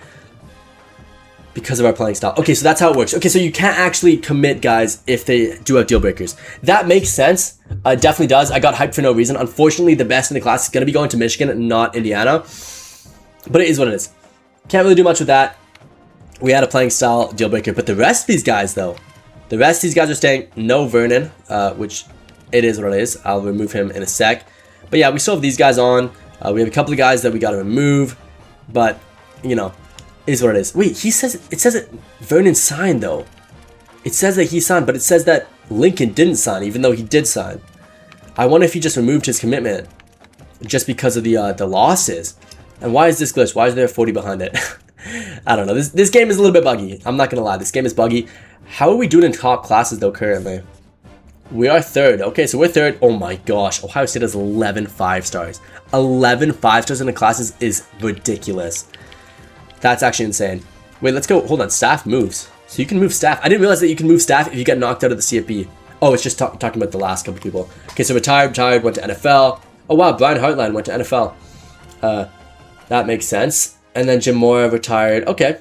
A: because of our playing style. Okay, so that's how it works. Okay, so you can't actually commit guys if they do have deal breakers. That makes sense. It definitely does. I got hyped for no reason. Unfortunately, the best in the class is going to be going to Michigan, not Indiana. But it is what it is. Can't really do much with that. We had a playing style deal breaker. But the rest of these guys, though, the rest of these guys are staying. No Vernon, which it is what it is. I'll remove him in a sec. But yeah, we still have these guys on. We have a couple of guys that we got to remove. But, you know, it is what it is. Wait, it says that Vernon signed, though. It says that he signed, but it says that Lincoln didn't sign, even though he did sign. I wonder if he just removed his commitment just because of the losses. And why is this glitch? Why is there a 40 behind it? I don't know. This game is a little bit buggy. I'm not going to lie. This game is buggy. How are we doing in top classes, though, currently? We are third. Okay, so we're third. Oh, my gosh. Ohio State has 11 5-stars. 11 5-stars in the classes is ridiculous. That's actually insane. Wait, let's go. Hold on. Staff moves. So you can move staff. I didn't realize that you can move staff if you get knocked out of the CFB. Oh, it's just talking about the last couple people. Okay, so retired, went to NFL. Oh, wow. Brian Hartline went to NFL. That makes sense. And then Jim Mora retired. Okay.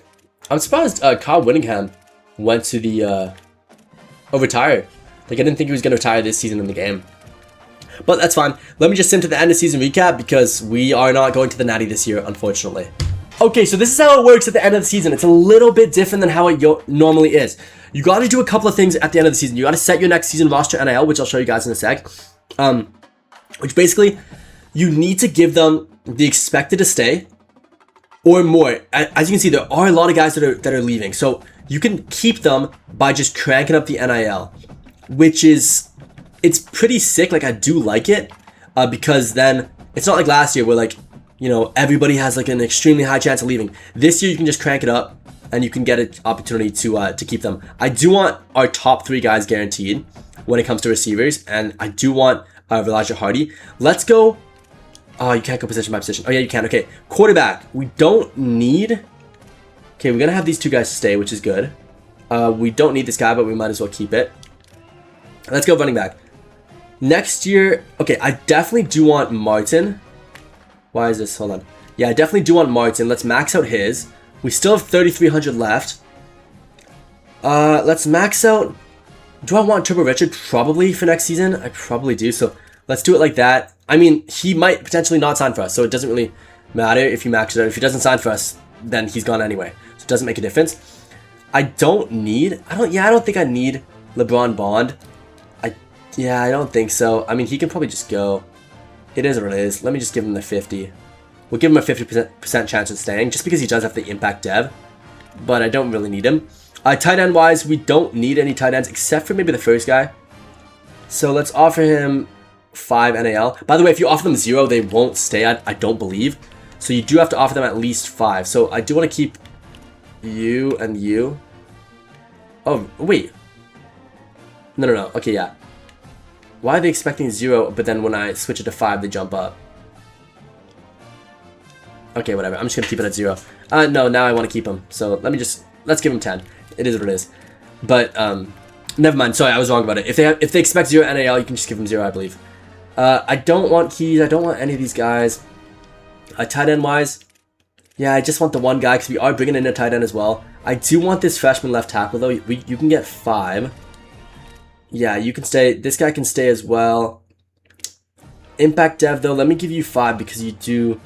A: I'm surprised Kyle Whittingham went to the... retired. Like, I didn't think he was going to retire this season in the game. But that's fine. Let me just sim to the end of season recap because we are not going to the Natty this year, unfortunately. Okay, so this is how it works at the end of the season. It's a little bit different than how it normally is. You got to do a couple of things at the end of the season. You got to set your next season roster NIL, which I'll show you guys in a sec. Which basically, you need to give them the expected to stay or more. As you can see, there are a lot of guys that are leaving. So you can keep them by just cranking up the NIL, which is, it's pretty sick. Like, I do like it because then it's not like last year where, like, you know, everybody has like an extremely high chance of leaving. This year you can just crank it up and you can get an opportunity to keep them. I do want our top 3 guys guaranteed when it comes to receivers, and I do want Elijah Hardy. Let's go. Oh, you can't go position by position. Oh yeah, you can. Okay, quarterback. We don't need. Okay, we're gonna have these 2 guys stay, which is good. We don't need this guy, but we might as well keep it. Let's go running back. Next year, okay, I definitely do want Martin. Why is this? Hold on. Yeah, I definitely do want Martin. Let's max out his. We still have 3,300 left. Let's max out. Do I want Turbo Richard? Probably for next season. I probably do. So let's do it like that. I mean, he might potentially not sign for us, so it doesn't really matter if you max it out. If he doesn't sign for us, then he's gone anyway. So it doesn't make a difference. I don't think I need LeBron Bond. I don't think so. I mean, he can probably just go. It is what it is. Let me just give him the 50. We'll give him a 50% chance of staying just because he does have the impact dev. But I don't really need him. Tight end wise, we don't need any tight ends except for maybe the first guy. So let's offer him 5 NAL. By the way, if you offer them 0, they won't stay, I don't believe. So you do have to offer them at least 5. So I do want to keep you and you. Oh, wait. No. Okay, yeah. Why are they expecting 0, but then when I switch it to 5, they jump up? Okay, whatever. I'm just going to keep it at 0. No, now I want to keep him. So let's give him 10. It is what it is. But, never mind. Sorry, I was wrong about it. If they expect 0 NAL, you can just give them 0, I believe. I don't want keys. I don't want any of these guys. Tight end wise, yeah, I just want the one guy because we are bringing in a tight end as well. I do want this freshman left tackle, though. You can get 5. Yeah, you can stay. This guy can stay as well. Impact dev, though, let me give you 5 because you do...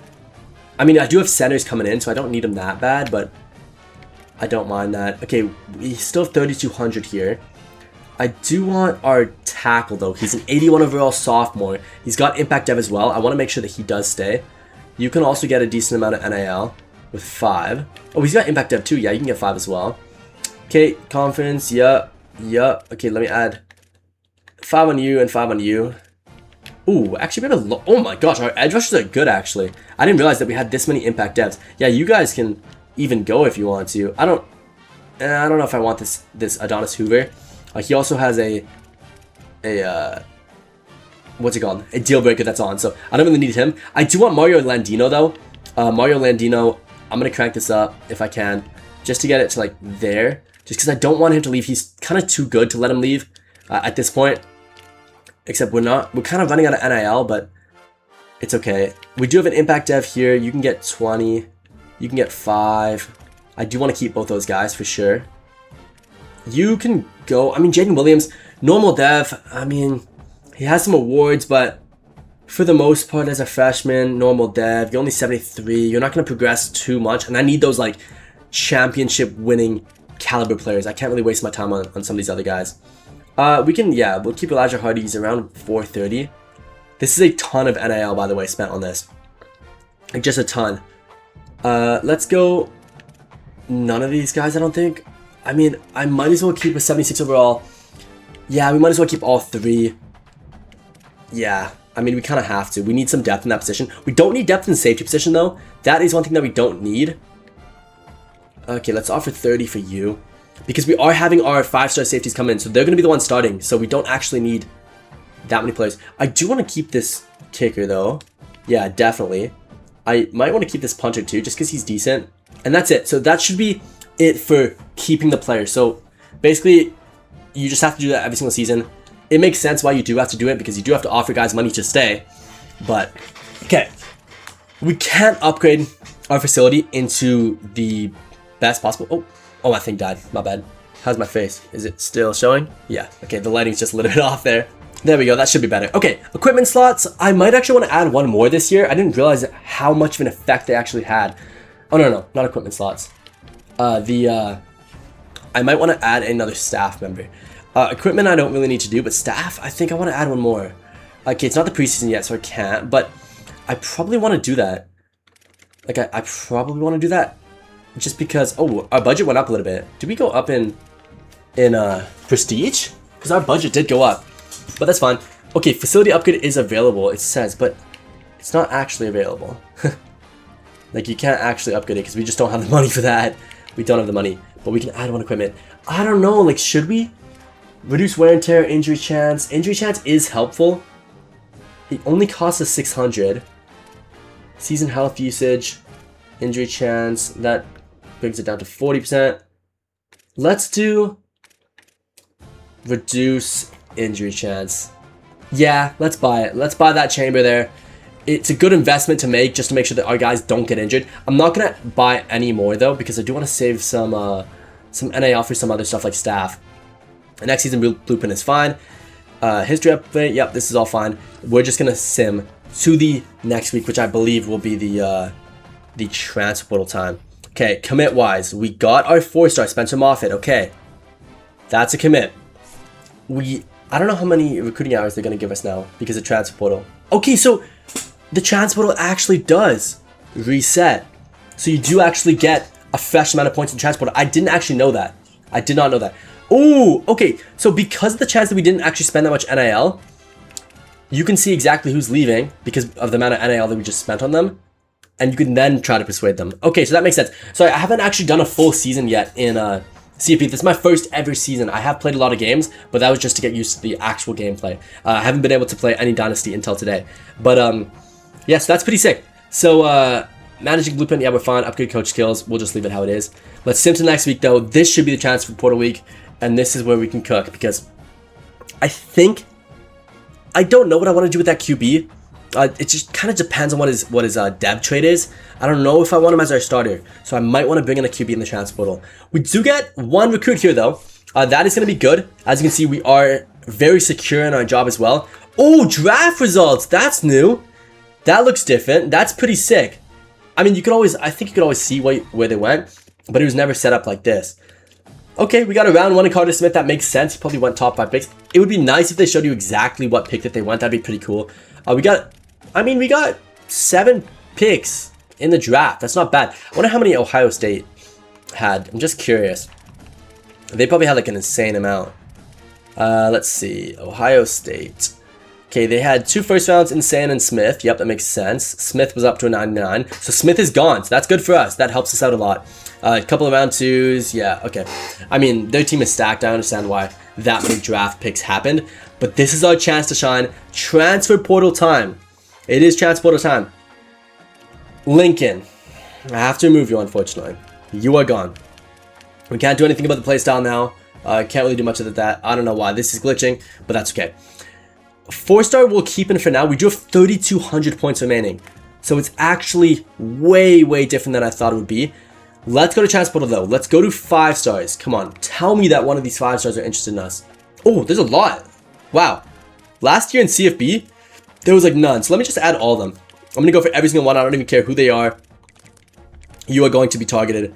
A: I mean, I do have centers coming in, so I don't need them that bad, but I don't mind that. Okay, we still have 3,200 here. I do want our tackle, though. He's an 81 overall sophomore. He's got impact dev as well. I want to make sure that he does stay. You can also get a decent amount of NIL with 5. Oh, he's got impact dev too. Yeah, you can get 5 as well. Okay, confidence. Yup. Okay, let me add 5 on you and 5 on you. Ooh, actually, we had oh my gosh, our edge rushers are good, actually. I didn't realize that we had this many impact devs. Yeah, you guys can even go if you want to. I don't know if I want this Adonis Hoover. He also has a what's it called? A deal breaker that's on, so I don't really need him. I do want Mario Landino, though. Mario Landino, I'm going to crank this up if I can, just to get it to, like, there. Just because I don't want him to leave. He's kind of too good to let him leave at this point. Except we're kind of running out of NIL, but it's okay. We do have an impact dev here. You can get 20. You can get 5. I do want to keep both those guys for sure. You can go, I mean, Jaden Williams, normal dev. I mean, he has some awards, but for the most part, as a freshman, normal dev, you're only 73. You're not going to progress too much. And I need those, like, championship winning caliber players. I can't really waste my time on some of these other guys. We'll keep Elijah Hardy. He's around 430. This is a ton of NIL, by the way, spent on this. Like, just a ton. Let's go none of these guys, I don't think. I mean, I might as well keep a 76 overall Yeah, we might as well keep all 3. Yeah, I mean, we kind of have to. We need some depth in that position. We don't need depth in the safety position, though. That is one thing that we don't need. Okay, let's offer 30 for you. Because we are having our 5-star safeties come in, so they're going to be the ones starting. So we don't actually need that many players. I do want to keep this kicker, though. Yeah, definitely. I might want to keep this punter, too, just because he's decent. And that's it. So that should be it for keeping the players. So basically, you just have to do that every single season. It makes sense why you do have to do it, because you do have to offer guys money to stay. But, okay. We can't upgrade our facility into the best possible. Oh, my thing died. My bad. How's my face? Is it still showing? Yeah. Okay, the lighting's just a little bit off there. There we go. That should be better. Okay, equipment slots. I might actually want to add one more this year. I didn't realize how much of an effect they actually had. Oh, no. Not equipment slots. I might want to add another staff member. Equipment I don't really need to do, but staff, I think I want to add one more. Okay, it's not the preseason yet, so I can't, but I probably want to do that. Like, I probably want to do that. Just because, oh, our budget went up a little bit. Did we go up in prestige? Because our budget did go up, but that's fine. Okay, facility upgrade is available, it says, but it's not actually available. Like, you can't actually upgrade it because we just don't have the money for that. We don't have the money, but we can add one equipment. I don't know, like, should we? Reduce wear and tear, injury chance. Injury chance is helpful. It only costs us 600. Season health usage, injury chance, that brings it down to 40%. Let's do reduce injury chance. Yeah, let's buy it. Let's buy that chamber there. It's a good investment to make just to make sure that our guys don't get injured. I'm not going to buy any more though because I do want to save some NAL for some other stuff like staff. The next season blueprint is fine. History update, yep, this is all fine. We're just going to sim to the next week, which I believe will be the transfer portal time. Okay, commit-wise, we got our 4-star, Spencer Moffitt. Okay, that's a commit. I don't know how many recruiting hours they're going to give us now because of transfer portal. Okay, so the transfer portal actually does reset. So you do actually get a fresh amount of points in transfer portal. I didn't actually know that. I did not know that. Oh, okay. So because of the chance that we didn't actually spend that much NIL, you can see exactly who's leaving because of the amount of NIL that we just spent on them. And you can then try to persuade them. Okay, so that makes sense. So I haven't actually done a full season yet in CFB. This is my first ever season. I have played a lot of games, but that was just to get used to the actual gameplay. I haven't been able to play any Dynasty until today. But yeah, so that's pretty sick. So managing blueprint, yeah, we're fine. Upgrade coach skills, we'll just leave it how it is. Let's sim to next week though. This should be the transfer portal week, and this is where we can cook because I don't know what I want to do with that QB. It just kind of depends on what his dev trade is. I don't know if I want him as our starter, so I might want to bring in a QB in the transfer portal. We do get one recruit here though. That is going to be good. As you can see, we are very secure in our job as well. Oh, draft results. That's new. That looks different. That's pretty sick. I mean, I think you could always see where they went, but it was never set up like this. Okay, we got a round 1 in Carter Smith. That makes sense. He probably went top 5 picks. It would be nice if they showed you exactly what pick that they went. That'd be pretty cool. We got 7 picks in the draft. That's not bad. I wonder how many Ohio State had. I'm just curious. They probably had like an insane amount. Let's see. Ohio State. Okay, they had 2 first rounds, Insane and Smith. Yep, that makes sense. Smith was up to a 99. So Smith is gone. So that's good for us. That helps us out a lot. A couple of round 2s. Yeah, okay. I mean, their team is stacked. I understand why that many draft picks happened. But this is our chance to shine. Transfer portal time. It is transfer portal time. Lincoln. I have to remove you, unfortunately. You are gone. We can't do anything about the playstyle now. Can't really do much of that. I don't know why this is glitching, but that's okay. 4-star we'll keep in for now. We do have 3,200 points remaining. So it's actually way, way different than I thought it would be. Let's go to transfer portal though. Let's go to 5 stars. Come on. Tell me that one of these 5 stars are interested in us. Oh, there's a lot. Wow. Last year in CFB, there was like none. So let me just add all of them. I'm going to go for every single one. I don't even care who they are. You are going to be targeted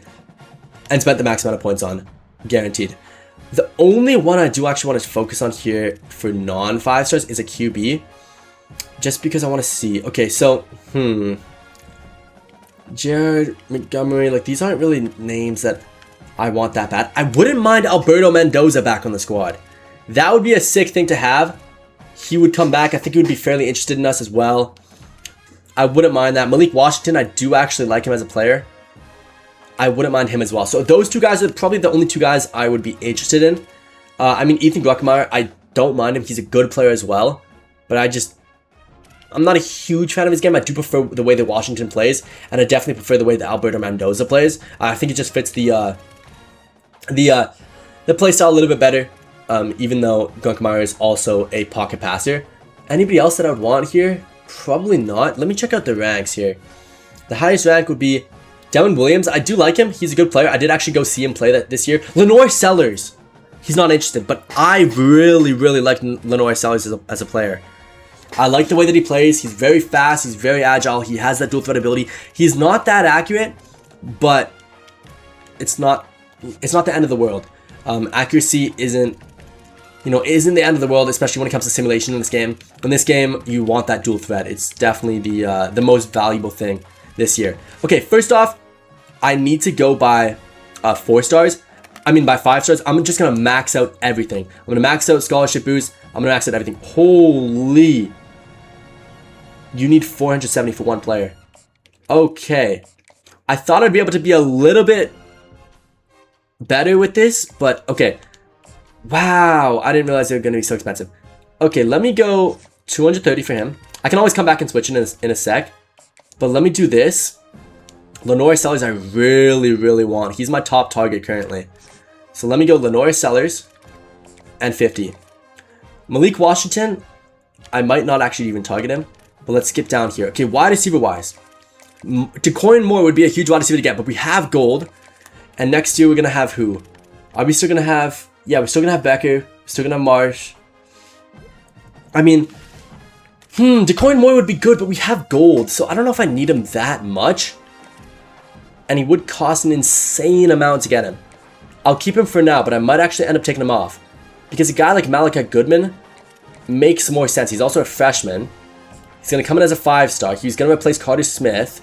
A: and spent the max amount of points on. Guaranteed. The only one I do actually want to focus on here for non-5 stars is a QB. Just because I want to see. Okay, so, Jared, Montgomery, like these aren't really names that I want that bad. I wouldn't mind Alberto Mendoza back on the squad. That would be a sick thing to have. He would come back. I think he would be fairly interested in us as well. I wouldn't mind that. Malik Washington, I do actually like him as a player. I wouldn't mind him as well. So those two guys are probably the only two guys I would be interested in. I mean, Ethan Gluckmeyer, I don't mind him. He's a good player as well. But I'm not a huge fan of his game. I do prefer the way that Washington plays. And I definitely prefer the way that Alberto Mendoza plays. I think it just fits the play style a little bit better. Even though Gluckmeyer is also a pocket passer. Anybody else that I would want here? Probably not. Let me check out the ranks here. The highest rank would be Devin Williams. I do like him. He's a good player. I did actually go see him play that this year. Lenore Sellers. He's not interested, but I really, really like Lenore Sellers as a player. I like the way that he plays. He's very fast. He's very agile. He has that dual threat ability. He's not that accurate, but it's not the end of the world. Accuracy isn't the end of the world, especially when it comes to simulation in this game. In this game, you want that dual threat. It's definitely the most valuable thing this year. Okay, first off, I need to go by 4 stars. I mean, by 5 stars. I'm just gonna max out everything. I'm gonna max out scholarship boost. I'm gonna max out everything. Holy! You need 470 for one player. Okay. I thought I'd be able to be a little bit better with this, but okay. Wow, I didn't realize they were going to be so expensive. Okay, let me go 230 for him. I can always come back and switch in a sec. But let me do this. Lenore Sellers I really, really want. He's my top target currently. So let me go Lenore Sellers and 50. Malik Washington, I might not actually even target him. But let's skip down here. Okay, wide receiver wise. DeCoin Moore would be a huge wide receiver to get, but we have gold. And next year we're going to have who? Are we still going to have... Yeah, we're still going to have Becker. We're still going to have Marsh. I mean, DeCoin Moore would be good, but we have gold. So I don't know if I need him that much. And he would cost an insane amount to get him. I'll keep him for now, but I might actually end up taking him off. Because a guy like Malachi Goodman makes more sense. He's also a freshman. He's going to come in as a 5-star. He's going to replace Carter Smith.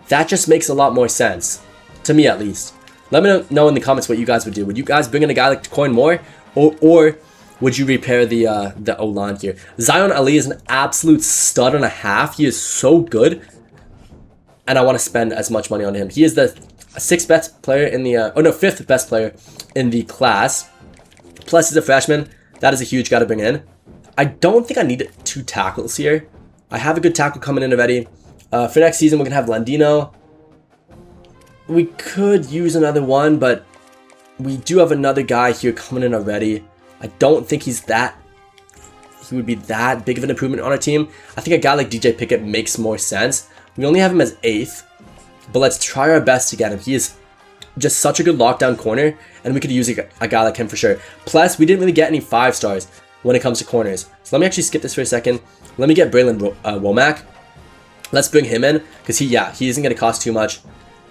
A: That just makes a lot more sense. To me, at least. Let me know in the comments what you guys would do. Would you guys bring in a guy like DeCoin Moore? Or would you repair the O-line here? Zion Ali is an absolute stud and a half. He is so good. And I want to spend as much money on him. He is the 6th best player in the... 5th best player in the class. Plus he's a freshman. That is a huge guy to bring in. I don't think I need 2 tackles here. I have a good tackle coming in already. For next season, we're going to have Landino. We could use another one, but we do have another guy here coming in already. I don't think he would be that big of an improvement on our team. I think a guy like DJ Pickett makes more sense. We only have him as 8th, but let's try our best to get him. He is just such a good lockdown corner, and we could use a guy like him for sure. Plus, we didn't really get any 5-stars when it comes to corners. So let me actually skip this for a second. Let me get Braylon Womack. Let's bring him in, because he isn't going to cost too much.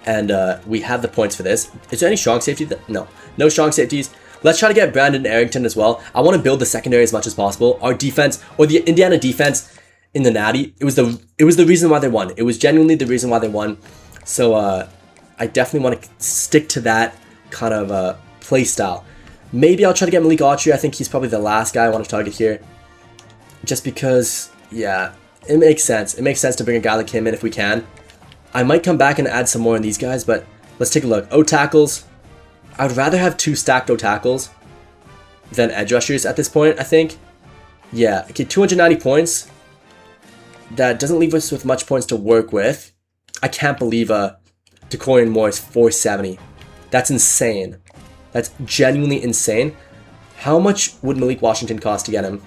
A: And we have the points for this. Is there any strong safety? No. No strong safeties. Let's try to get Brandon Arrington as well. I want to build the secondary as much as possible. Our defense, or the Indiana defense in the Natty, it was the reason why they won. It was genuinely the reason why they won. So I definitely want to stick to that kind of play style. Maybe I'll try to get Malik Autry. I think he's probably the last guy I want to target here. Just because, yeah, it makes sense. It makes sense to bring a guy like him in if we can. I might come back and add some more in these guys, but let's take a look. O-tackles. I would rather have 2 stacked O-tackles than edge rushers at this point, I think. Yeah, okay, 290 points. That doesn't leave us with much points to work with. I can't believe DeCoin Moore is 470. That's insane. That's genuinely insane. How much would Malik Washington cost to get him?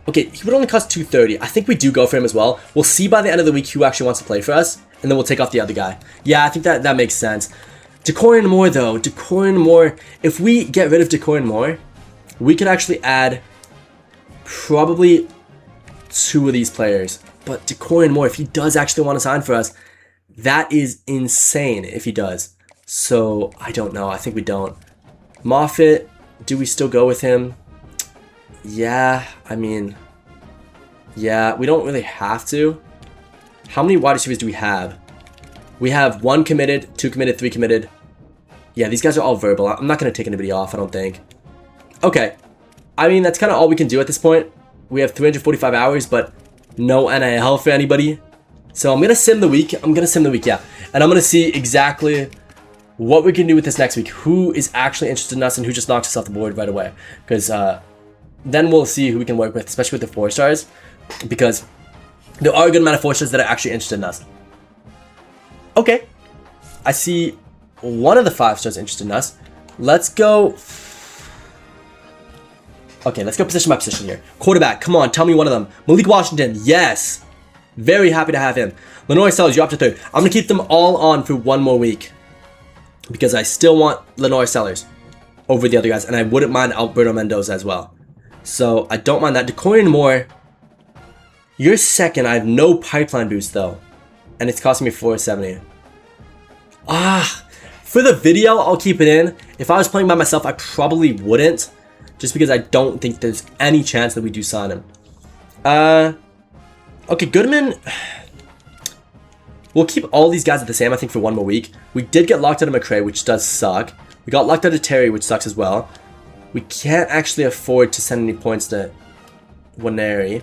A: Okay, he would only cost 230. I think we do go for him as well. We'll see by the end of the week who actually wants to play for us, and then we'll take off the other guy. Yeah, I think that makes sense. DeCoin Moore, though. DeCoin Moore. If we get rid of DeCoin Moore, we could actually add probably 2 of these players. But DeCoin Moore, if he does actually want to sign for us, that is insane if he does. So, I don't know. I think we don't. Moffitt, do we still go with him? Yeah, I mean, yeah, we don't really have to. How many wide receivers do we have? We have 1 committed, 2 committed, 3 committed. Yeah, these guys are all verbal. I'm not going to take anybody off, I don't think. Okay. I mean, that's kind of all we can do at this point. We have 345 hours, but no NIL for anybody. So I'm going to sim the week. Yeah. And I'm going to see exactly what we can do with this next week. Who is actually interested in us and who just knocks us off the board right away. Because then we'll see who we can work with, especially with the 4 stars. Because there are a good amount of 4 stars that are actually interested in us. Okay. I see one of the 5 stars interested in us. Let's go. Okay, let's go position by position here. Quarterback, come on, tell me one of them. Malik Washington, yes. Very happy to have him. Lenoir Sellers, you're up to 3rd. I'm going to keep them all on for 1 more week. Because I still want Lenoir Sellers over the other guys. And I wouldn't mind Alberto Mendoza as well. So, I don't mind that. Decorian Moore, you're 2nd. I have no pipeline boost, though. And it's costing me $470. For the video, I'll keep it in. If I was playing by myself, I probably wouldn't. Just because I don't think there's any chance that we do sign him. Okay, Goodman. We'll keep all these guys at the same, I think, for 1 more week. We did get locked out of McRae, which does suck. We got locked out of Terry, which sucks as well. We can't actually afford to send any points to Waneri,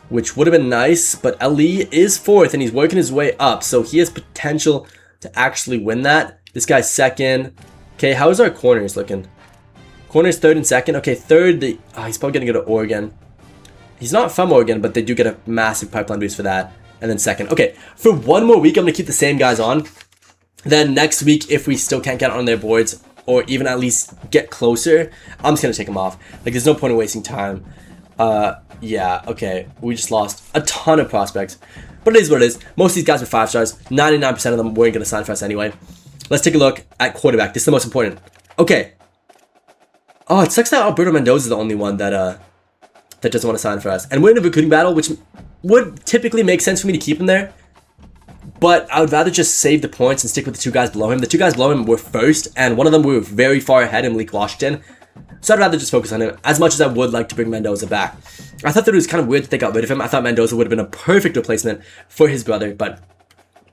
A: which would have been nice. But Ali is 4th, and he's working his way up. So he has potential to actually win that. This guy's 2nd. Okay, how's our corners looking? Corners 3rd and 2nd. Okay, 3rd. He's probably going to go to Oregon. He's not from Oregon, but they do get a massive pipeline boost for that. And then 2nd. Okay, for 1 more week, I'm going to keep the same guys on. Then next week, if we still can't get on their boards, or even at least get closer, I'm just going to take them off. Like, there's no point in wasting time. Yeah, okay. We just lost a ton of prospects. But it is what it is. Most of these guys are 5 stars. 99% of them weren't going to sign for us anyway. Let's take a look at quarterback. This is the most important. Okay. Oh, it sucks that Alberto Mendoza is the only one that doesn't want to sign for us. And we're in a recruiting battle, which would typically make sense for me to keep him there. But I would rather just save the points and stick with the 2 guys below him. The 2 guys below him were 1st, and one of them were very far ahead in Malik Washington. So I'd rather just focus on him, as much as I would like to bring Mendoza back. I thought that it was kind of weird that they got rid of him. I thought Mendoza would have been a perfect replacement for his brother, but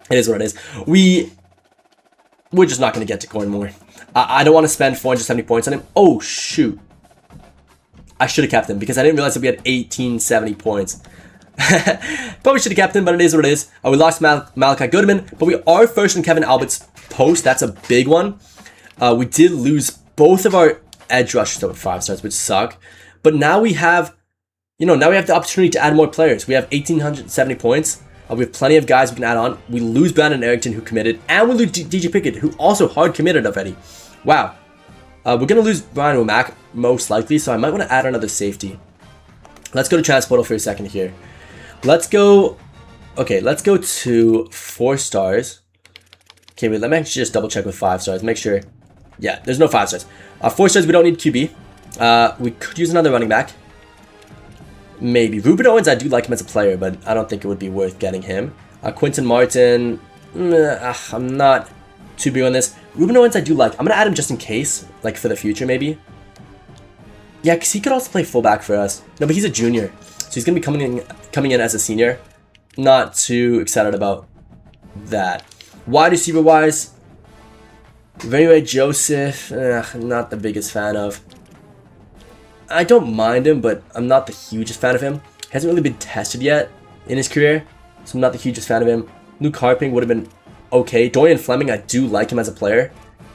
A: it is what it is. We're just not going to get to Decorian Moore. I don't want to spend 470 points on him. Oh, shoot. I should have kept him because I didn't realize that we had 1870 points. Probably should have kept him, but it is what it is. We lost Malachi Goodman, but we are 1st in Kevin Albert's post. That's a big one. We did lose both of our edge rushers over 5 stars, which suck. But now we have, now we have the opportunity to add more players. We have 1,870 points. We have plenty of guys we can add on. We lose Brandon Arrington, who committed, and we lose DJ Pickett, who also hard committed already. Wow. We're going to lose Brian Womack, most likely, so I might want to add another safety. Let's go to Transportal for a second here. Let's go... Okay, let's go to 4 stars. Okay, wait, let me actually just double check with 5 stars. Make sure... Yeah, there's no 5 stars. 4 stars, we don't need QB. We could use another running back. Maybe. Ruben Owens, I do like him as a player, but I don't think it would be worth getting him. Quinton Martin... I'm not too big on this. Ruben Owens, I do like. I'm going to add him just in case, like for the future, maybe. Yeah, because he could also play fullback for us. No, but he's a junior, so he's going to be coming in as a senior. Not too excited about that. Wide receiver-wise, Ray Joseph, not the biggest fan of. I don't mind him, but I'm not the hugest fan of him. He hasn't really been tested yet in his career, so I'm not the hugest fan of him. Luke Harping would have been okay. Dorian Fleming, I do like him as a player.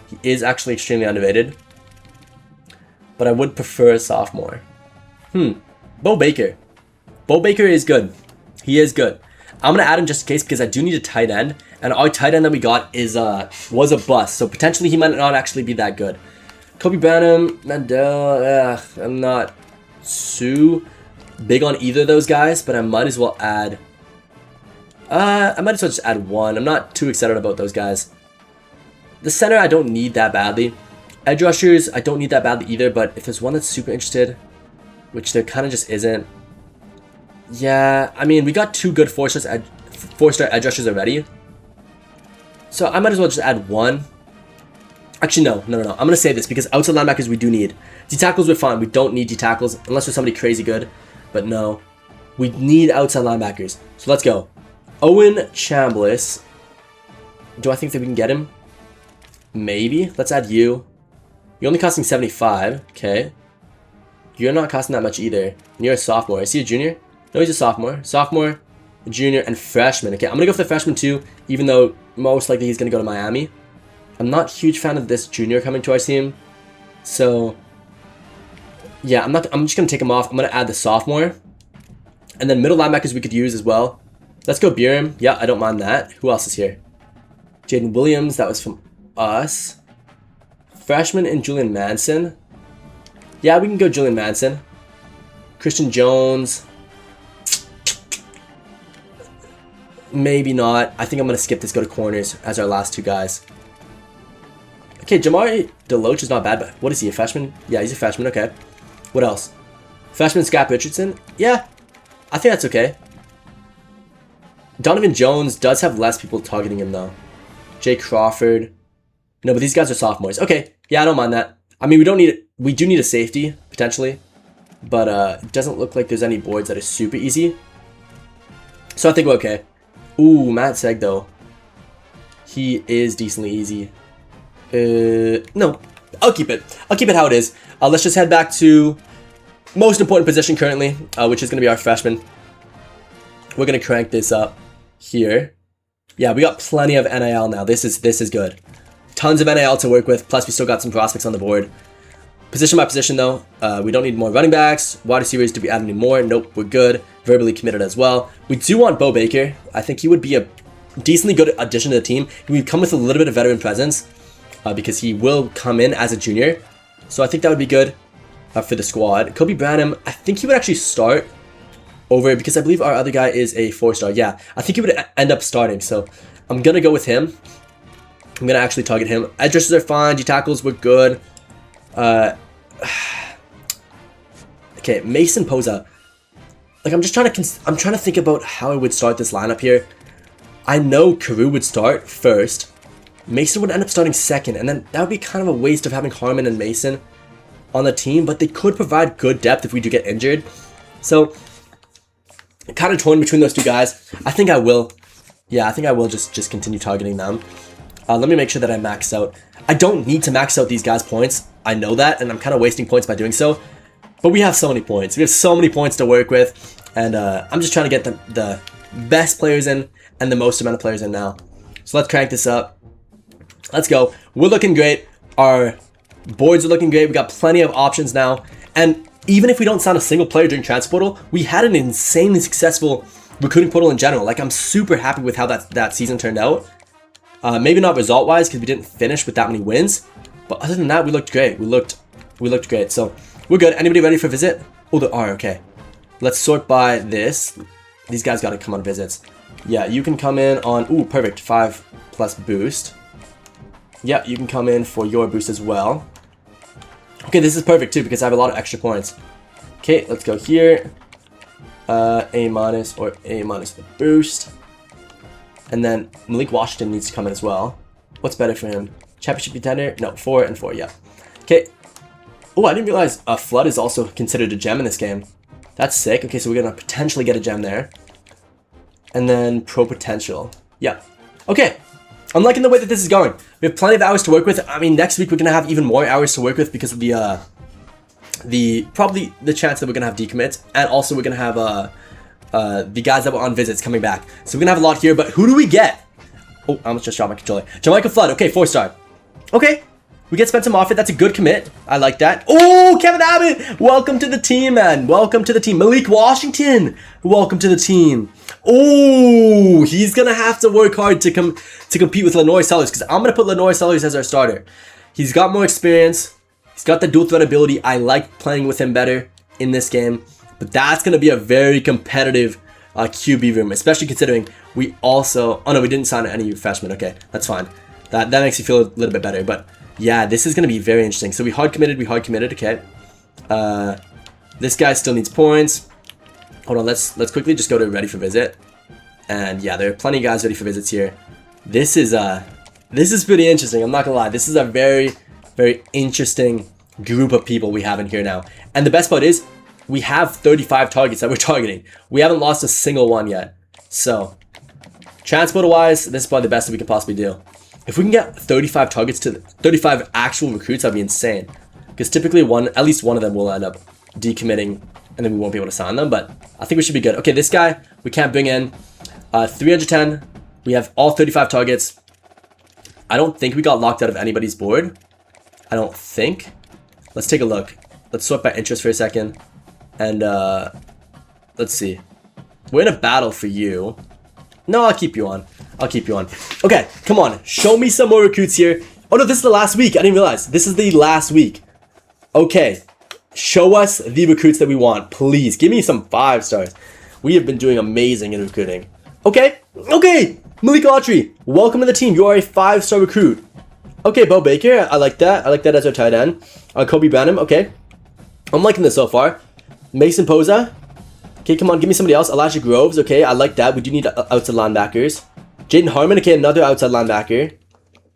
A: He is actually extremely underrated. But I would prefer a sophomore. Bo Baker. Bo Baker is good. He is good. I'm going to add him just in case because I do need a tight end. And our tight end that we got was a bust. So potentially he might not actually be that good. Kobe Branham, Mandel, I'm not too big on either of those guys. But I might as well add... I might as well just add one. I'm not too excited about those guys. The center I don't need that badly. Edge rushers I don't need that badly either. But if there's one that's super interested, which there kind of just isn't. Yeah, I mean, we got 2 good 4-star edge rushers already. So I might as well just add one. Actually, no. I'm going to say this because outside linebackers we do need. D-tackles we're fine. We don't need D-tackles unless we're somebody crazy good. But no, we need outside linebackers. So let's go. Owen Chambliss. Do I think that we can get him? Maybe. Let's add you. You're only costing 75. Okay. You're not costing that much either. And you're a sophomore. Is he a junior? No, he's a sophomore. Sophomore, junior, and freshman. Okay, I'm going to go for the freshman too, even though most likely he's going to go to Miami. I'm not a huge fan of this junior coming to our team. So, yeah, I'm just going to take him off. I'm going to add the sophomore. And then middle linebackers we could use as well. Let's go Biram. Yeah, I don't mind that. Who else is here? Jaden Williams, that was from us. Freshman and Julian Manson. Yeah, we can go Julian Manson. Christian Jones. Maybe not. I think I'm going to skip this, go to corners as our last two guys. Okay, Jamari Deloach is not bad, but what is he, a freshman? Yeah, he's a freshman, okay. What else? Freshman Scott Richardson? Yeah, I think that's okay. Donovan Jones does have less people targeting him, though. Jay Crawford. No, but these guys are sophomores. Okay, yeah, I don't mind that. I mean, we do need a safety, potentially. But it doesn't look like there's any boards that are super easy. So I think we're okay. Ooh, Matt Seg, though. He is decently easy. No, I'll keep it. I'll keep it how it is. Let's just head back to most important position currently, which is going to be our freshman. We're going to crank this up here. Yeah, we got plenty of NIL now. This is good. Tons of NIL to work with. Plus, we still got some prospects on the board. Position by position, though, we don't need more running backs. Wide receivers, do we add any more? Nope, we're good. Verbally committed as well. We do want Bo Baker. I think he would be a decently good addition to the team. He would come with a little bit of veteran presence. Because he will come in as a junior. So I think that would be good for the squad. Kobe Branham, I think he would actually start over, because I believe our other guy is a 4-star. Yeah, I think he would end up starting. So I'm going to go with him. I'm going to actually target him. Edge rushers are fine. D tackles were good. Okay, Mason Posa. Like, I'm trying to think about how I would start this lineup here. I know Carew would start first. Mason would end up starting second, and then that would be kind of a waste of having Harmon and Mason on the team, but they could provide good depth if we do get injured. So, kind of torn between those two guys. I think I will. Yeah, I think I will just continue targeting them. Let me make sure that I max out. I don't need to max out these guys' points. I know that, and I'm kind of wasting points by doing so. But we have so many points. We have so many points to work with, and I'm just trying to get the best players in and the most amount of players in now. So let's crank this up. Let's go. We're looking great. Our boards are looking great. We got plenty of options now. And even if we don't sign a single player during transfer portal, we had an insanely successful recruiting portal in general. Like, I'm super happy with how that season turned out. Maybe not result-wise because we didn't finish with that many wins. But other than that, we looked great. We looked great. So we're good. Anybody ready for a visit? Oh, there are. Okay. Let's sort by this. These guys got to come on visits. Yeah, you can come in on... Ooh, perfect. 5+ boost. Yeah, you can come in for your boost as well. Okay, this is perfect too because I have a lot of extra points. Okay, let's go here. A- or A- the boost. And then Malik Washington needs to come in as well. What's better for him? Championship contender? No, 4 and 4, yeah. Okay. Oh, I didn't realize Flood is also considered a gem in this game. That's sick. Okay, so we're going to potentially get a gem there. And then Pro Potential. Yeah. Okay. I'm liking the way that this is going. We have plenty of hours to work with. I mean, next week we're gonna have even more hours to work with because of probably the chance that we're gonna have decommits, and also we're gonna have the guys that were on visits coming back. So we're gonna have a lot here. But who do we get? Oh, I almost just dropped my controller. Jamaica Flood. Okay, 4-star. Okay, we get Spencer Moffitt. That's a good commit. I like that. Oh, Kevin Abbott. Welcome to the team, man. Welcome to the team. Malik Washington. Welcome to the team. Oh, he's gonna have to work hard to compete with Lenoir Sellers, because I'm gonna put Lenoir Sellers as our starter. He's got more experience. He's got the dual threat ability. I like playing with him better in this game, but that's gonna be a very competitive QB room, especially considering we also... Oh no, we didn't sign any freshmen. Okay, that's fine. That makes you feel a little bit better. But yeah, this is gonna be very interesting. So we hard committed. Okay. This guy still needs points. Hold on, let's quickly just go to ready for visit. And yeah, there are plenty of guys ready for visits here. This is pretty interesting. I'm not gonna lie. This is a very, very interesting group of people we have in here now. And the best part is we have 35 targets that we're targeting. We haven't lost a single one yet. So transporter-wise, this is probably the best that we could possibly do. If we can get 35 targets to 35 actual recruits, that'd be insane. Because typically at least one of them will end up decommitting, and then we won't be able to sign them. But I think we should be good. Okay, this guy we can't bring in. 310. We have all 35 targets. I don't think we got locked out of anybody's board. I don't think. Let's take a look. Let's sort by interest for a second. And let's see. We're in a battle for you. No, I'll keep you on. I'll keep you on. Okay, come on. Show me some more recruits here. Oh no, this is the last week. I didn't realize. This is the last week. Okay. Show us the recruits that we want. Please, give me some 5 stars. We have been doing amazing in recruiting. Okay. Okay. Malik Autry, welcome to the team. You are a 5-star recruit. Okay, Bo Baker. I like that. I like that as our tight end. Kobe Branham. Okay. I'm liking this so far. Mason Poza. Okay, come on. Give me somebody else. Elijah Groves. Okay, I like that. We do need outside linebackers. Jaden Harmon. Okay, another outside linebacker.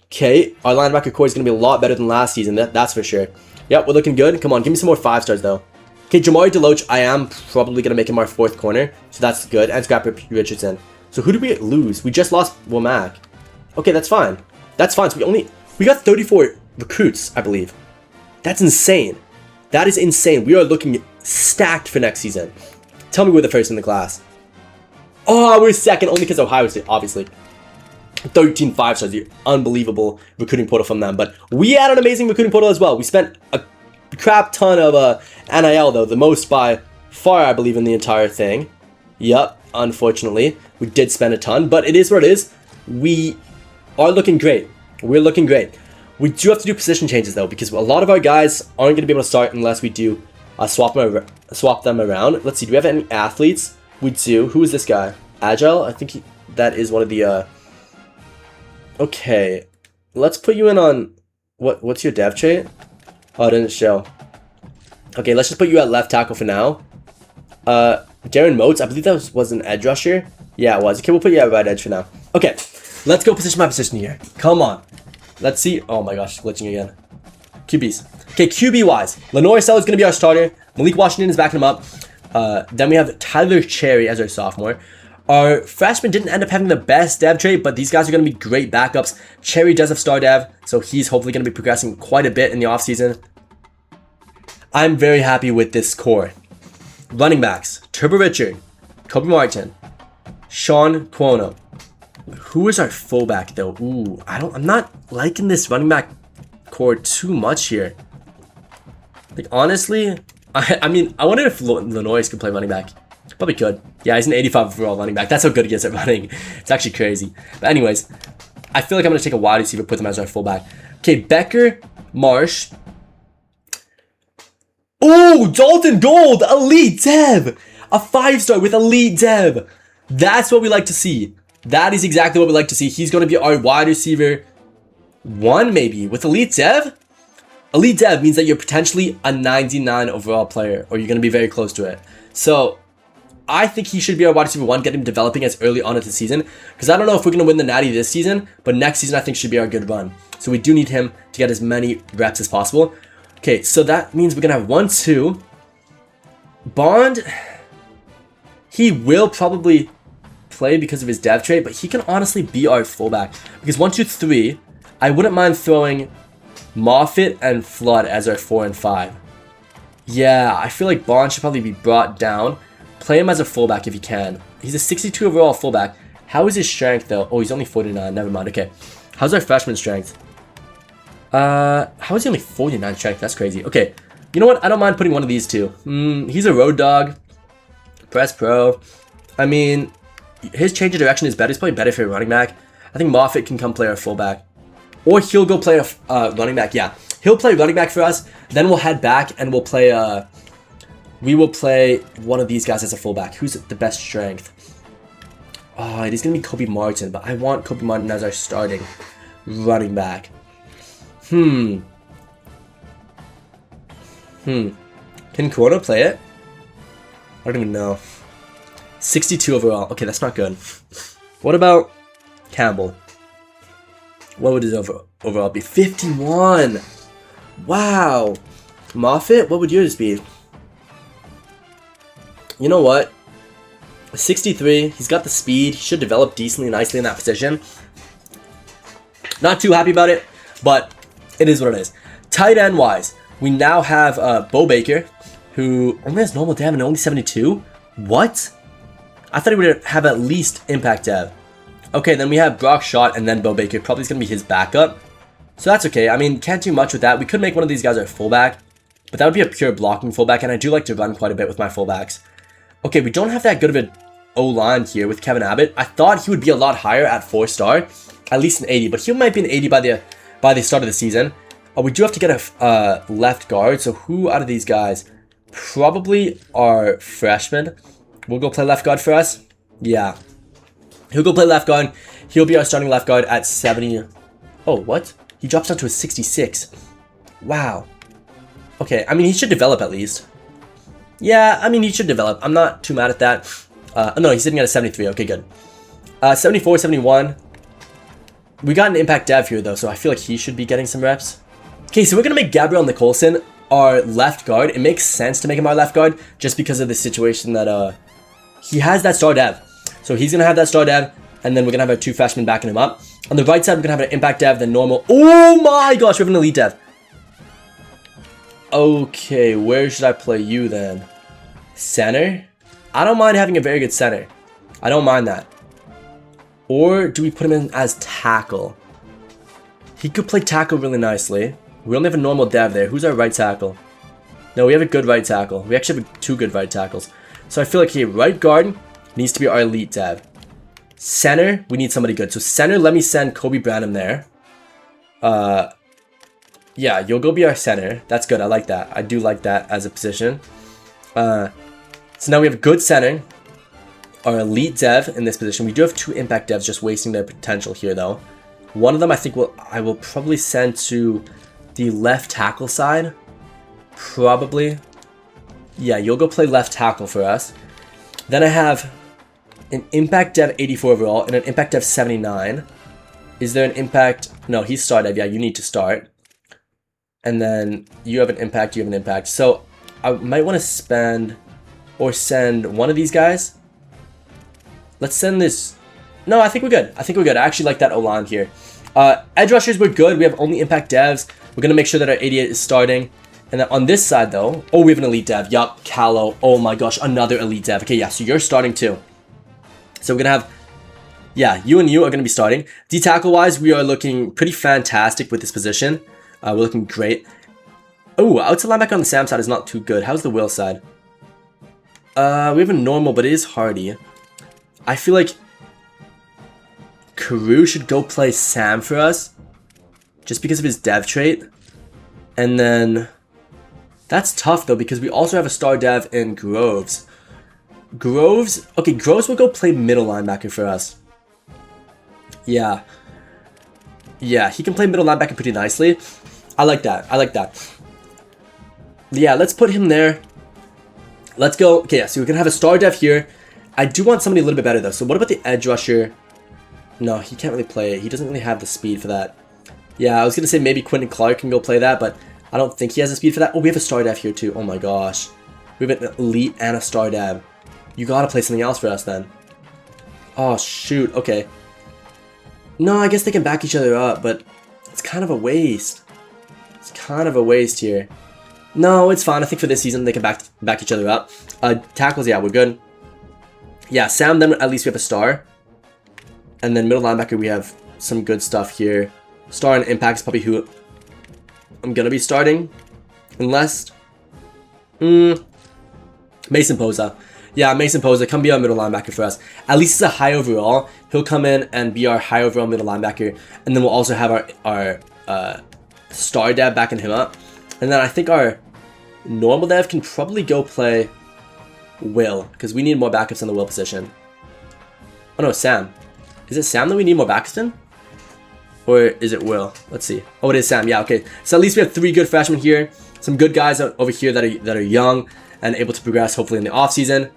A: Okay, our linebacker core is going to be a lot better than last season. That's for sure. Yep, we're looking good. Come on, give me some more 5 stars, though. Okay, Jamari Deloach. I am probably going to make him our 4th corner. So that's good. And Scrapper Richardson. So who did we lose? We just lost Womack. Okay, that's fine. That's fine. So we got 34 recruits, I believe. That's insane. That is insane. We are looking stacked for next season. Tell me we're the first in the class. Oh, we're second only because Ohio State, obviously. 13 5-stars, the unbelievable recruiting portal from them. But we had an amazing recruiting portal as well. We spent a crap ton of NIL, though. The most by far, I believe, in the entire thing. Yup, unfortunately. We did spend a ton, but it is what it is. We are looking great. We're looking great. We do have to do position changes, though, because a lot of our guys aren't going to be able to start unless we do swap them around. Let's see, do we have any athletes? We do. Who is this guy? Agile? I think that is one of the... Okay, let's put you in on... What's your dev trait? Oh, it didn't show. Okay, let's just put you at left tackle for now. Darren Motes, I believe that was an edge rusher. Yeah, it was. Okay, we'll put you at right edge for now. Okay, let's go position by position here. Come on. Let's see. Oh my gosh, glitching again. QBs. Okay, QB-wise, Lenore Sell is going to be our starter. Malik Washington is backing him up. Then we have Tyler Cherry as our sophomore. Our freshman didn't end up having the best dev trait, but these guys are going to be great backups. Cherry does have star dev, so he's hopefully going to be progressing quite a bit in the offseason. I'm very happy with this core. Running backs, Turbo Richard, Kobe Martin, Sean Cuono. Who is our fullback though? Ooh, I'm not liking this running back core too much here. Like honestly, I mean, I wonder if Lenoir can play running back. Probably could. Yeah, he's an 85 overall running back. That's how good he is at running. It's actually crazy. But anyways, I feel like I'm going to take a wide receiver, put them as our fullback. Okay, Becker, Marsh. Oh, Dalton Gold, elite dev. A 5-star with elite dev. That's what we like to see. That is exactly what we like to see. He's going to be our wide receiver 1 maybe with elite dev. Elite dev means that you're potentially a 99 overall player, or you're going to be very close to it. So I think he should be our wide receiver 1, get him developing as early on into the season. Because I don't know if we're going to win the Natty this season, but next season I think should be our good run. So we do need him to get as many reps as possible. Okay, so that means we're going to have 1, 2. Bond, he will probably play because of his dev trait, but he can honestly be our fullback. Because 1, 2, 3, I wouldn't mind throwing Moffitt and Flood as our 4 and 5. Yeah, I feel like Bond should probably be brought down. Play him as a fullback if you can. He's a 62 overall fullback. How is his strength though? Oh, he's only 49. Never mind. Okay. How's our freshman strength? How is he only 49 strength? That's crazy. Okay. You know what? I don't mind putting one of these two. He's a road dog. Press pro. I mean, his change of direction is better. He's probably better for a running back. I think Moffitt can come play our fullback. Or he'll go play a running back. Yeah. He'll play running back for us. Then we'll head back and we'll play we will play one of these guys as a fullback. Who's the best strength? Oh, it is going to be Kobe Martin, but I want Kobe Martin as our starting running back. Can Corona play it? I don't even know. 62 overall. Okay, that's not good. What about Campbell? What would his overall be? 51! Wow! Moffitt, what would yours be? You know what? 63, he's got the speed. He should develop decently nicely in that position. Not too happy about it, but it is what it is. Tight end wise, we now have Bo Baker. who only has normal dev and only 72? What? I thought he would have at least impact dev. Okay, then we have Brock Shot and then Bo Baker. Probably is going to be his backup. So that's okay. I mean, can't do much with that. We could make one of these guys our fullback, but that would be a pure blocking fullback, and I do like to run quite a bit with my fullbacks. Okay, we don't have that good of an O-line here with Kevin Abbott. I thought he would be a lot higher at 4-star, at least an 80, but he might be an 80 by the start of the season. We do have to get a left guard, so who out of these guys? Probably our freshman will go play left guard for us. Yeah. He'll go play left guard. He'll be our starting left guard at 70. Oh, what? He drops down to a 66. Wow. Okay, I mean, he should develop at least. Yeah, I mean, he should develop. I'm not too mad at that. No, he's sitting at a 73. Okay, good. 74, 71. We got an impact dev here, though, so I feel like he should be getting some reps. Okay, so we're going to make Gabriel Nicholson our left guard. It makes sense to make him our left guard just because of the situation that he has that star dev. So he's going to have that star dev, and then we're going to have our 2 freshmen backing him up. On the right side, we're going to have an impact dev, then normal. Oh my gosh, we have an elite dev. Okay, where should I play you then? Center? I don't mind having a very good center. I don't mind that. Or do we put him in as tackle? He could play tackle really nicely. We only have a normal dev there. Who's our right tackle? No, we have a good right tackle. We actually have 2 good right tackles. So I feel like, hey, right guard needs to be our elite dev. Center, we need somebody good. So center, let me send Kobe Branham there. Yeah, you'll go be our center. That's good. I like that. I do like that as a position. So now we have a good center. Our elite dev in this position. We do have 2 impact devs just wasting their potential here, though. One of them I think I will probably send to the left tackle side. Probably. Yeah, you'll go play left tackle for us. Then I have an impact dev 84 overall and an impact dev 79. Is there an impact? No, he's star dev. Yeah, you need to start. And then you have an impact, you have an impact. So I might want to spend or send one of these guys. Let's send this. No, I think we're good. I think we're good. I actually like that O-line here. Edge rushers, we're good. We have only impact devs. We're going to make sure that our 88 is starting. And then on this side, though, oh, we have an elite dev. Yup, Callow. Oh my gosh, another elite dev. Okay, yeah, so you're starting too. So we're going to have, yeah, you and you are going to be starting. D-tackle-wise, we are looking pretty fantastic with this position. We're looking great. Oh, outside linebacker on the Sam side is not too good. How's the Will side? We have a normal, but it is hardy. I feel like Carew should go play Sam for us, just because of his dev trait. And then that's tough though, because we also have a star dev in Groves. Okay, Groves will go play middle linebacker for us. Yeah, he can play middle linebacker pretty nicely. I like that. Yeah, let's put him there. Let's go. Okay, yeah, so we're gonna have a star dev here. I do want somebody a little bit better though. So what about the edge rusher? No, he can't really play it. He doesn't really have the speed for that. Yeah, I was gonna say maybe Quentin Clark can go play that, but I don't think he has the speed for that. Oh, we have a star dev here too. Oh my gosh. We have an elite and a star dev. You gotta play something else for us then. Oh shoot, okay. No, I guess they can back each other up, but it's kind of a waste. It's kind of a waste here. No, it's fine. I think for this season they can back each other up. Tackles, yeah, we're good. Yeah, Sam, then at least we have a star. And then middle linebacker, we have some good stuff here. Star and impact is probably who I'm going to be starting. Unless... Mason Poza. Yeah, Mason Poza, come be our middle linebacker for us. At least it's a high overall. He'll come in and be our high overall middle linebacker. And then we'll also have our star dev backing him up. And then I think our normal dev can probably go play Will, because we need more backups in the Will position. Oh no, Sam. Is it Sam that we need more backups in? Or is it Will? Let's see. Oh, it is Sam. Yeah, okay. So at least we have 3 good freshmen here. Some good guys over here that are young and able to progress hopefully in the offseason.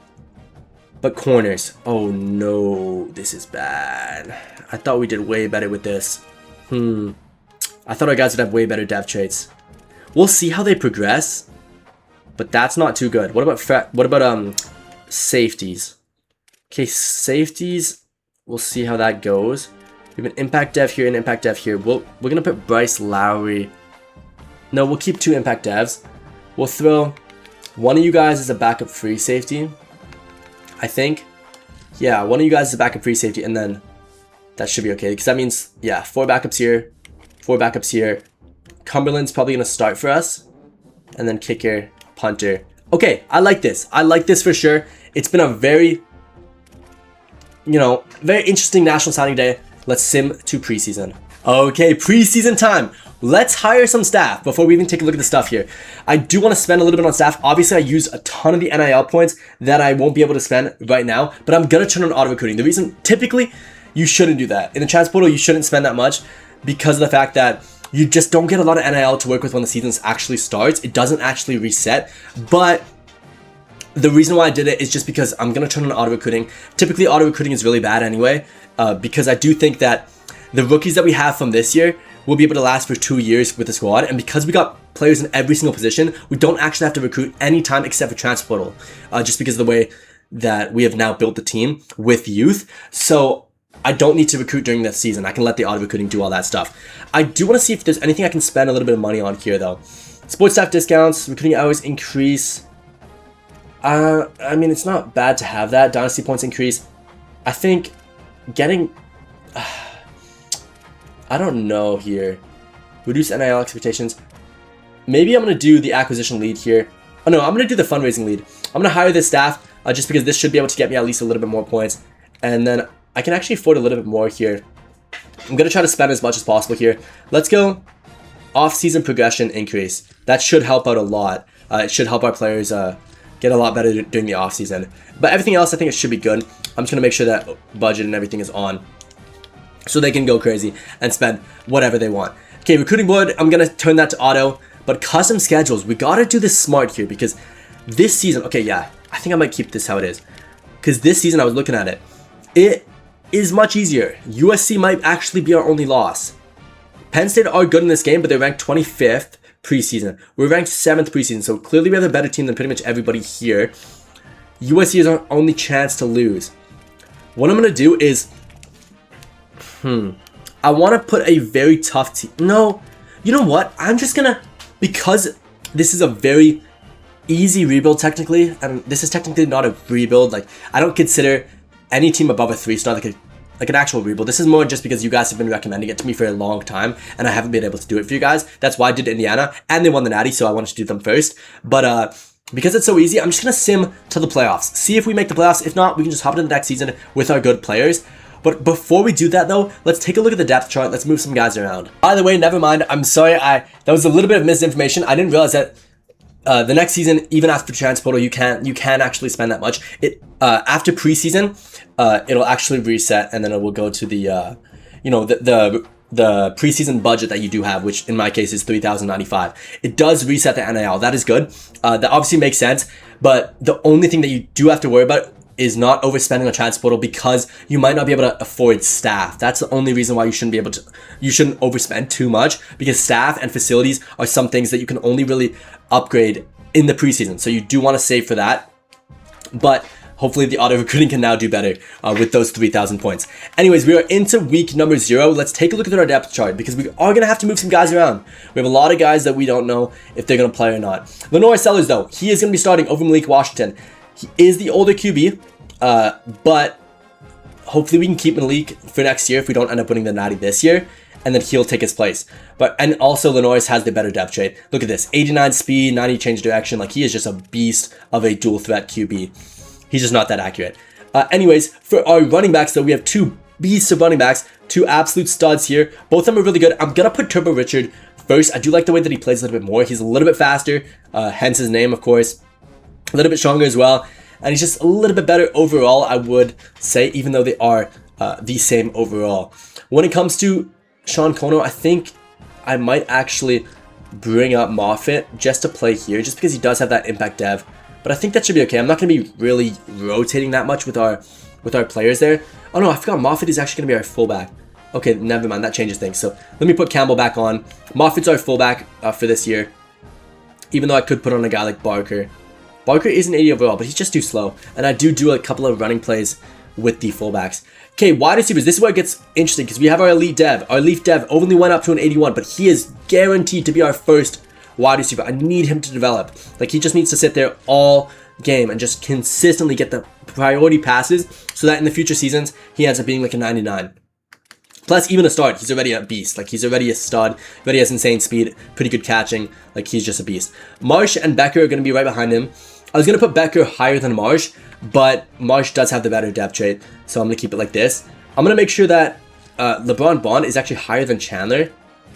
A: But corners. Oh no, this is bad. I thought we did way better with this. I thought our guys would have way better dev traits. We'll see how they progress. But that's not too good. What about safeties? Okay, safeties. We'll see how that goes. We have an impact dev here and impact dev here. We're gonna put Bryce Lowry. No, we'll keep 2 impact devs. We'll throw One of you guys is a backup free safety, I think. Yeah, one of you guys is a backup free safety, and then that should be okay. Because that means, yeah, 4 backups here, 4 backups here. Cumberland's probably going to start for us. And then kicker, punter. Okay, I like this. I like this for sure. It's been a very, you know, very interesting National Signing Day. Let's sim to preseason. Okay, preseason time. Let's hire some staff before we even take a look at the stuff here. I do want to spend a little bit on staff. Obviously, I use a ton of the NIL points that I won't be able to spend right now, but I'm going to turn on auto recruiting. The reason, typically, you shouldn't do that. In the transfer portal, you shouldn't spend that much because of the fact that you just don't get a lot of NIL to work with when the season actually starts. It doesn't actually reset, but the reason why I did it is just because I'm going to turn on auto recruiting. Typically, auto recruiting is really bad anyway, because I do think that the rookies that we have from this year will be able to last for 2 years with the squad. And because we got players in every single position, we don't actually have to recruit any time except for transfer portal, just because of the way that we have now built the team with youth. So I don't need to recruit during the season. I can let the auto recruiting do all that stuff. I do want to see if there's anything I can spend a little bit of money on here though. Sports staff discounts, recruiting hours increase. I mean, it's not bad to have that. Dynasty points increase. I think getting... I don't know here. Reduce NIL expectations. Maybe I'm going to do the acquisition lead here. Oh no, I'm going to do the fundraising lead. I'm going to hire this staff just because this should be able to get me at least a little bit more points. And then I can actually afford a little bit more here. I'm going to try to spend as much as possible here. Let's go off-season progression increase. That should help out a lot. It should help our players get a lot better during the off-season. But everything else, I think it should be good. I'm just going to make sure that budget and everything is on, so they can go crazy and spend whatever they want. Okay, recruiting board, I'm going to turn that to auto. But custom schedules, we got to do this smart here because this season... Okay, yeah, I think I might keep this how it is. Because this season, I was looking at it. It is much easier. USC might actually be our only loss. Penn State are good in this game, but they're ranked 25th preseason. We're ranked 7th preseason, so clearly we have a better team than pretty much everybody here. USC is our only chance to lose. What I'm going to do is... I want to put a very tough team. No, you know what? I'm just going to... Because this is a very easy rebuild technically, and this is technically not a rebuild. Like, I don't consider any team above a 3-star like an actual rebuild. This is more just because you guys have been recommending it to me for a long time, and I haven't been able to do it for you guys. That's why I did Indiana, and they won the Natty, so I wanted to do them first. But because it's so easy, I'm just going to sim to the playoffs. See if we make the playoffs. If not, we can just hop into the next season with our good players. But before we do that though, let's take a look at the depth chart. Let's move some guys around. By the way, never mind. I'm sorry. That was a little bit of misinformation. I didn't realize that the next season, even after transfer portal, you can actually spend that much. After preseason, it'll actually reset, and then it will go to the the preseason budget that you do have, which in my case is $3,095. It does reset the NIL. That is good. That obviously makes sense. But the only thing that you do have to worry about is not overspending on transfer portal, because you might not be able to afford staff. That's the only reason why you shouldn't overspend too much, because staff and facilities are some things that you can only really upgrade in the preseason. So you do want to save for that. But hopefully the auto recruiting can now do better with those 3,000 points. Anyways, we are into week number 0. Let's take a look at our depth chart, because we are going to have to move some guys around. We have a lot of guys that we don't know if they're going to play or not. Lenore Sellers, though, he is going to be starting over Malik Washington. He is the older QB, but hopefully we can keep Malik for next year if we don't end up winning the Natty this year, and then he'll take his place. And also Lenore's has the better depth chart. Look at this, 89 speed, 90 change direction. Like, he is just a beast of a dual threat QB. He's just not that accurate. Anyways, for our running backs though, we have 2 beasts of running backs, 2 absolute studs here. Both of them are really good. I'm gonna put Turbo Richard first. I do like the way that he plays a little bit more. He's a little bit faster, hence his name, of course. A little bit stronger as well, and he's just a little bit better overall, I would say, even though they are the same overall. When it comes to Sean Kono, I think I might actually bring up Moffitt just to play here, just because he does have that impact dev. But I think that should be okay. I'm not going to be really rotating that much with our players there. Oh no, I forgot Moffitt is actually going to be our fullback. Okay, never mind, that changes things. So let me put Campbell back on. Moffitt's our fullback for this year, even though I could put on a guy like Barker. Barker is an 80 overall, but he's just too slow. And I do a couple of running plays with the fullbacks. Okay, wide receivers. This is where it gets interesting, because we have our elite dev. Our elite dev only went up to an 81, but he is guaranteed to be our first wide receiver. I need him to develop. Like, he just needs to sit there all game and just consistently get the priority passes so that in the future seasons, he ends up being like a 99. Plus, even a start, he's already a beast. Like, he's already a stud, already has insane speed, pretty good catching. Like, he's just a beast. Marsh and Becker are going to be right behind him. I was going to put Becker higher than Marsh, but Marsh does have the better depth trait, so I'm going to keep it like this. I'm going to make sure that LeBron Bond is actually higher than Chandler.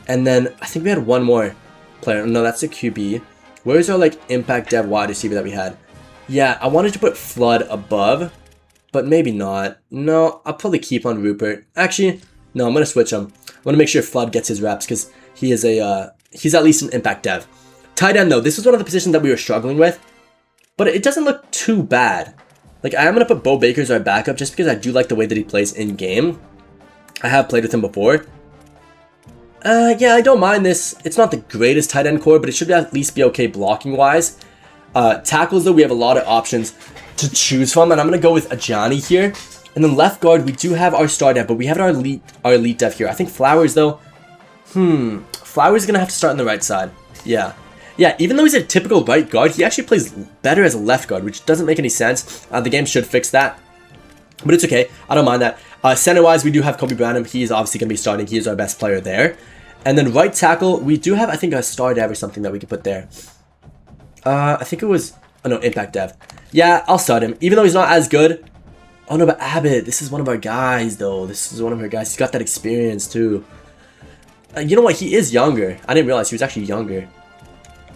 A: And then, I think we had one more player. No, that's the QB. Where's our, like, impact dev wide receiver that we had? Yeah, I wanted to put Flood above, but maybe not. No, I'll probably keep on Rupert. Actually, no, I'm going to switch him. I want to make sure Flood gets his reps because he is he's at least an impact dev. Tight end, though, this was one of the positions that we were struggling with, but it doesn't look too bad. Like, I am going to put Bo Baker as our backup just because I do like the way that he plays in-game. I have played with him before. Yeah, I don't mind this. It's not the greatest tight end core, but it should at least be okay blocking-wise. Tackles, though, we have a lot of options to choose from, and I'm going to go with Ajani here. And then left guard, we do have our star dev, but we have our elite dev here. I think Flowers, though, Flowers is going to have to start on the right side. Yeah. Yeah, even though he's a typical right guard, he actually plays better as a left guard, which doesn't make any sense. The game should fix that, but it's okay. I don't mind that. Center-wise, we do have Kobe Branham. He's obviously going to be starting. He is our best player there. And then right tackle, we do have, I think, a star dev or something that we could put there. I think it was, oh no, impact dev. Yeah, I'll start him, even though he's not as good. Oh no, but Abbott, this is one of our guys, though. This is one of our guys. He's got that experience, too. You know what? He is younger. I didn't realize he was actually younger.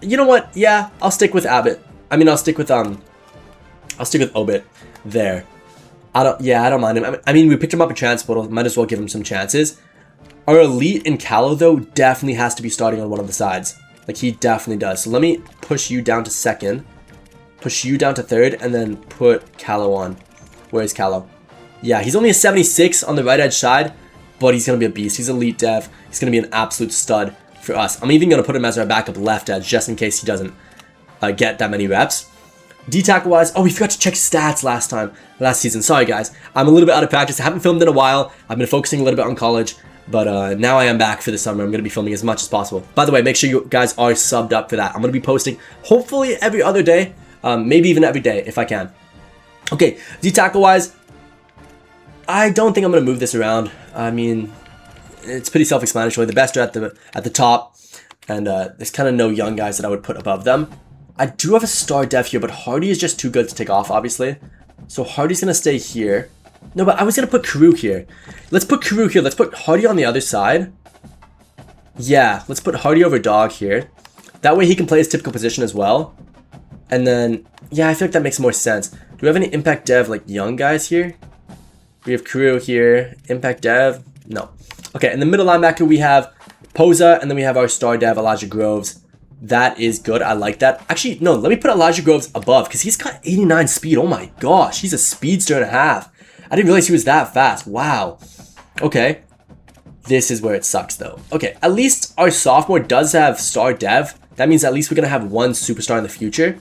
A: You know what? Yeah, I'll stick with Abbott. I mean, I'll stick with Obit there. I don't mind him. I mean, we picked him up in transport. Might as well give him some chances. Our elite in Callow, though, definitely has to be starting on one of the sides. Like, he definitely does. So let me push you down to second, push you down to third, and then put Callow on. Where is Callow? Yeah, he's only a 76 on the right edge side, but he's going to be a beast. He's elite dev. He's going to be an absolute stud for us. I'm even going to put him as our backup left edge just in case he doesn't get that many reps. D-tackle wise, oh, we forgot to check stats last season. Sorry, guys. I'm a little bit out of practice. I haven't filmed in a while. I've been focusing a little bit on college, but now I am back for the summer. I'm going to be filming as much as possible. By the way, make sure you guys are subbed up for that. I'm going to be posting hopefully every other day, maybe even every day if I can. Okay, D-tackle wise, I don't think I'm going to move this around. I mean, it's pretty self-explanatory. The best are at the top, and there's kind of no young guys that I would put above them. I do have a star dev here, but Hardy is just too good to take off, obviously. So Hardy's going to stay here. No, but I was going to put Carew here. Let's put Carew here. Let's put Hardy on the other side. Yeah, let's put Hardy over Dog here. That way he can play his typical position as well. And then, yeah, I feel like that makes more sense. Do we have any impact dev, like, young guys here? We have Carew here. Impact dev? No. Okay, in the middle linebacker, we have Posa, and then we have our star dev, Elijah Groves. That is good. I like that. Actually, no, let me put Elijah Groves above because he's got 89 speed. Oh my gosh, he's a speedster and a half. I didn't realize he was that fast. Wow. Okay. This is where it sucks, though. Okay, at least our sophomore does have star dev. That means at least we're going to have one superstar in the future.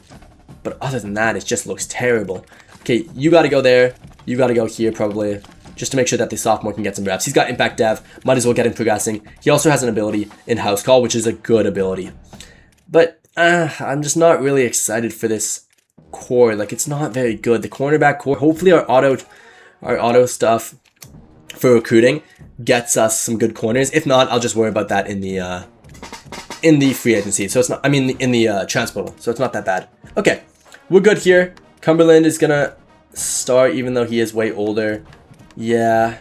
A: But other than that, it just looks terrible. Okay, you got to go there. You got to go here, probably, just to make sure that the sophomore can get some reps. He's got impact dev. Might as well get him progressing. He also has an ability in house call, which is a good ability. But I'm just not really excited for this core. Like, it's not very good. The cornerback core, hopefully our auto stuff for recruiting gets us some good corners. If not, I'll just worry about that in the free agency. So it's not, I mean, in the transport. So it's not that bad. Okay, we're good here. Cumberland is gonna start, even though he is way older. Yeah,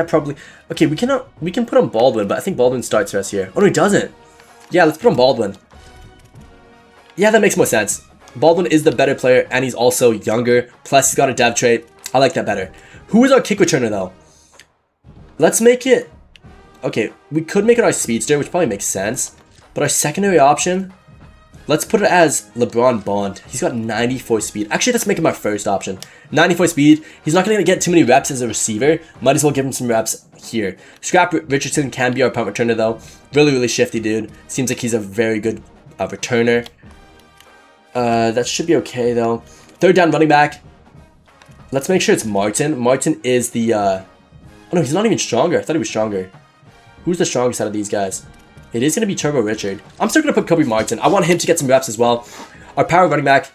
A: probably. Okay, we can put on Baldwin, but I think Baldwin starts for us here. Oh no, he doesn't. Yeah, let's put on Baldwin. Yeah, that makes more sense. Baldwin is the better player, and he's also younger. Plus, he's got a dev trait. I like that better. Who is our kick returner, though? Let's make it... Okay, we could make it our speedster, which probably makes sense. But our secondary option... Let's put it as LeBron Bond. He's got 94 speed. Actually, let's make him our first option. 94 speed. He's not going to get too many reps as a receiver. Might as well give him some reps here. Scrap Richardson can be our punt returner, though. Really, really shifty, dude. Seems like he's a very good returner. That should be okay, though. Third down running back. Let's make sure it's Martin. Martin is the... Oh, no, he's not even stronger. I thought he was stronger. Who's the strongest out of these guys? It is going to be Turbo Richard. I'm still going to put Kobe Martin. I want him to get some reps as well. Our power running back.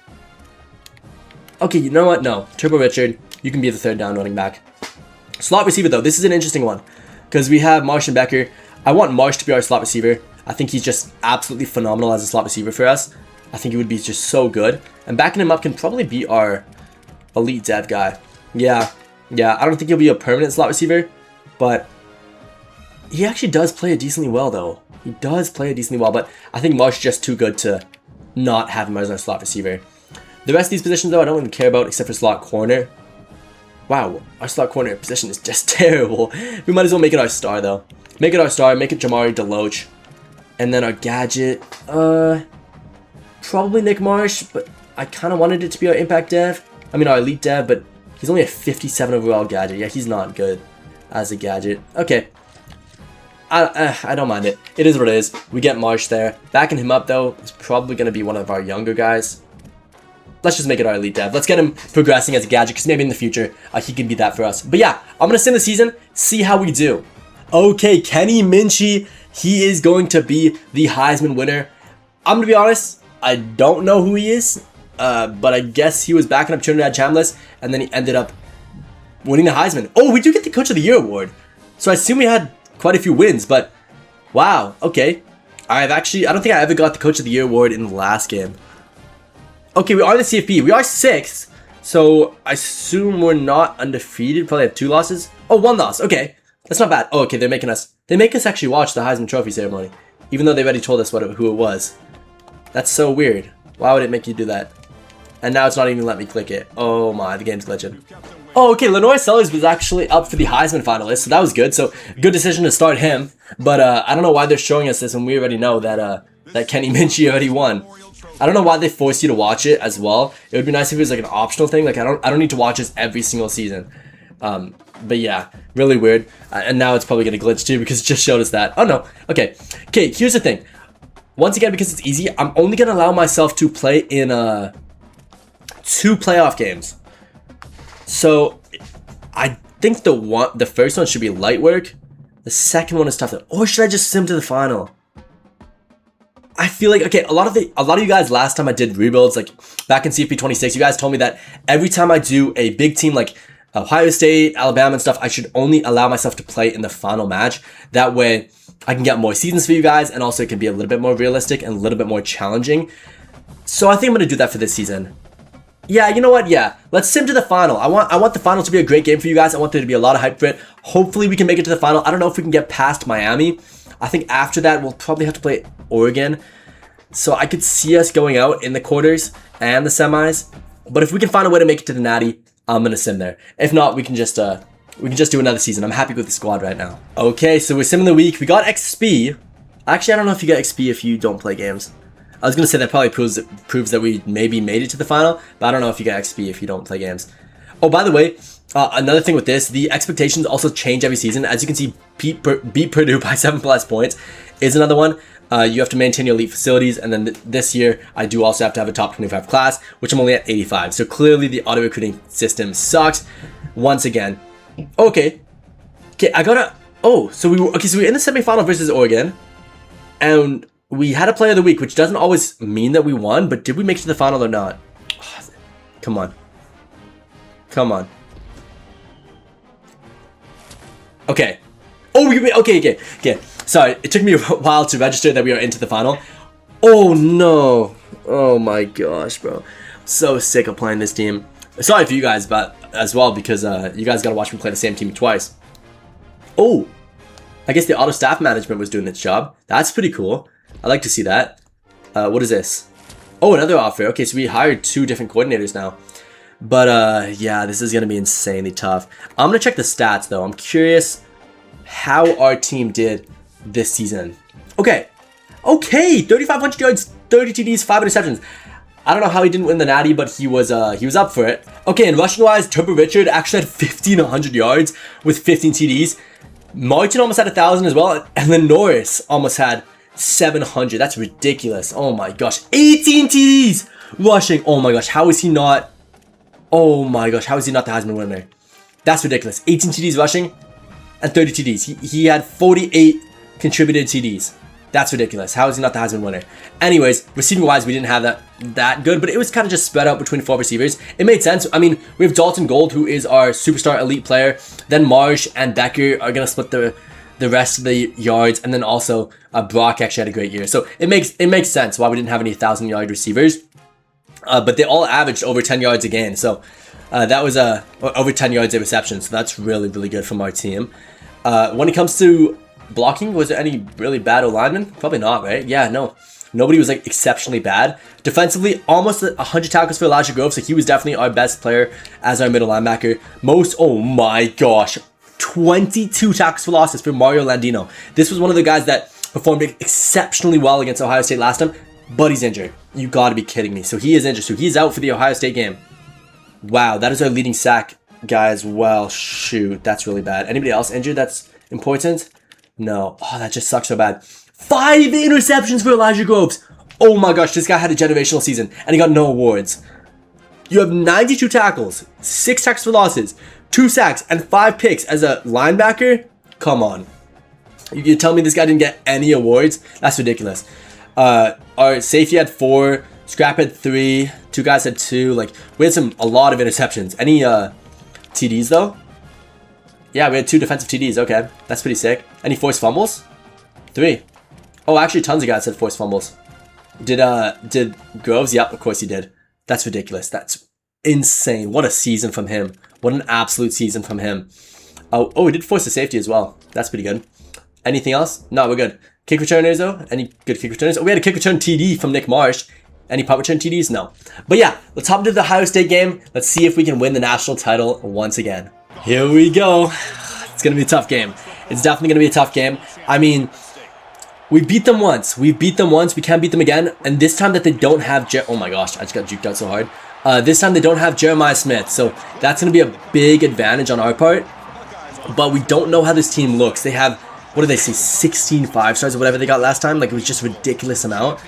A: Okay, you know what? No. Turbo Richard, you can be the third down running back. Slot receiver, though. This is an interesting one. Because we have Marsh and Becker. I want Marsh to be our slot receiver. I think he's just absolutely phenomenal as a slot receiver for us. I think he would be just so good. And backing him up can probably be our elite dev guy. Yeah. I don't think he'll be a permanent slot receiver. But he actually does play it decently well, though. He does play it decently well. But I think Marsh is just too good to not have him as our slot receiver. The rest of these positions, though, I don't even care about except for slot corner. Wow, our slot corner position is just terrible. We might as well make it our star, though. Make it our star, make it Jamari Deloach. And then our gadget, probably Nick Marsh, but I kind of wanted it to be our impact dev. I mean, our elite dev, but he's only a 57 overall gadget. Yeah, he's not good as a gadget. Okay. I don't mind it. It is what it is. We get Marsh there. Backing him up, though, is probably going to be one of our younger guys. Let's just make it our elite dev. Let's get him progressing as a gadget, because maybe in the future, he can be that for us. But yeah, I'm going to sim the season, see how we do. Okay, Kenny Minchie, he is going to be the Heisman winner. I'm going to be honest, I don't know who he is, but I guess he was backing up Trinidad Chambliss, and then he ended up winning the Heisman. Oh, we do get the Coach of the Year award. So I assume we had quite a few wins, but wow, okay. I don't think I ever got the Coach of the Year award in the last game. Okay, we are the CFB. We are 6th, so I assume we're not undefeated. Probably have 2 losses. Oh, 1 loss. Okay, that's not bad. Oh, okay, they make us actually watch the Heisman Trophy ceremony, even though they already told us who it was. That's so weird. Why would it make you do that? And now it's not even letting me click it. Oh my, the game's glitching. Oh, okay, Lenoir Sellers was actually up for the Heisman finalist, so that was good. So, good decision to start him. But I don't know why they're showing us this when we already know that that Kenny Minchie already won. I don't know why they force you to watch it as well. It would be nice if it was like an optional thing. Like I don't need to watch this every single season. But yeah, really weird. And now it's probably gonna glitch too because it just showed us that. Oh no. Okay. Here's the thing. Once again, because it's easy, I'm only gonna allow myself to play in 2 playoff games. So I think the first one should be light work. The second one is tough. Or should I just sim to the final? I feel like, okay, a lot of you guys last time I did rebuilds, like back in CFB 26, you guys told me that every time I do a big team like Ohio State, Alabama and stuff, I should only allow myself to play in the final match. That way I can get more seasons for you guys, and also it can be a little bit more realistic and a little bit more challenging. So I think I'm going to do that for this season. Yeah, you know what? Yeah, let's sim to the final. I want the final to be a great game for you guys. I want there to be a lot of hype for it. Hopefully we can make it to the final. I don't know if we can get past Miami. I think after that, we'll probably have to play Oregon. So I could see us going out in the quarters and the semis. But if we can find a way to make it to the Natty, I'm going to sim there. If not, we can just do another season. I'm happy with the squad right now. Okay, so we're simming the week. We got XP. Actually, I don't know if you get XP if you don't play games. I was going to say that probably proves that we maybe made it to the final. But I don't know if you get XP if you don't play games. Oh, by the way, another thing with this, the expectations also change every season. As you can see, beat Purdue by 7+ points is another one. You have to maintain your elite facilities, and then this year, I do also have to have a top 25 class, which I'm only at 85. So clearly, the auto recruiting system sucks. Once again, okay, I gotta. Oh, so we were in the semifinal versus Oregon, and we had a player of the week, which doesn't always mean that we won. But did we make it to the final or not? Oh, come on. Okay. Oh, okay. Sorry, it took me a while to register that we are into the final. Oh no. Oh my gosh, bro. So sick of playing this team. Sorry for you guys, but as well, because you guys gotta watch me play the same team twice. Oh, I guess the auto staff management was doing its job. That's pretty cool. I like to see that. What is this? Oh, another offer. Okay, so we hired 2 different coordinators now. But yeah, this is gonna be insanely tough. I'm gonna check the stats though. I'm curious how our team did this season. Okay, 3,500 yards, 30 TDs, 5 interceptions. I don't know how he didn't win the Natty, but he was up for it. Okay, and rushing wise, Turbo Richard actually had 1,500 yards with 15 TDs. Martin almost had 1,000 as well, and then Norris almost had 700. That's ridiculous. Oh my gosh, 18 TDs rushing. Oh my gosh, how is he not? Oh my gosh, how is he not the Heisman winner? That's ridiculous. 18 TDs rushing and 30 TDs. He had 48 contributed TDs. That's ridiculous. How is he not the Heisman winner? Anyways, receiving wise, we didn't have that good, but it was kind of just spread out between 4 receivers. It made sense. I mean, we have Dalton Gold, who is our superstar elite player. Then Marsh and Becker are going to split the rest of the yards, and then also Brock actually had a great year. So it makes sense why we didn't have any 1,000-yard receivers. But they all averaged over 10 yards a game. So that was over 10 yards a reception. So that's really, really good from our team. When it comes to blocking, was there any really bad O-linemen? Probably not, right? Yeah, no. Nobody was like exceptionally bad. Defensively, almost 100 tackles for Elijah Grove, so he was definitely our best player as our middle linebacker. Oh my gosh, 22 tackles for losses for Mario Landino. This was one of the guys that performed exceptionally well against Ohio State last time, but he's injured. You gotta be kidding me. So he is injured, so he's out for the Ohio State game. Wow, that is our leading sack guy as well. Shoot, that's really bad. Anybody else injured that's important? No. Oh, that just sucks so bad. 5 interceptions for Elijah Groves. Oh my gosh, this guy had a generational season and he got no awards. You have 92 tackles, 6 tackles for losses, 2 sacks, and 5 picks as a linebacker? Come on. You tell me this guy didn't get any awards? That's ridiculous. Our safety had 4, Scrap had 3, 2 guys had 2. Like, we had a lot of interceptions. Any TDs though? Yeah, we had 2 defensive TDs. Okay, that's pretty sick. Any forced fumbles? 3. Oh, actually, tons of guys had forced fumbles. Did Groves? Yep, of course he did. That's ridiculous. That's insane. What a season from him. What an absolute season from him. Oh, we did force a safety as well. That's pretty good. Anything else? No, we're good. Kick returners though? Any good kick returners? Oh, we had a kick return TD from Nick Marsh. Any punt return TDs? No. But yeah, let's hop into the Ohio State game. Let's see if we can win the national title once again. Here we go. It's going to be a tough game. It's definitely going to be a tough game. I mean, we beat them once. We beat them once. We can't beat them again. And this time that they don't have... Oh my gosh, I just got juked out so hard. This time they don't have Jeremiah Smith. So that's going to be a big advantage on our part. But we don't know how this team looks. They have, what did they say, 16 5-stars or whatever they got last time? Like, it was just a ridiculous amount.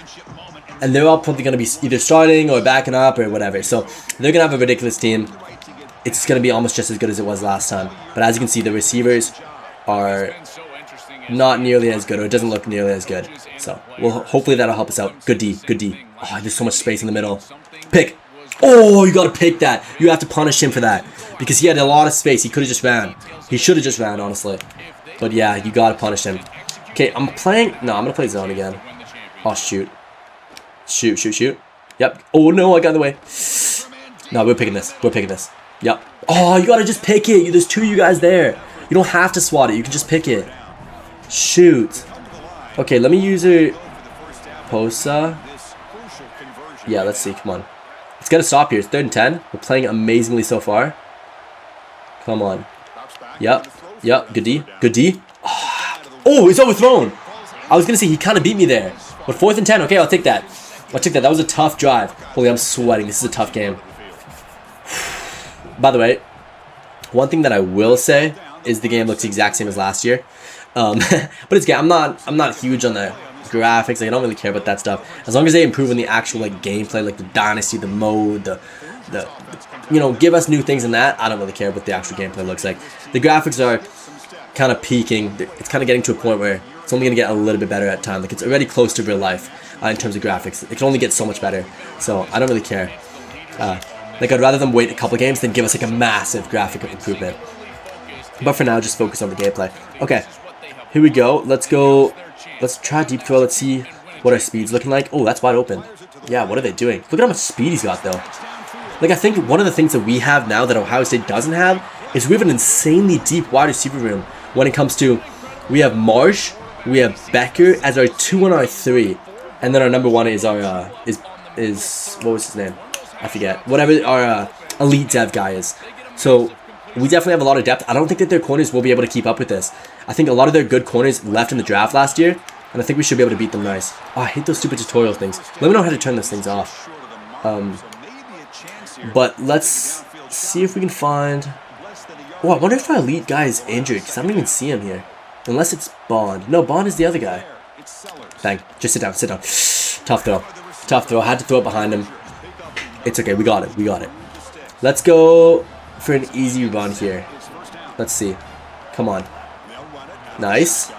A: And they're all probably going to be either starting or backing up or whatever. So they're going to have a ridiculous team. It's going to be almost just as good as it was last time. But as you can see, the receivers are not nearly as good, or it doesn't look nearly as good. So hopefully that'll help us out. Good D, good D. Oh, there's so much space in the middle. Pick. Oh, you got to pick that. You have to punish him for that. Because he had a lot of space. He could have just ran. He should have just ran, honestly. But yeah, you got to punish him. Okay, I'm playing... No, I'm going to play zone again. Oh, shoot. Shoot, shoot, shoot. Yep. Oh, no, I got in the way. No, we're picking this. We're picking this. Yep. Oh, you got to just pick it. There's 2 of you guys there. You don't have to swat it. You can just pick it. Shoot. Okay, let me use a Posa. Yeah, let's see. Come on. It's got to stop here. It's 3rd and 10. We're playing amazingly so far. Come on. Yep. Yep. Good D. Good D. Oh, he's overthrown. I was going to say he kind of beat me there. But 4th and 10. Okay, I'll take that. I'll take that. That was a tough drive. Holy, I'm sweating. This is a tough game. By the way, one thing that I will say is the game looks the exact same as last year. But it's good. I'm not huge on the graphics. Like, I don't really care about that stuff. As long as they improve in the actual like gameplay, like the dynasty, the mode, the you know, give us new things in that. I don't really care what the actual gameplay looks like. The graphics are kind of peaking. It's kind of getting to a point where it's only going to get a little bit better at time. Like, it's already close to real life in terms of graphics. It can only get so much better. So I don't really care. Like, I'd rather them wait a couple games than give us like a massive graphic improvement. But for now, just focus on the gameplay. Okay, here we go. Let's go. Let's try deep throw. Let's see what our speed's looking like. Oh, that's wide open. Yeah, what are they doing? Look at how much speed he's got, though. Like, I think one of the things that we have now that Ohio State doesn't have is we have an insanely deep wide receiver room when it comes to, we have Marsh, we have Becker as our 2 and our 3, and then our number 1 is our is what was his name? I forget. Whatever our elite dev guy is. So we definitely have a lot of depth. I don't think that their corners will be able to keep up with this. I think a lot of their good corners left in the draft last year, and I think we should be able to beat them nice. Oh, I hate those stupid tutorial things. Let me know how to turn those things off. But let's see if we can find... Oh, I wonder if our elite guy is injured, because I don't even see him here. Unless it's Bond. No, Bond is the other guy. Bang. Just sit down, sit down. Tough throw. Tough throw. I had to throw it behind him. It's okay. We got it. We got it. Let's go for an easy run here. Let's see. Come on. Nice.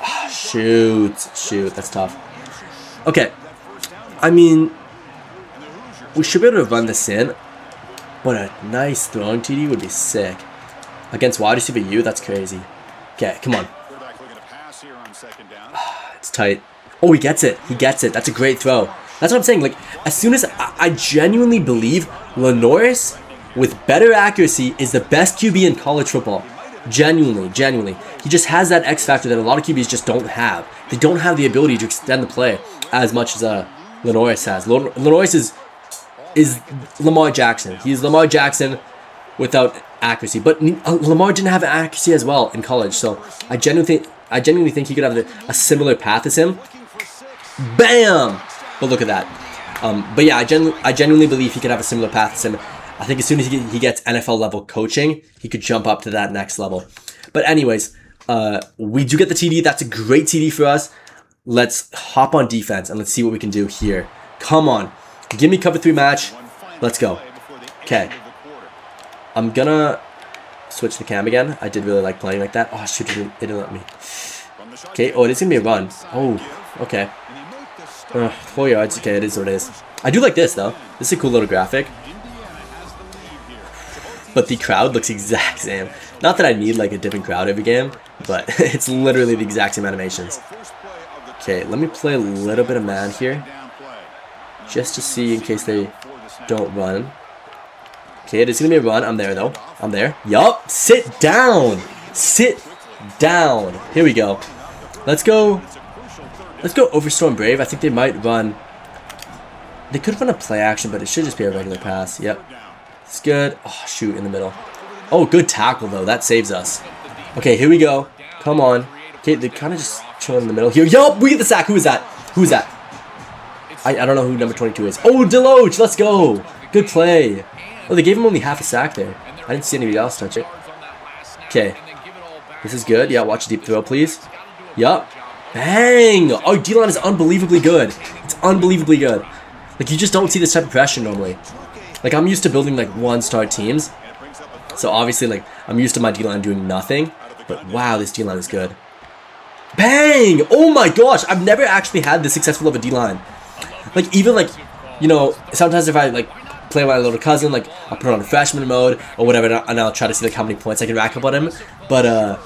A: Oh, Shoot, that's tough. Okay, I mean, we should be able to run this in, but a nice throwing TD would be sick. Against wide receiver U, that's crazy. Okay, come on. It's tight. Oh, he gets it. He gets it. That's a great throw. That's what I'm saying. Like, as soon as I genuinely believe Lenoris with better accuracy is the best QB in college football. Genuinely. He just has that X factor that a lot of QBs just don't have. They don't have the ability to extend the play as much as Lenoris has. Lenoris is Lamar Jackson. He's Lamar Jackson without accuracy. But Lamar didn't have accuracy as well in college. So I genuinely think he could have a similar path as him. Bam! But look at that. But yeah, I genuinely believe he could have a similar path as him. I think as soon as he gets NFL level coaching, he could jump up to that next level. But anyways, we do get the TD. That's a great TD for us. Let's hop on defense and let's see what we can do here. Come on. Give me cover 3 match. Let's go. Okay. I'm gonna switch the cam again. I did really like playing like that. Oh, shoot, it didn't let me. Okay, oh, it is gonna be a run. Oh, okay. 4 yards. Okay, it is what it is. I do like this, though. This is a cool little graphic. But the crowd looks exact same. Not that I need like a different crowd every game, but it's literally the exact same animations. Okay, let me play a little bit of man here. Just to see in case they don't run. Okay, it is going to be a run. I'm there, though. I'm there. Yup. Sit down. Sit down. Here we go. Let's go. Let's go Overstorm Brave. I think they might run. They could run a play action, but it should just be a regular pass. Yep. It's good. Oh, shoot, in the middle. Oh, good tackle, though. That saves us. Okay, here we go. Come on. Okay, they're kind of just chilling in the middle here. Yup, we get the sack. Who is that? Who is that? I don't know who number 22 is. Oh, Deloach. Let's go. Good play. Oh, they gave him only half a sack there. I didn't see anybody else touch it. Okay. This is good. Yeah, watch a deep throw, please. Yup. Bang. Oh, D-line is unbelievably good. It's unbelievably good. Like, you just don't see this type of pressure normally. Like, I'm used to building, like, 1-star teams. So, obviously, like, I'm used to my D-line doing nothing. But, wow, this D-line is good. Bang! Oh, my gosh. I've never actually had this successful of a D-line. Like, even, like, you know, sometimes if I, like, play with my little cousin, like, I'll put on a freshman mode or whatever, and I'll try to see, like, how many points I can rack up on him. But,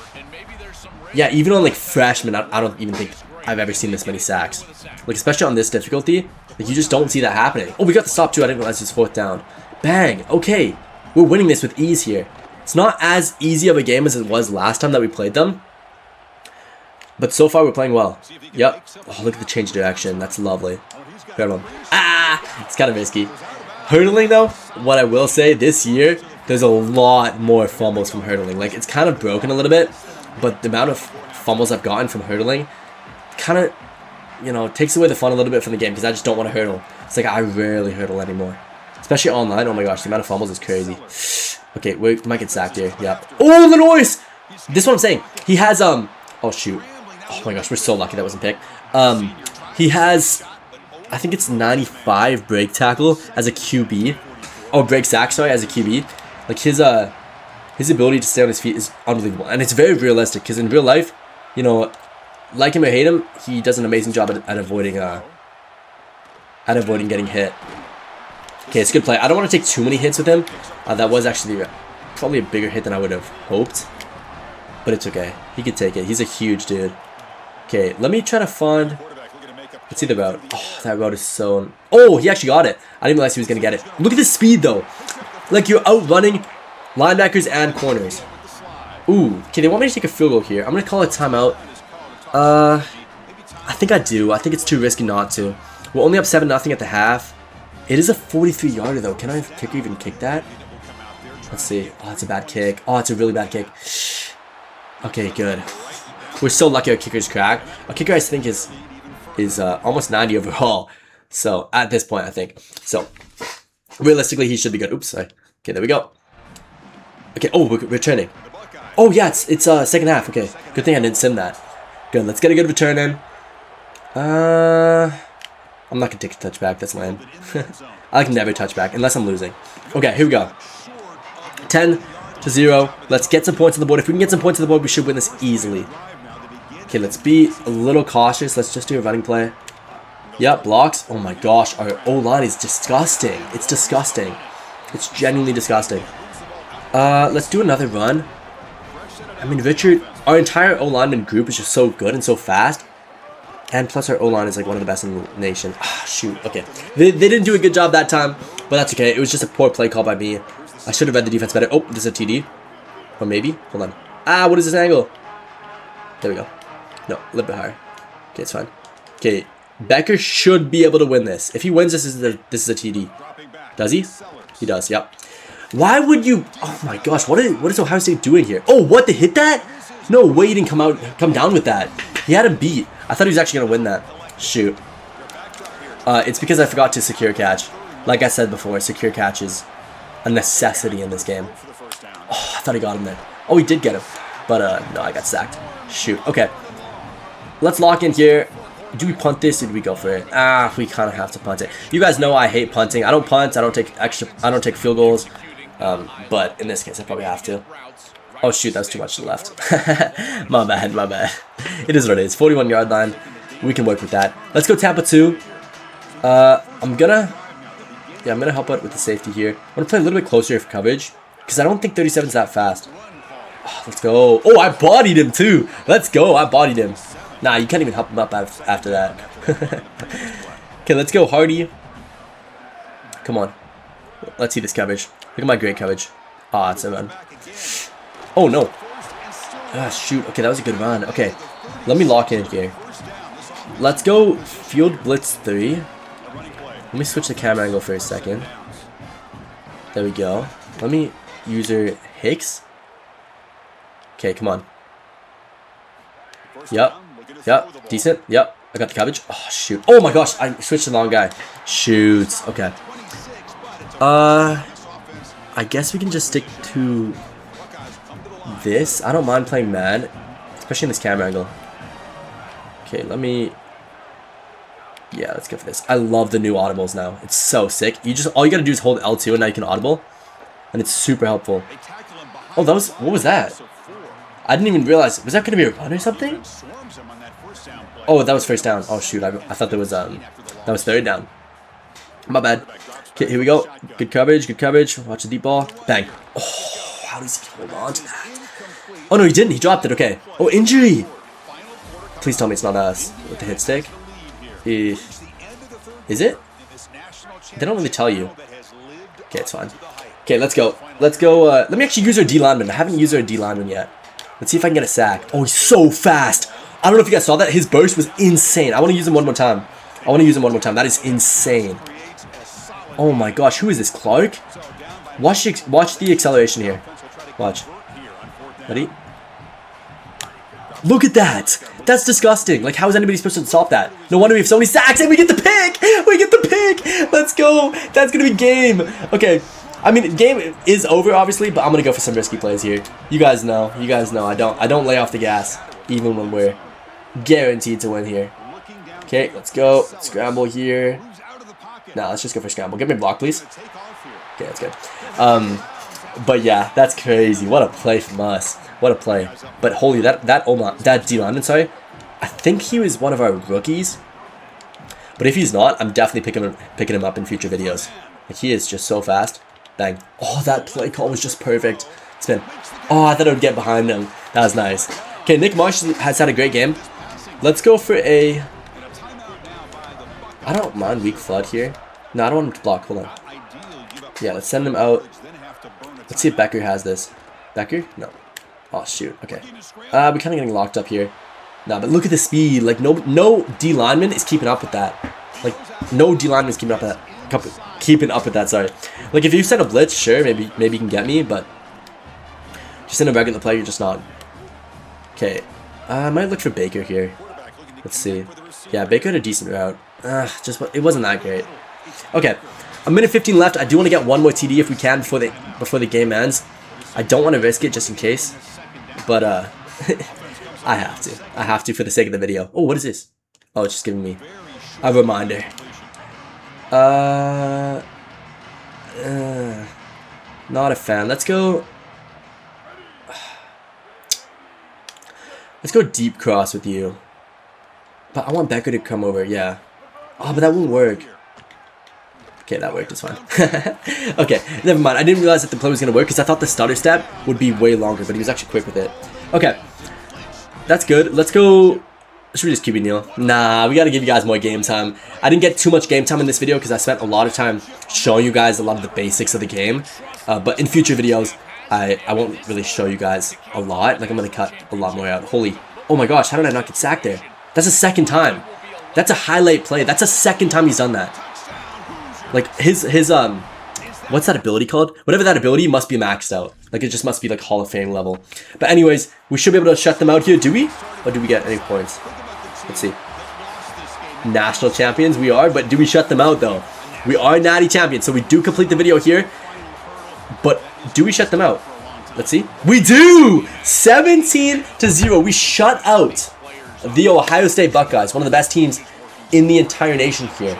A: yeah, even on, like, freshman, I don't even think I've ever seen this many sacks. Like, especially on this difficulty, like, you just don't see that happening. Oh, we got the stop, too. I didn't realize it's 4th down. Bang. Okay. We're winning this with ease here. It's not as easy of a game as it was last time that we played them. But so far, we're playing well. Yep. Oh, look at the change of direction. That's lovely. Incredible. Ah! It's kind of risky. Hurdling, though, what I will say, this year, there's a lot more fumbles from hurdling. Like, it's kind of broken a little bit, but the amount of fumbles I've gotten from hurdling kind of, you know, takes away the fun a little bit from the game because I just don't want to hurdle. It's like I rarely hurdle anymore. Especially online. Oh my gosh, the amount of fumbles is crazy. Okay, we might get sacked here. Yep. Oh, the noise! This is what I'm saying. He has, oh shoot. Oh my gosh, we're so lucky that wasn't picked. He has, I think it's 95 break tackle as a QB. Oh, break sack, sorry, as a QB. Like, his ability to stay on his feet is unbelievable. And it's very realistic because in real life, you know, like him or hate him, he does an amazing job at avoiding getting hit. Okay, it's a good play. I don't want to take too many hits with him. That was actually probably a bigger hit than I would have hoped. But it's okay. He could take it. He's a huge dude. Okay, let me try to find... Let's see the route. Oh, that route is so... Oh, he actually got it. I didn't realize he was going to get it. Look at the speed, though. Like, you're outrunning linebackers and corners. Ooh. Okay, they want me to take a field goal here. I'm going to call a timeout. I think I do. I think it's too risky not to. We're only up 7-0 at the half. It is a 43-yarder, though. Can I kicker even kick that? Let's see. Oh, that's a bad kick. Oh, it's a really bad kick. Okay, good. We're so lucky our kicker's cracked. Our kicker, I think, is almost 90 overall. So, at this point, I think. So, realistically, he should be good. Oops, sorry. Okay, there we go. Okay, oh, we're returning. Oh, yeah, it's second half. Okay, good thing I didn't sim that. Good, let's get a good return in. I'm not going to take a touchback. That's lame. I can never touchback unless I'm losing. Okay, here we go. 10-0. Let's get some points on the board. If we can get some points on the board, we should win this easily. Okay, let's be a little cautious. Let's just do a running play. Yep, blocks. Oh my gosh, our O-line is disgusting. It's disgusting. It's genuinely disgusting. Let's do another run. I mean, Richard, our entire O-lineman group is just so good and so fast. And plus our O-line is like one of the best in the nation. Ah, shoot. Okay. They didn't do a good job that time, but that's okay. It was just a poor play call by me. I should have read the defense better. Oh, this is a TD. Or maybe. Hold on. Ah, what is this angle? There we go. No, a little bit higher. Okay, it's fine. Okay, Becker should be able to win this. If he wins, this is a TD. Does he? He does, yep. Why would you... Oh my gosh, what is Ohio State doing here? Oh, what? They hit that? No way he didn't come down with that. He had him beat. I thought he was actually going to win that. Shoot. It's because I forgot to secure catch. Like I said before, secure catch is a necessity in this game. Oh, I thought he got him there. Oh, he did get him. But, no, I got sacked. Shoot. Okay. Let's lock in here. Do we punt this or do we go for it? Ah, we kind of have to punt it. You guys know I hate punting. I don't punt. I don't take field goals. But in this case, I probably have to. Oh, shoot. That was too much to the left. My bad. My bad. It is what it is. 41-yard line. We can work with that. Let's go Tampa 2. I'm gonna help out with the safety here. I'm gonna play a little bit closer for coverage because I don't think 37's that fast. Oh, let's go. Oh, I bodied him too. Let's go. I bodied him. Nah, you can't even help him up after that. Okay, let's go Hardy. Come on. Let's see this coverage. Look at my great coverage. Ah, it's a run. Oh, no. Ah, shoot. Okay, that was a good run. Okay, let me lock in here. Let's go field blitz 3. Let me switch the camera angle for a second. There we go. Let me user Hicks. Okay, come on. Yep. Yep. Decent. Yep. I got the coverage. Oh, shoot. Oh, my gosh. I switched to the long guy. Shoot. Okay. I guess we can just stick to this. I don't mind playing man, especially in this camera angle. Okay, let me... Yeah, let's go for this. I love the new audibles now. It's so sick. All you gotta do is hold L2 and now you can audible. And it's super helpful. Oh, what was that? I didn't even realize. Was that gonna be a run or something? Oh, that was first down. Oh shoot, I thought that was third down. My bad. Okay, here we go. Good coverage, good coverage. Watch the deep ball. Bang. Oh, how does he hold on to that? Oh no, he didn't. He dropped it. Okay. Oh, injury. Please tell me it's not us with the hit stick. Is it? They don't really tell you. Okay, it's fine. Okay, let's go. Let's go. Let me actually use our D lineman. I haven't used our D lineman yet. Let's see if I can get a sack. Oh, he's so fast. I don't know if you guys saw that. His burst was insane. I want to use him one more time. That is insane. Oh my gosh, who is this? Clark? Watch the acceleration here. Watch. Ready? Look at that. That's disgusting. Like, how is anybody supposed to stop that? No wonder we have so many sacks and we get the pick. We get the pick. Let's go. That's going to be game. Okay. I mean, game is over, obviously, but I'm going to go for some risky plays here. You guys know. I don't lay off the gas, even when we're guaranteed to win here. Okay, let's go. Scramble here. Nah, let's just go for scramble. Give me a block, please. Okay, that's good. But yeah, that's crazy. What a play from us. What a play. But holy, that D lineman, sorry, I think he was one of our rookies. But if he's not, I'm definitely picking him up in future videos. Like, he is just so fast. Bang. Oh, that play call was just perfect. Spin. Oh, I thought I would get behind him. That was nice. Okay, Nick Marsh has had a great game. Let's go for a... I don't mind weak flood here. No, I don't want him to block. Hold on. Yeah, let's send him out. Let's see if Becker has this. Becker? No. Oh, shoot. Okay. We're kind of getting locked up here. Nah, but look at the speed. Like, no D lineman is keeping up with that. Like, no D lineman is keeping up with that. Sorry. Like, if you send a blitz, sure, maybe you can get me, but just in a regular play, you're just not. Okay. I might look for Baker here. Let's see. Yeah, Baker had a decent route. It wasn't that great. Okay. A minute 15 left. I do want to get one more TD if we can before the game ends. I don't want to risk it just in case, but I have to for the sake of the video. Oh, what is this? Oh, it's just giving me a reminder. Not a fan. Let's go. Let's go deep cross with you. But I want Becker to come over, yeah. Oh, but that won't work. Okay, that worked, it's fine. Okay, never mind. I didn't realize that the play was going to work because I thought the stutter step would be way longer, but he was actually quick with it. Okay, that's good. Let's go. Should we just QB kneel? Nah, we got to give you guys more game time. I didn't get too much game time in this video because I spent a lot of time showing you guys a lot of the basics of the game. But in future videos, I won't really show you guys a lot. Like, I'm going to cut a lot more out. Holy, oh my gosh, how did I not get sacked there? That's the second time. That's a highlight play. That's the second time he's done that. Like, his what's that ability called? Whatever that ability must be maxed out. Like, it just must be, like, Hall of Fame level. But anyways, we should be able to shut them out here. Do we? Or do we get any points? Let's see. National champions, we are. But do we shut them out, though? We are natty champions, so we do complete the video here. But do we shut them out? Let's see. We do! 17-0. We shut out the Ohio State Buckeyes, one of the best teams in the entire nation here.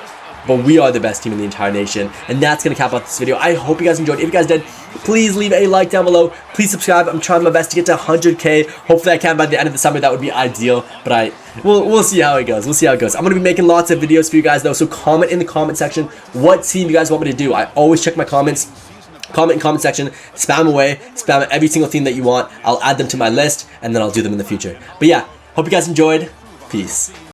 A: But we are the best team in the entire nation. And that's going to cap out this video. I hope you guys enjoyed. If you guys did, please leave a like down below. Please subscribe. I'm trying my best to get to 100K. Hopefully I can by the end of the summer. That would be ideal. But we'll see how it goes. We'll see how it goes. I'm going to be making lots of videos for you guys, though. So comment in the comment section what team you guys want me to do. I always check my comments. Comment in the comment section. Spam away. Spam every single team that you want. I'll add them to my list. And then I'll do them in the future. But yeah, hope you guys enjoyed. Peace.